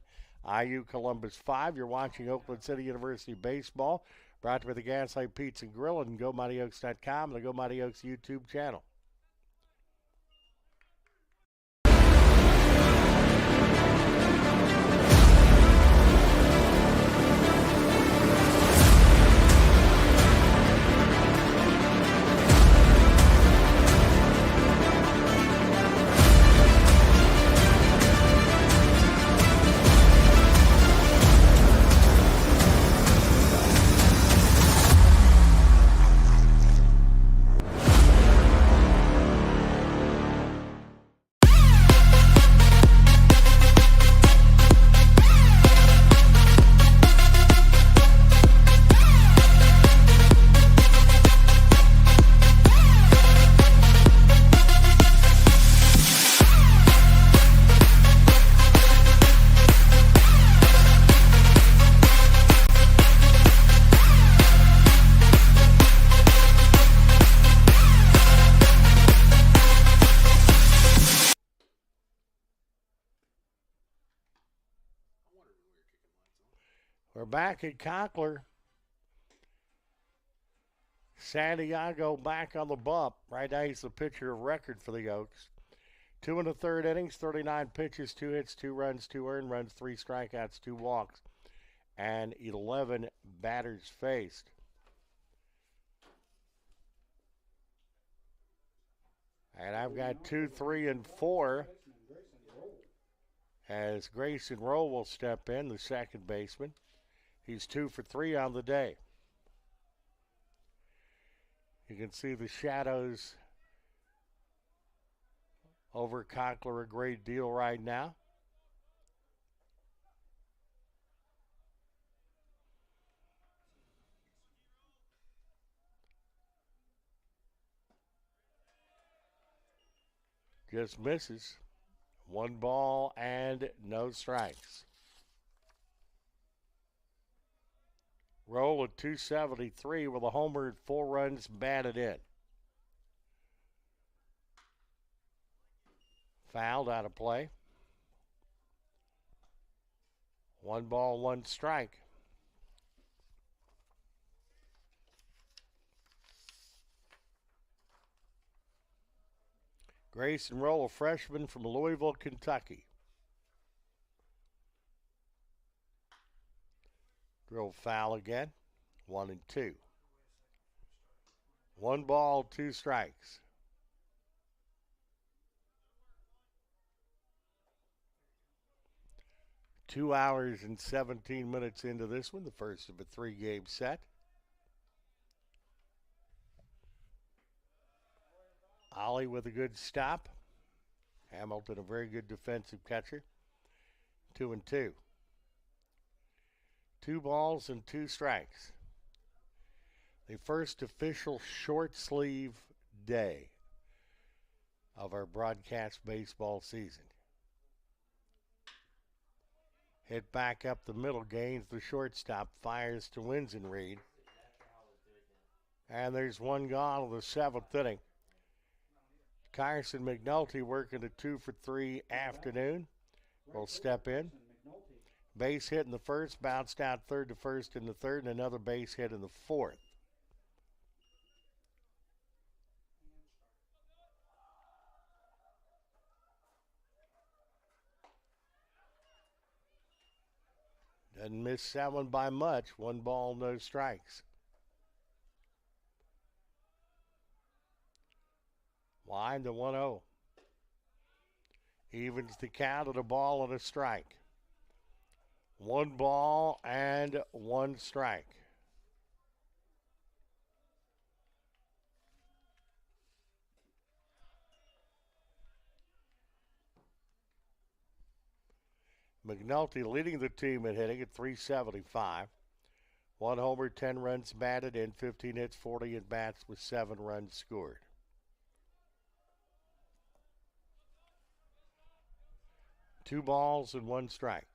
IU Columbus 5. You're watching Oakland City University baseball, brought to you by the Gaslight Pizza Grill and GoMightyOaks.com and the Go Mighty Oaks YouTube channel. We're back at Conkler. Santiago back on the bump. Right now he's the pitcher of record for the Oaks. 2 in the third innings, 39 pitches, 2 hits, 2 runs, 2 earned runs, 3 strikeouts, 2 walks, and 11 batters faced. And I've got 2, 3, and 4 as Grayson Rowe will step in, the second baseman. He's 2 for 3 on the day. You can see the shadows over Conkler a great deal right now. Just misses. 1 ball and no strikes. Roll at 273 with a homer and 4 runs batted in. Fouled out of play. 1 ball, 1 strike. Grayson Roll, a freshman from Louisville, Kentucky. Drilled foul again. 1 and 2. 1 ball, 2 strikes. Two hours and 17 minutes into this one, the first of a 3-game set. Ollie with a good stop. Hamilton, a very good defensive catcher. 2 and 2. 2 balls and 2 strikes. The first official short sleeve day of our broadcast baseball season. Hit back up the middle, gains the shortstop, fires to Winsenreed. And there's 1 gone in the 7th inning. Carson McNulty working a 2 for 3 afternoon will step in. Base hit in the first, bounced out third to first in the third, and another base hit in the 4th. Doesn't miss that one by much. 1 ball, no strikes. Line to 1-0. Evens the count at a ball and a strike. 1 ball and 1 strike. McNulty leading the team in hitting at 375. 1 homer, 10 runs batted in, 15 hits, 40 at bats with 7 runs scored. 2 balls and 1 strike.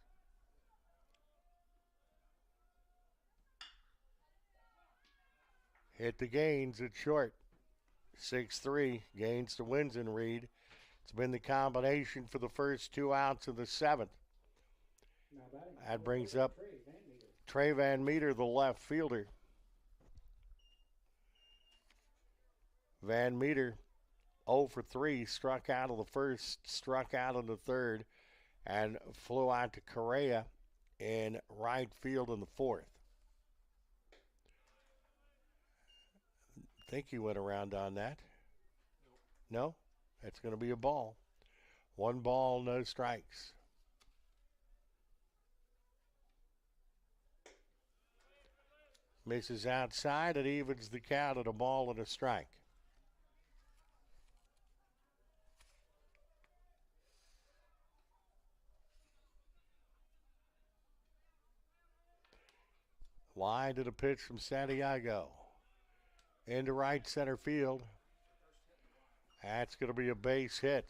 Hit the Gaines at short. 6-3. Gaines to Winsen Reed. It's been the combination for the first 2 outs of the 7th. Now batting. That brings up Trey Van Meter. Trey Van Meter, the left fielder. Van Meter 0 for 3, struck out of the first, struck out in the third, and flew out to Correa in right field in the 4th. Think he went around on that. No? That's going to be a ball. 1 ball, no strikes. Misses outside. It evens the count at a ball and a strike. Wide to the pitch from Santiago. Into right center field. That's going to be a base hit.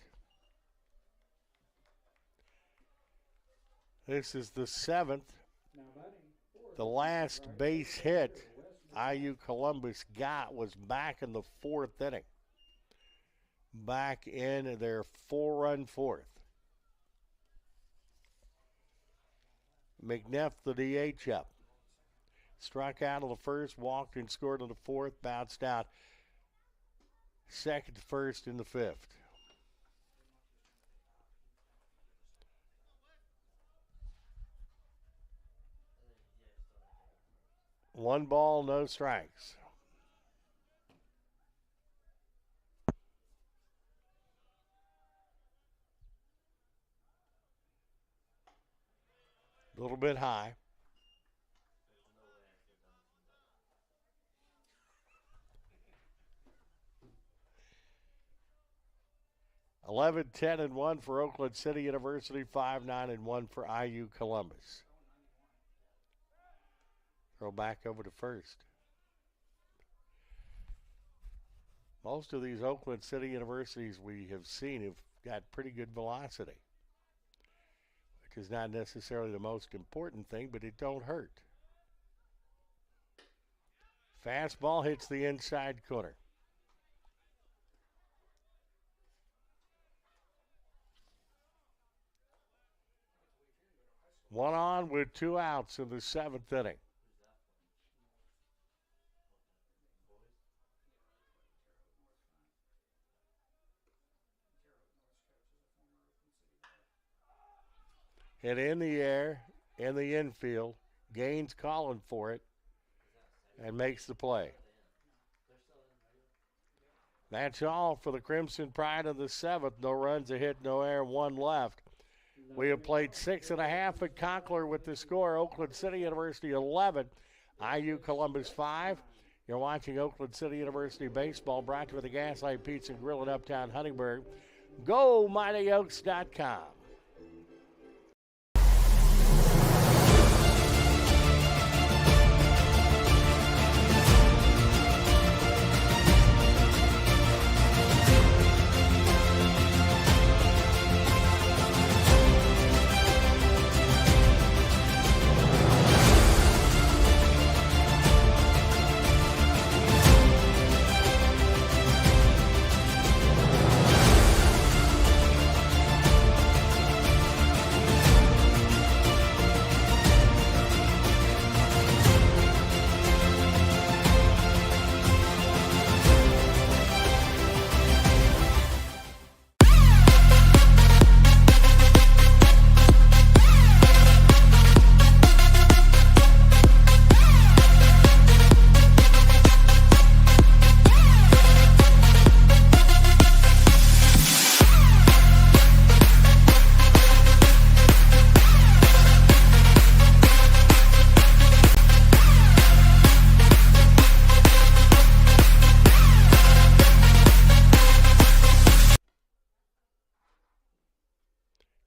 This is the 7th. Now batting. Fourth. The last base hit IU Columbus got was back in the 4th inning. Back in their 4-run 4th. McNeff, the DH up. Struck out of the first, walked and scored in the 4th, bounced out second to first in the 5th. One ball, no strikes. A little bit high. 11-10-1 for Oakland City University, 5-9-1 for IU Columbus. Throw back over to first. Most of these Oakland City Universities we have seen have got pretty good velocity, which is not necessarily the most important thing, but it don't hurt. Fastball hits the inside corner. One on with 2 outs in the 7th inning. Hit in the air, in the infield. Gaines calling for it and makes the play. That's all for the Crimson Pride of the 7th. No runs, a hit, no error, 1 left. We have played 6.5 at Conkler with the score. Oakland City University 11, IU Columbus 5. You're watching Oakland City University baseball, brought to you by the Gaslight Pizza and Grill in Uptown Huntingburg. Go MightyOaks.com.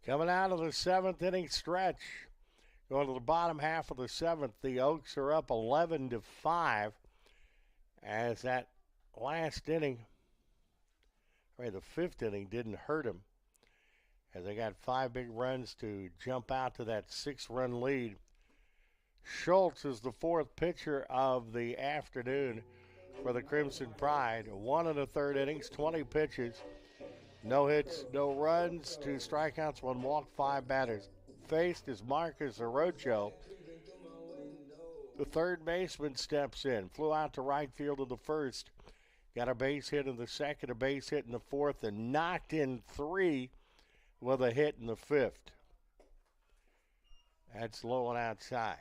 Coming out of the 7th inning stretch, going to the bottom half of the 7th, the Oaks are up 11-5 as that last inning, the 5th inning didn't hurt them as they got 5 big runs to jump out to that 6-run lead. Schultz is the 4th pitcher of the afternoon for the Crimson Pride. 1 1/3 innings, 20 pitches, no hits, no runs, 2 strikeouts, 1 walk, 5 batters. Faced is Marcus Orocho. The third baseman steps in, flew out to right field in the first, got a base hit in the second, a base hit in the fourth, and knocked in 3 with a hit in the 5th. That's low and outside.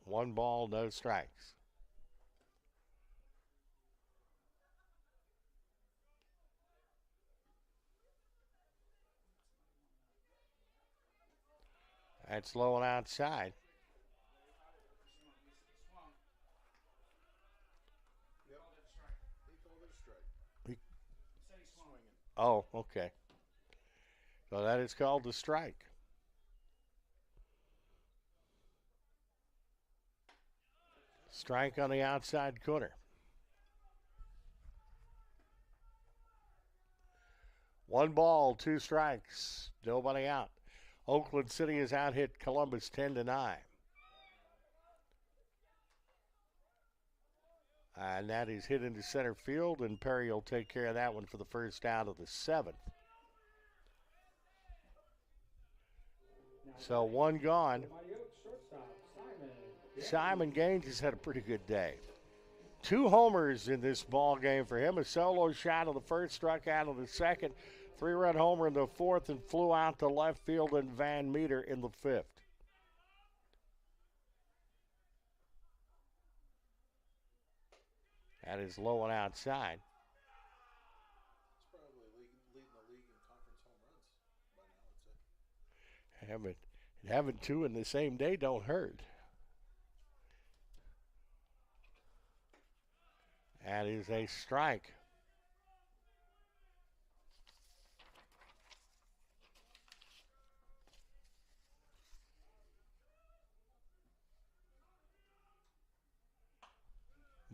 1 ball, no strikes. That's low and outside. Yep. He called it a strike. Swinging. Oh, okay. So that is called the strike. Strike on the outside corner. 1 ball, 2 strikes, nobody out. Oakland City has out-hit Columbus 10-9. And that is hit into center field, and Perry will take care of that one for the first out of the 7th. So 1 gone. Simon Gaines has had a pretty good day. 2 homers in this ball game for him. A solo shot of the first, struck out of the second. 3-run homer in the 4th, and flew out to left field and Van Meter in the 5th. That is low and outside. He's probably leading the league in conference home runs by now, I'd say. Having 2 in the same day don't hurt. That is a strike.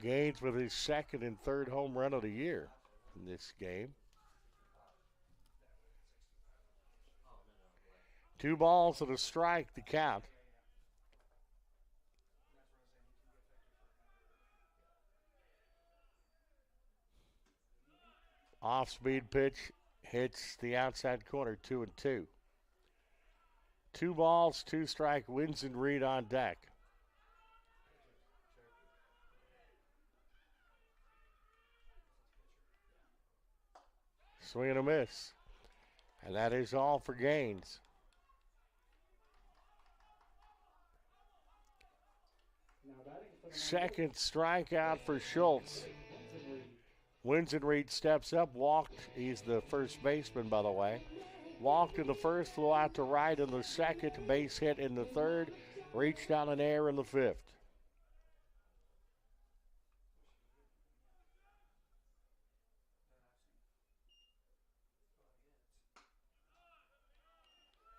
Gaines with his 2nd and 3rd home run of the year in this game. 2 balls and a strike to count. Off-speed pitch hits the outside corner, 2-2. 2 balls, 2 strike, Wins and Reed on deck. Swing and a miss. And that is all for Gaines. Second strikeout for Schultz. Wins and Reed steps up, walked. He's the first baseman, by the way. Walked in the first, flew out to right in the second, base hit in the 3rd, reached down an air in the 5th.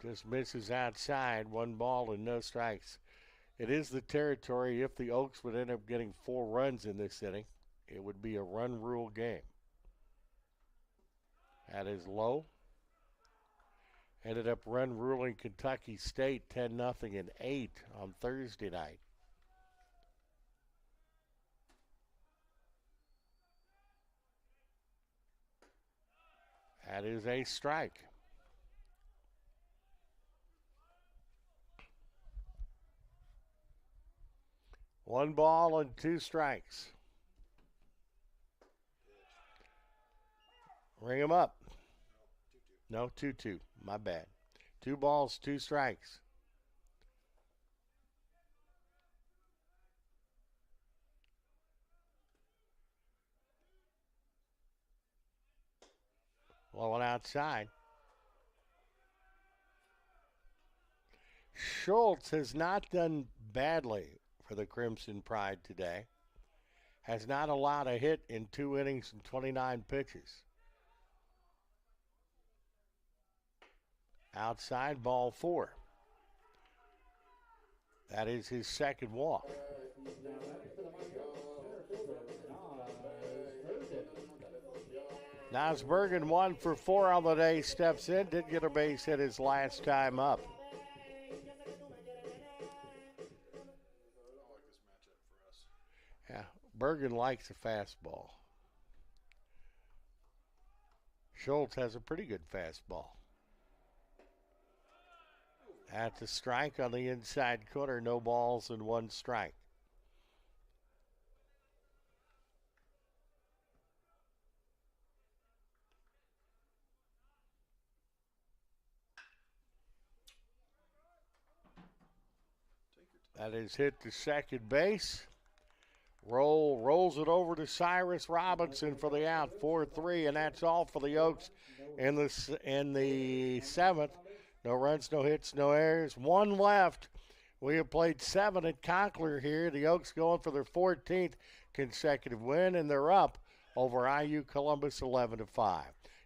Just misses outside, 1 ball and no strikes. It is the territory. If the Oaks would end up getting 4 runs in this inning, it would be a run rule game. That is low. Ended up run ruling Kentucky State 10-0 and 8 on Thursday night. That is a strike. One ball and 2 strikes. Ring him up. No, 2-2. My bad. 2 balls, 2 strikes. Blowing outside. Schultz has not done badly for the Crimson Pride today. Has not allowed a hit in 2 innings and 29 pitches. Outside, ball 4. That is his 2nd walk. Nosbergen 1 for 4 on the day, steps in, did get a base hit his last time up. I don't like this matchup for us. Yeah, Bergen likes a fastball. Schultz has a pretty good fastball. That's a strike on the inside corner, no balls and 1 strike. That is hit to second base. Rolls it over to Cyrus Robinson for the out, 4-3, and that's all for the Oaks in the 7th. No runs, no hits, no errors. 1 left. We have played 7 at Conkler here. The Oaks going for their 14th consecutive win, and they're up over IU Columbus 11-5.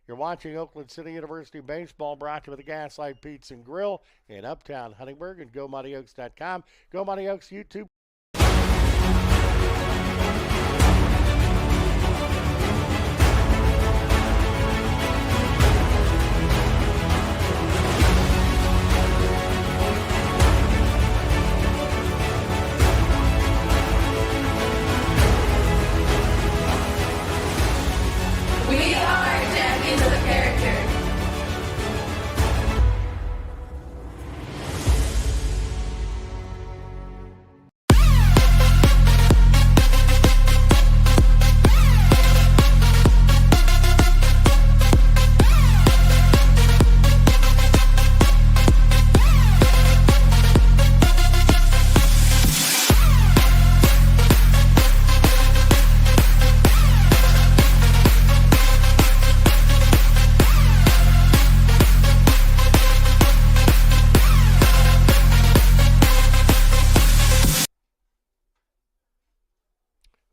You're watching Oakland City University Baseball, brought to you by the Gaslight Pizza and Grill in Uptown Huntingburg and GoMightyOaks.com. Go Mighty Oaks YouTube. We are champions of character.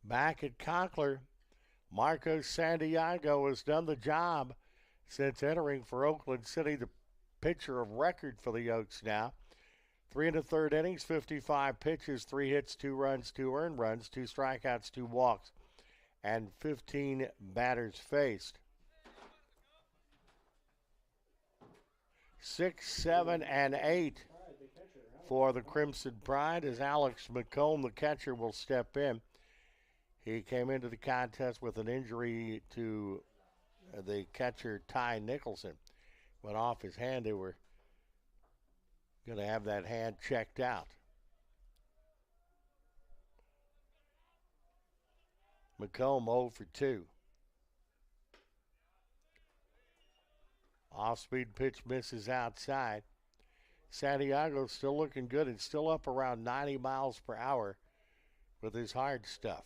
Back at Conkler, Marcos Santiago has done the job since entering for Oakland City, the pitcher of record for the Oaks now. 3 1/3 innings, 55 pitches, 3 hits, 2 runs, 2 earned runs, 2 strikeouts, 2 walks, and 15 batters faced. 6, 7, and 8 for the Crimson Pride as Alex McComb, the catcher, will step in. He came into the contest with an injury to the catcher, Ty Nicholson. Went off his hand. They were going to have that hand checked out. McComb 0 for 2. Off-speed pitch misses outside. Santiago still looking good and still up around 90 miles per hour with his hard stuff.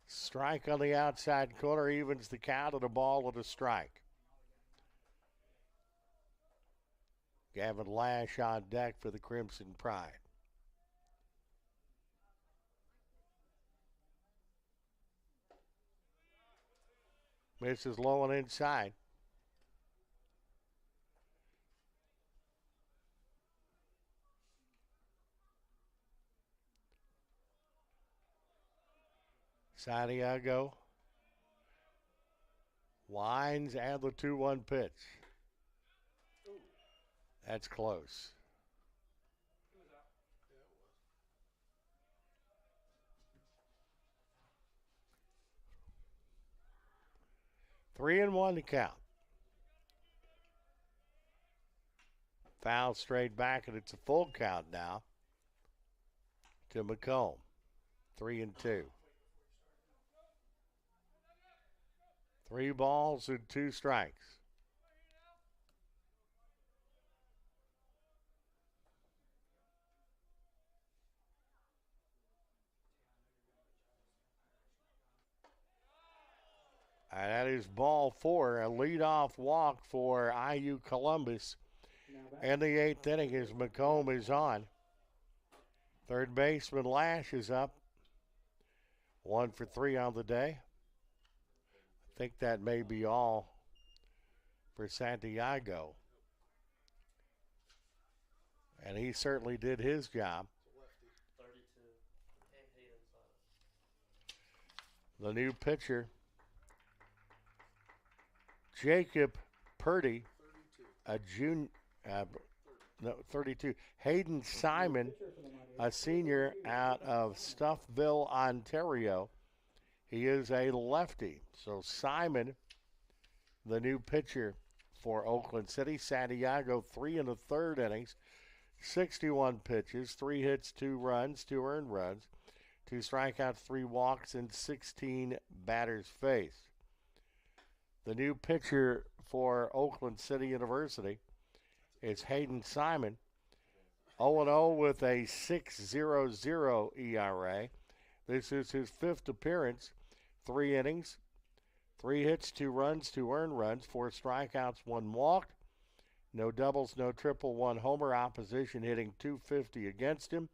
Strike on the outside corner evens the count, and a ball and a strike. Gavin Lash on deck for the Crimson Pride. Misses low and inside. Santiago winds and the 2-1 pitch. That's close. Three and 1 to count. Foul straight back, and it's a full count now to McComb. 3 and 2. 3 balls and 2 strikes. And that is ball 4, a leadoff walk for IU Columbus. In the 8th inning as McComb is on. Third baseman Lash is up. 1 for 3 on the day. I think that may be all for Santiago. And he certainly did his job. The new pitcher, Jacob Purdy, 32. a junior, no, 32. Hayden Simon, Pitcher for the Mighty a senior out of Stuffville, Ontario. He is a lefty. So Simon, the new pitcher for Oakland City. Santiago, 3 and a third innings, 61 pitches, 3 hits, 2 runs, 2 earned runs, 2 strikeouts, 3 walks, and 16 batters faced. The new pitcher for Oakland City University is Hayden Simon, 0-0 with a 6.00 ERA. This is his 5th appearance, 3 innings, 3 hits, 2 runs, 2 earned runs, 4 strikeouts, 1 walk, no doubles, no triple, 1 homer. Opposition hitting .250 against him.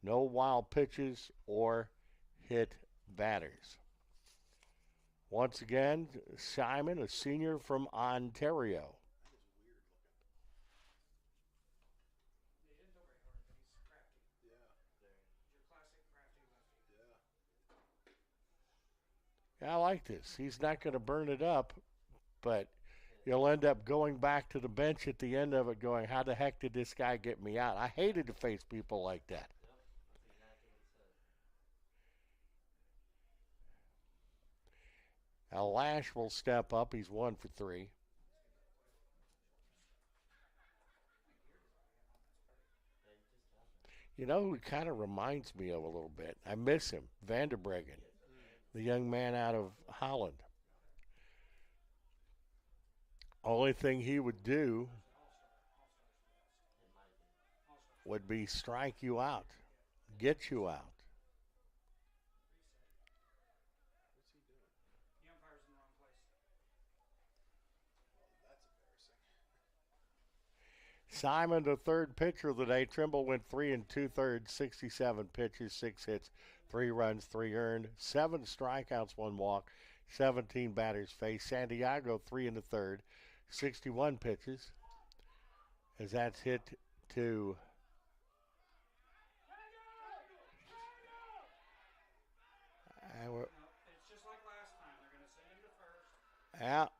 No wild pitches or hit batters. Once again, Simon, a senior from Ontario. They didn't throw very hard, but he's crafty. Yeah. Your classic crafty lefty. Yeah. Yeah, I like this. He's not going to burn it up, but you'll end up going back to the bench at the end of it going, how the heck did this guy get me out? I hated to face people like that. Now Lash will step up. He's 1 for 3. You know who kind of reminds me of a little bit? I miss him. Vanderbreggen, the young man out of Holland. Only thing he would do would be strike you out, get you out. What's he doing? The umpire's in the wrong place. Well, that's embarrassing. Simon, the third pitcher of the day. Trimble went 3 2/3, 67 pitches, 6 hits, 3 runs, 3 earned, 7 strikeouts, 1 walk, 17 batters faced. Santiago 3 1/3, 61 pitches, as that's hit to No, it's just like last time. They're going to send him to first. out.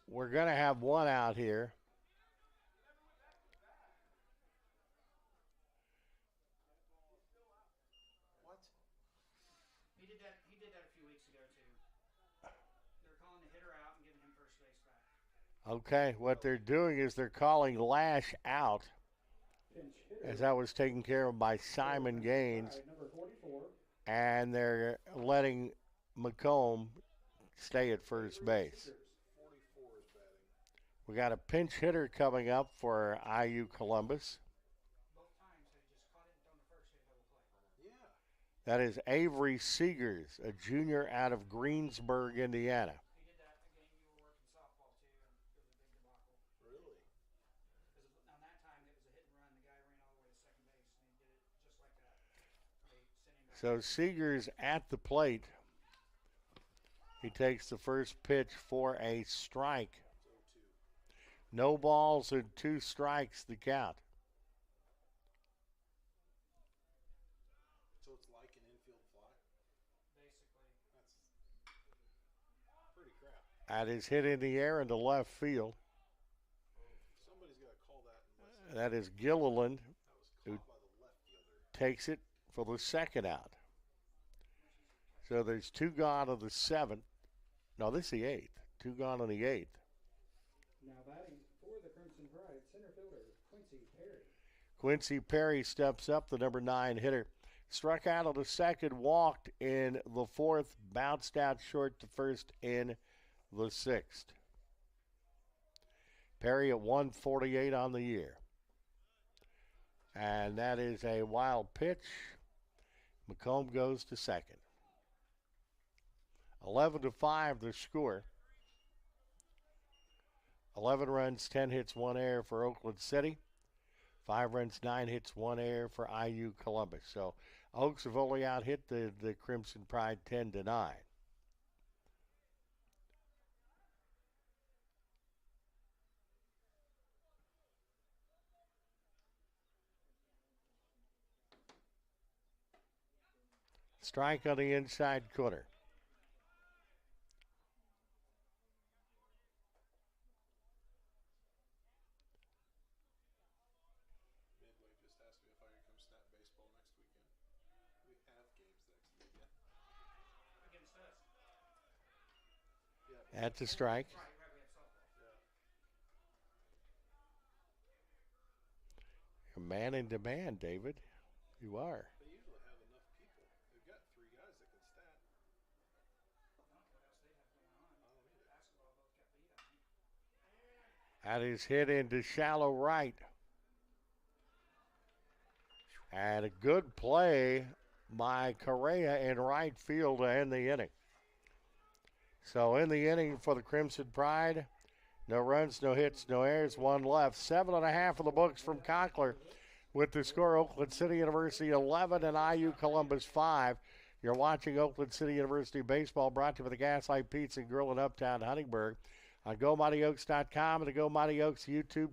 We're going to have 1 out here. What? He did that a few weeks ago too. They're calling the hitter out and giving him first base back. Okay, what they're doing is they're calling Lash out, Pinch hitter. as that was taken care of by Simon Gaines, Number 44. and they're letting McComb stay at first base. 44 is batting. We got a pinch hitter coming up for IU Columbus. Both times they just caught it and thrown to first, hit double play. Yeah. That is Avery Seegers, a junior out of Greensburg, Indiana. He did that a game you were working softball too, and it was a big debacle. Really? Because on that time it was a hit and run. The guy ran all the way to second base, and he did it just like that. They sent him back. So Seegers at the plate. He takes the first pitch for a strike. It's 0-2. No balls and 2 strikes the count. So it's like an infield fly? Basically, That's pretty crap. That is hit in the air into left field. Somebody's got to call that. And That is Gilliland that was who caught by the left fielder. takes it for the second out. So there's 2 gone of the 7th. No, this is the 8th. 2 gone on the 8th. now batting for the Crimson Pride, center fielder Quincy Perry. Quincy Perry steps up, the number 9 hitter. Struck out on the 2nd, walked in the 4th, bounced out short to first in the 6th. Perry at 148 on the year. And that is a wild pitch. McComb goes to second. 11-5 the score. 11 runs, 10 hits, 1 error for Oakland City. 5 runs, 9 hits, 1 error for IU Columbus. So Oaks have only out hit the Crimson Pride 10-9. Strike on the inside corner. That's a strike. Right, we have softball. You're man in demand, David. You are. They usually have enough people. They've got 3 guys that can stat. That is hit into shallow right. And a good play by Correa in right field to end the inning. So in the inning for the Crimson Pride, no runs, no hits, no errors, 1 left. 7.5 of the books from Conkler with the score Oakland City University 11 and IU Columbus 5. You're watching Oakland City University baseball, brought to you by the Gaslight Pizza and Grill in Uptown Huntingburg on GoMightyOaks.com and the Go Mighty Oaks YouTube.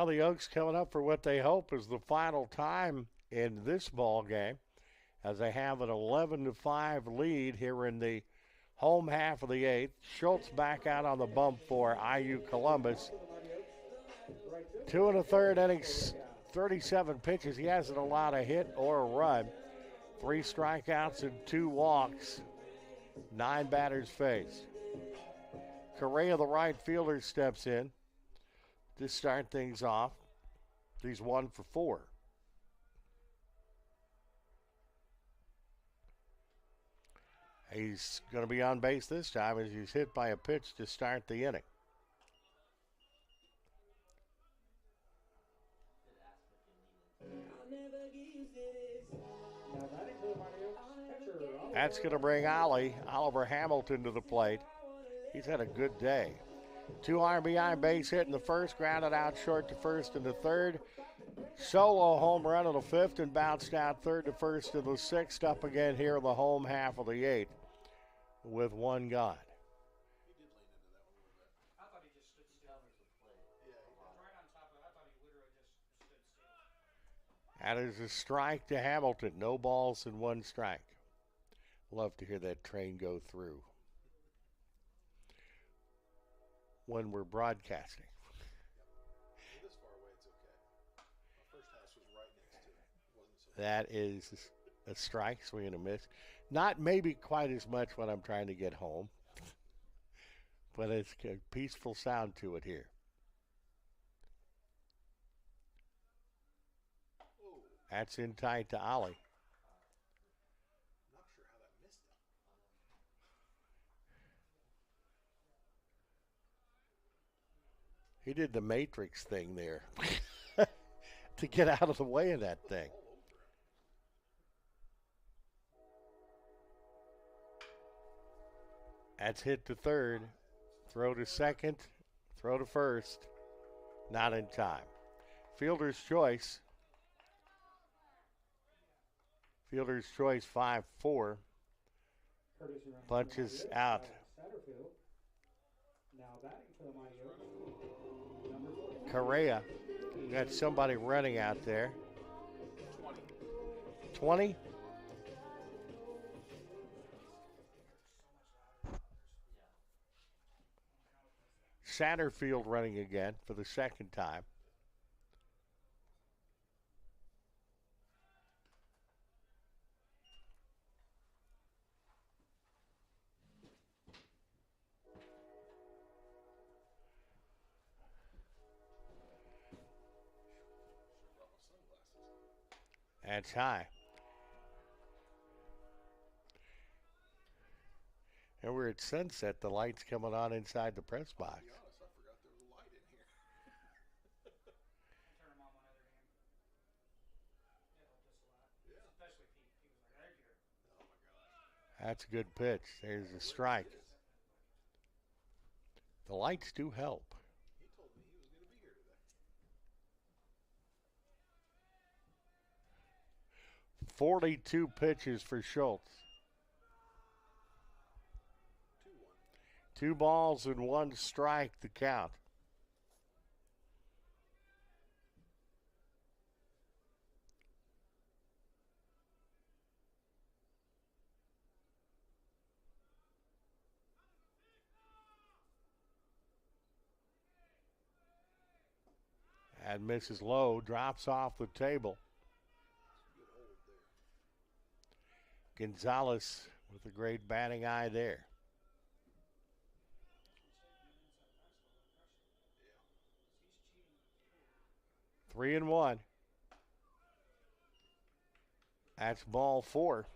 Well, the Oaks coming up for what they hope is the final time in this ball game, as they have an 11-5 lead here in the home half of the 8th. Schultz back out on the bump for IU Columbus. 2 1/3 innings, 37 pitches. He hasn't allowed a hit or a run. 3 strikeouts and 2 walks. 9 batters faced. Correa, the right fielder, steps in to start things off. He's 1 for 4. He's going to be on base this time as he's hit by a pitch to start the inning. That's going to bring Oliver Hamilton to the plate. He's had a good day. 2 RBI base hit in the first, grounded out short to first in the third. Solo home run in the 5th and bounced out third to first in the 6th. Up again here in the home half of the 8th with 1 gone. I thought he just stood still. Right on top of it, I thought he literally just stood still. That is a strike to Hamilton. No balls and 1 strike. Love to hear that train go through when we're broadcasting. This far away, it's okay. My first house was right next to it. It wasn't so That is a strike, swing and a miss. Not maybe quite as much when I'm trying to get home, but it's a peaceful sound to it here. That's in tight to Ollie. I'm not sure how that missed him. He did the Matrix thing there to get out of the way of that thing. That's hit to third, throw to second, throw to first, not in time. Fielder's choice. Fielder's choice 5-4. Punches out. Correa. We got somebody running out there. 20? Satterfield running again for the second time. That's high. And we're at sunset. The light's coming on inside the press box. To be honest, I forgot there was a light in here. Turn them on one other game. It helped us a lot. Yeah. Especially Pete. He was like, there's your. Oh my gosh. That's a good pitch. There's a strike. The lights do help. He told me he was going to be here today. 42 pitches for Schultz. 2-1. 2 balls and 1 strike, the count. And misses low, drops off the table. Good hold there. Gonzalez with a great batting eye there. Yeah. 3-1. That's ball 4.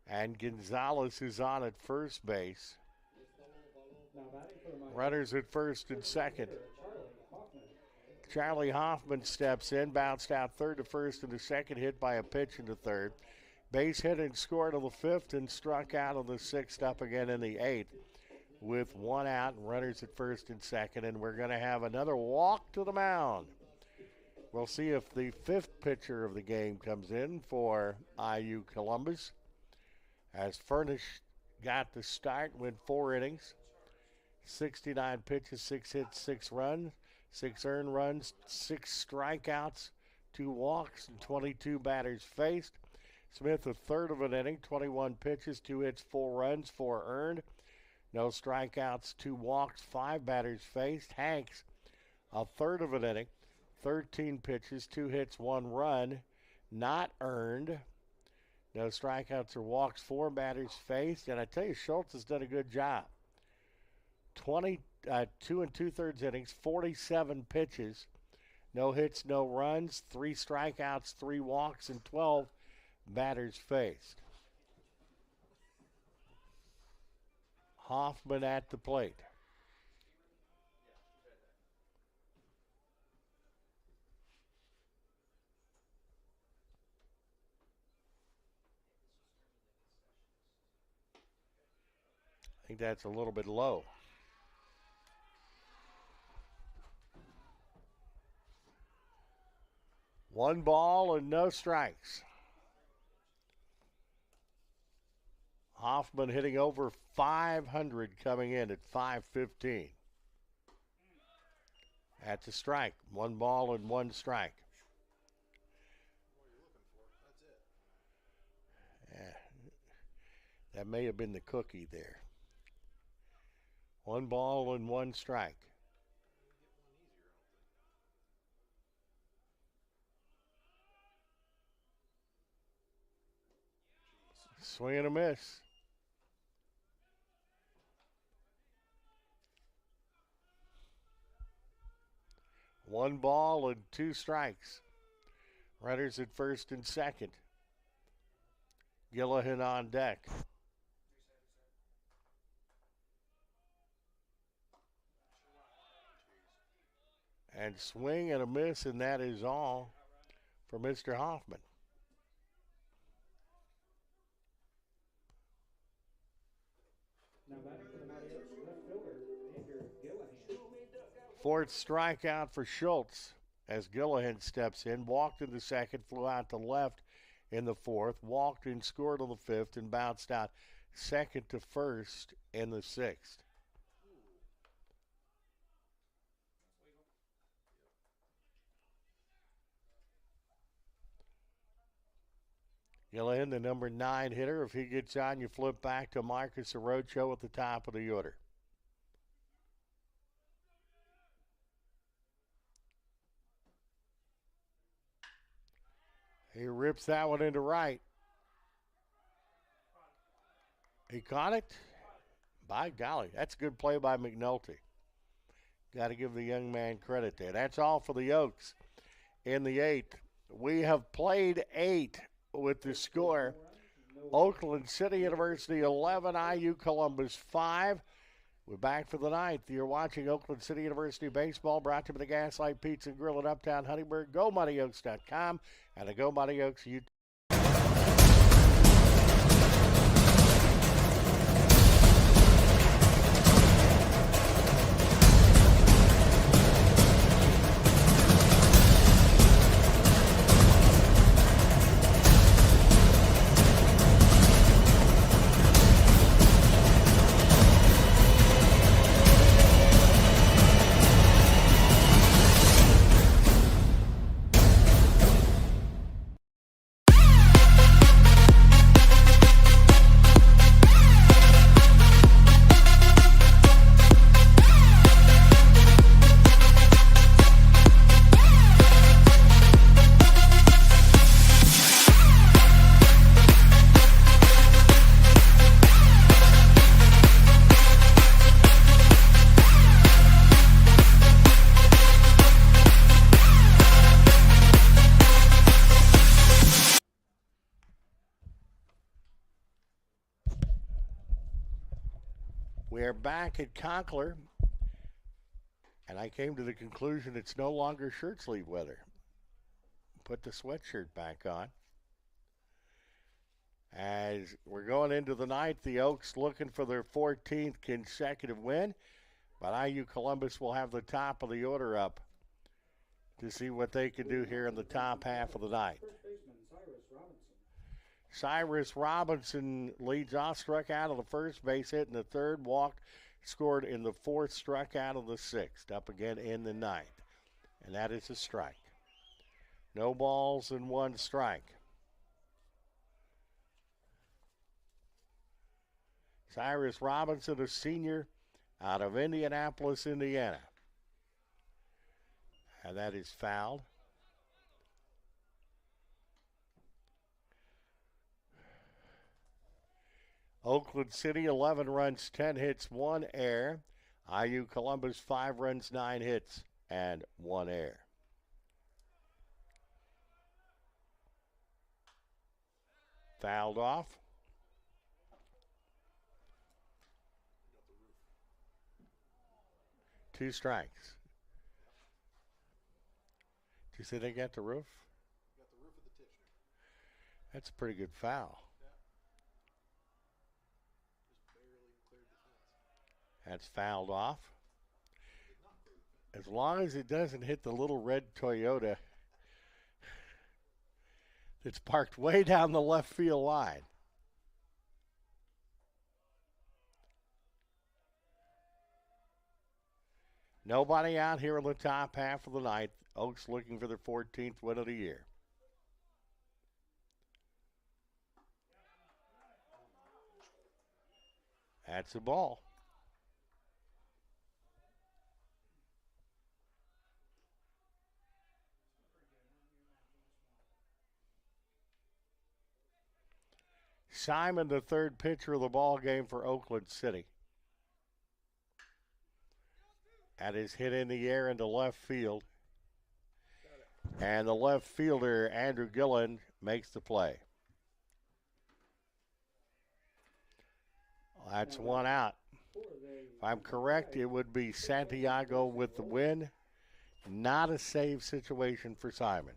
And Gonzalez is on at first base. Runners at first and second. Charlie Hoffman steps in, bounced out third to first in the second, hit by a pitch in the third. Base hit and scored on the fifth and struck out on the sixth, up again in the eighth with 1 out and runners at first and second. And we're going to have another walk to the mound. We'll see if the fifth pitcher of the game comes in for IU Columbus. As Furnish got the start, went 4 innings, 69 pitches, 6 hits, 6 runs, 6 earned runs, 6 strikeouts, 2 walks, and 22 batters faced. Smith, a third of an inning, 21 pitches, 2 hits, 4 runs, 4 earned. No strikeouts, 2 walks, 5 batters faced. Hanks, a third of an inning, 13 pitches, 2 hits, 1 run, not earned. No strikeouts or walks, 4 batters faced. And I tell you, Schultz has done a good job. 2 2 2/3 innings, 47 pitches, no hits, no runs, 3 strikeouts, 3 walks, and 12 batters faced. Hoffman at the plate. I think that's a little bit low. One ball and no strikes. Hoffman hitting over 500 coming in at 515. That's a strike. 1 ball and 1 strike. What you're looking for, that's it. Yeah. That may have been the cookie there. 1 ball and 1 strike. Swing and a miss. One ball and 2 strikes. Runners at first and second. Gillihan on deck. And swing and a miss, and that is all for Mr. Hoffman. Now batting for the Mighty Oaks, left fielder, Andrew Gillihan. 4th strikeout for Schultz as Gillihan steps in. Walked in the second, flew out to left in the 4th, walked and scored on the 5th, and bounced out second to first in the 6th. Gillihan, the number 9 hitter. If he gets on, you flip back to Marcus Arocho at the top of the order. He rips that one into right. He caught it? By golly, that's a good play by McNulty. Got to give the young man credit there. That's all for the Oaks in the 8th. We have played 8 with the score Oakland City University 11, IU Columbus 5. We're back for the ninth. You're watching Oakland City University Baseball, brought to you by the Gaslight Pizza and Grill in Uptown Huntingburg, GoMightyOaks.com, and the Go Mighty Oaks YouTube. We're back at Conkler, and I came to the conclusion it's no longer shirt sleeve weather. Put the sweatshirt back on. As we're going into the ninth, the Oaks looking for their 14th consecutive win, but IU Columbus will have the top of the order up to see what they can do here in the top half of the ninth. Cyrus Robinson leads off, struck out of the first, base hit in the third, walked, scored in the fourth, struck out of the sixth, up again in the ninth. And that is a strike. No balls and one strike. Cyrus Robinson, a senior out of Indianapolis, Indiana. And that is fouled. Oakland City, 11 runs, 10 hits, 1 error. IU Columbus, 5 runs, 9 hits, and 1 error. Fouled off. Two strikes. Did you say they got the roof? Got the roof of the tip. That's a pretty good foul. That's fouled off. As long as it doesn't hit the little red Toyota that's parked way down the left field line. Nobody out here in the top half of the ninth. Oaks looking for their 14th win of the year. That's a ball. Simon, the third pitcher of the ball game for Oakland City. That is hit in the air into left field. And the left fielder, Andrew Gillen, makes the play. That's one out. If I'm correct, it would be Santiago with the win. Not a save situation for Simon.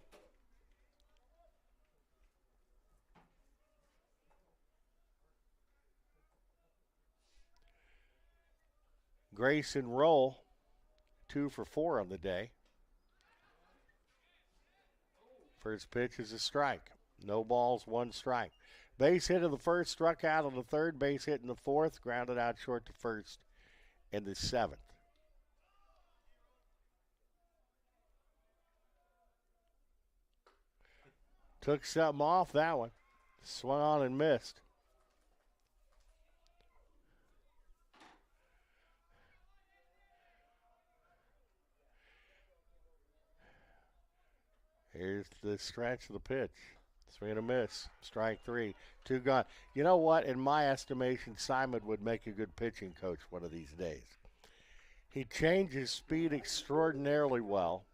Grayson Roll, 2 for 4 on the day. First pitch is a strike. No balls, 1 strike. Base hit in the first, struck out on the third. Base hit in the fourth, grounded out short to first in the seventh. Took something off that one. Swung on and missed. Here's the stretch of the pitch. Swing and a miss. Strike 3. 2 gone. You know what? In my estimation, Simon would make a good pitching coach one of these days. He changes speed extraordinarily well.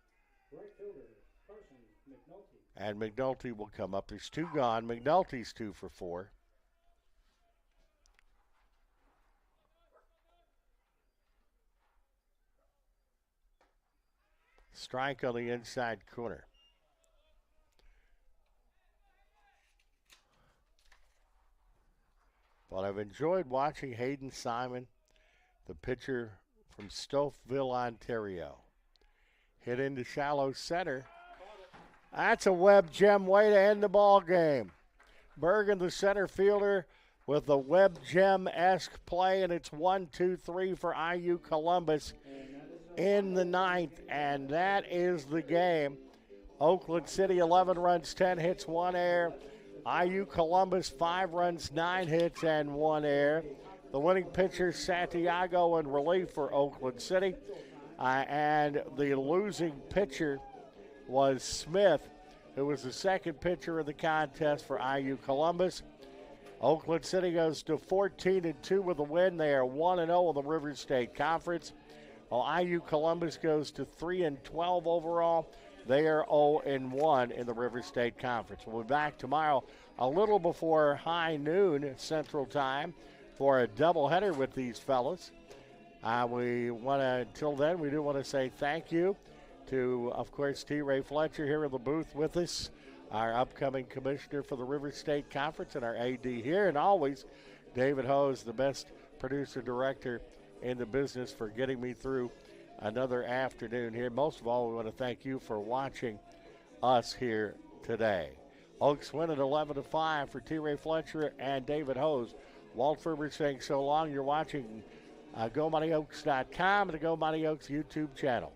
And McNulty will come up. There's 2 gone. McNulty's 2 for 4. Strike on the inside corner. But I've enjoyed watching Hayden Simon, the pitcher from Stouffville, Ontario. Hit into shallow center. That's a Webb gem way to end the ball game. Bergen, the center fielder, with a Webb gem-esque play, and it's 1-2-3 for IU Columbus in the ninth, and that is the game. Oakland City 11 runs, 10 hits, 1 error. IU Columbus 5 runs, 9 hits, and 1 error. The winning pitcher, Santiago, in relief for Oakland City. And the losing pitcher was Smith, who was the second pitcher of the contest for IU Columbus. Oakland City goes to 14-2 with a win. They are 1-0 in the River State Conference. While IU Columbus goes to 3-12 overall. They are 0-1 in the River State Conference. We'll be back tomorrow a little before high noon Central Time for a doubleheader with these fellas. Until then, we do want to say thank you to, of course, T. Ray Fletcher here in the booth with us, our upcoming commissioner for the River State Conference, and our AD here, and always David Hose, the best producer-director in the business, for getting me through another afternoon here. Most of all, we want to thank you for watching us here today. Oaks win at 11-5 for T. Ray Fletcher and David Hose. Walt Ferber saying so long. You're watching GoMoneyOaks.com and the Go Money Oaks YouTube channel.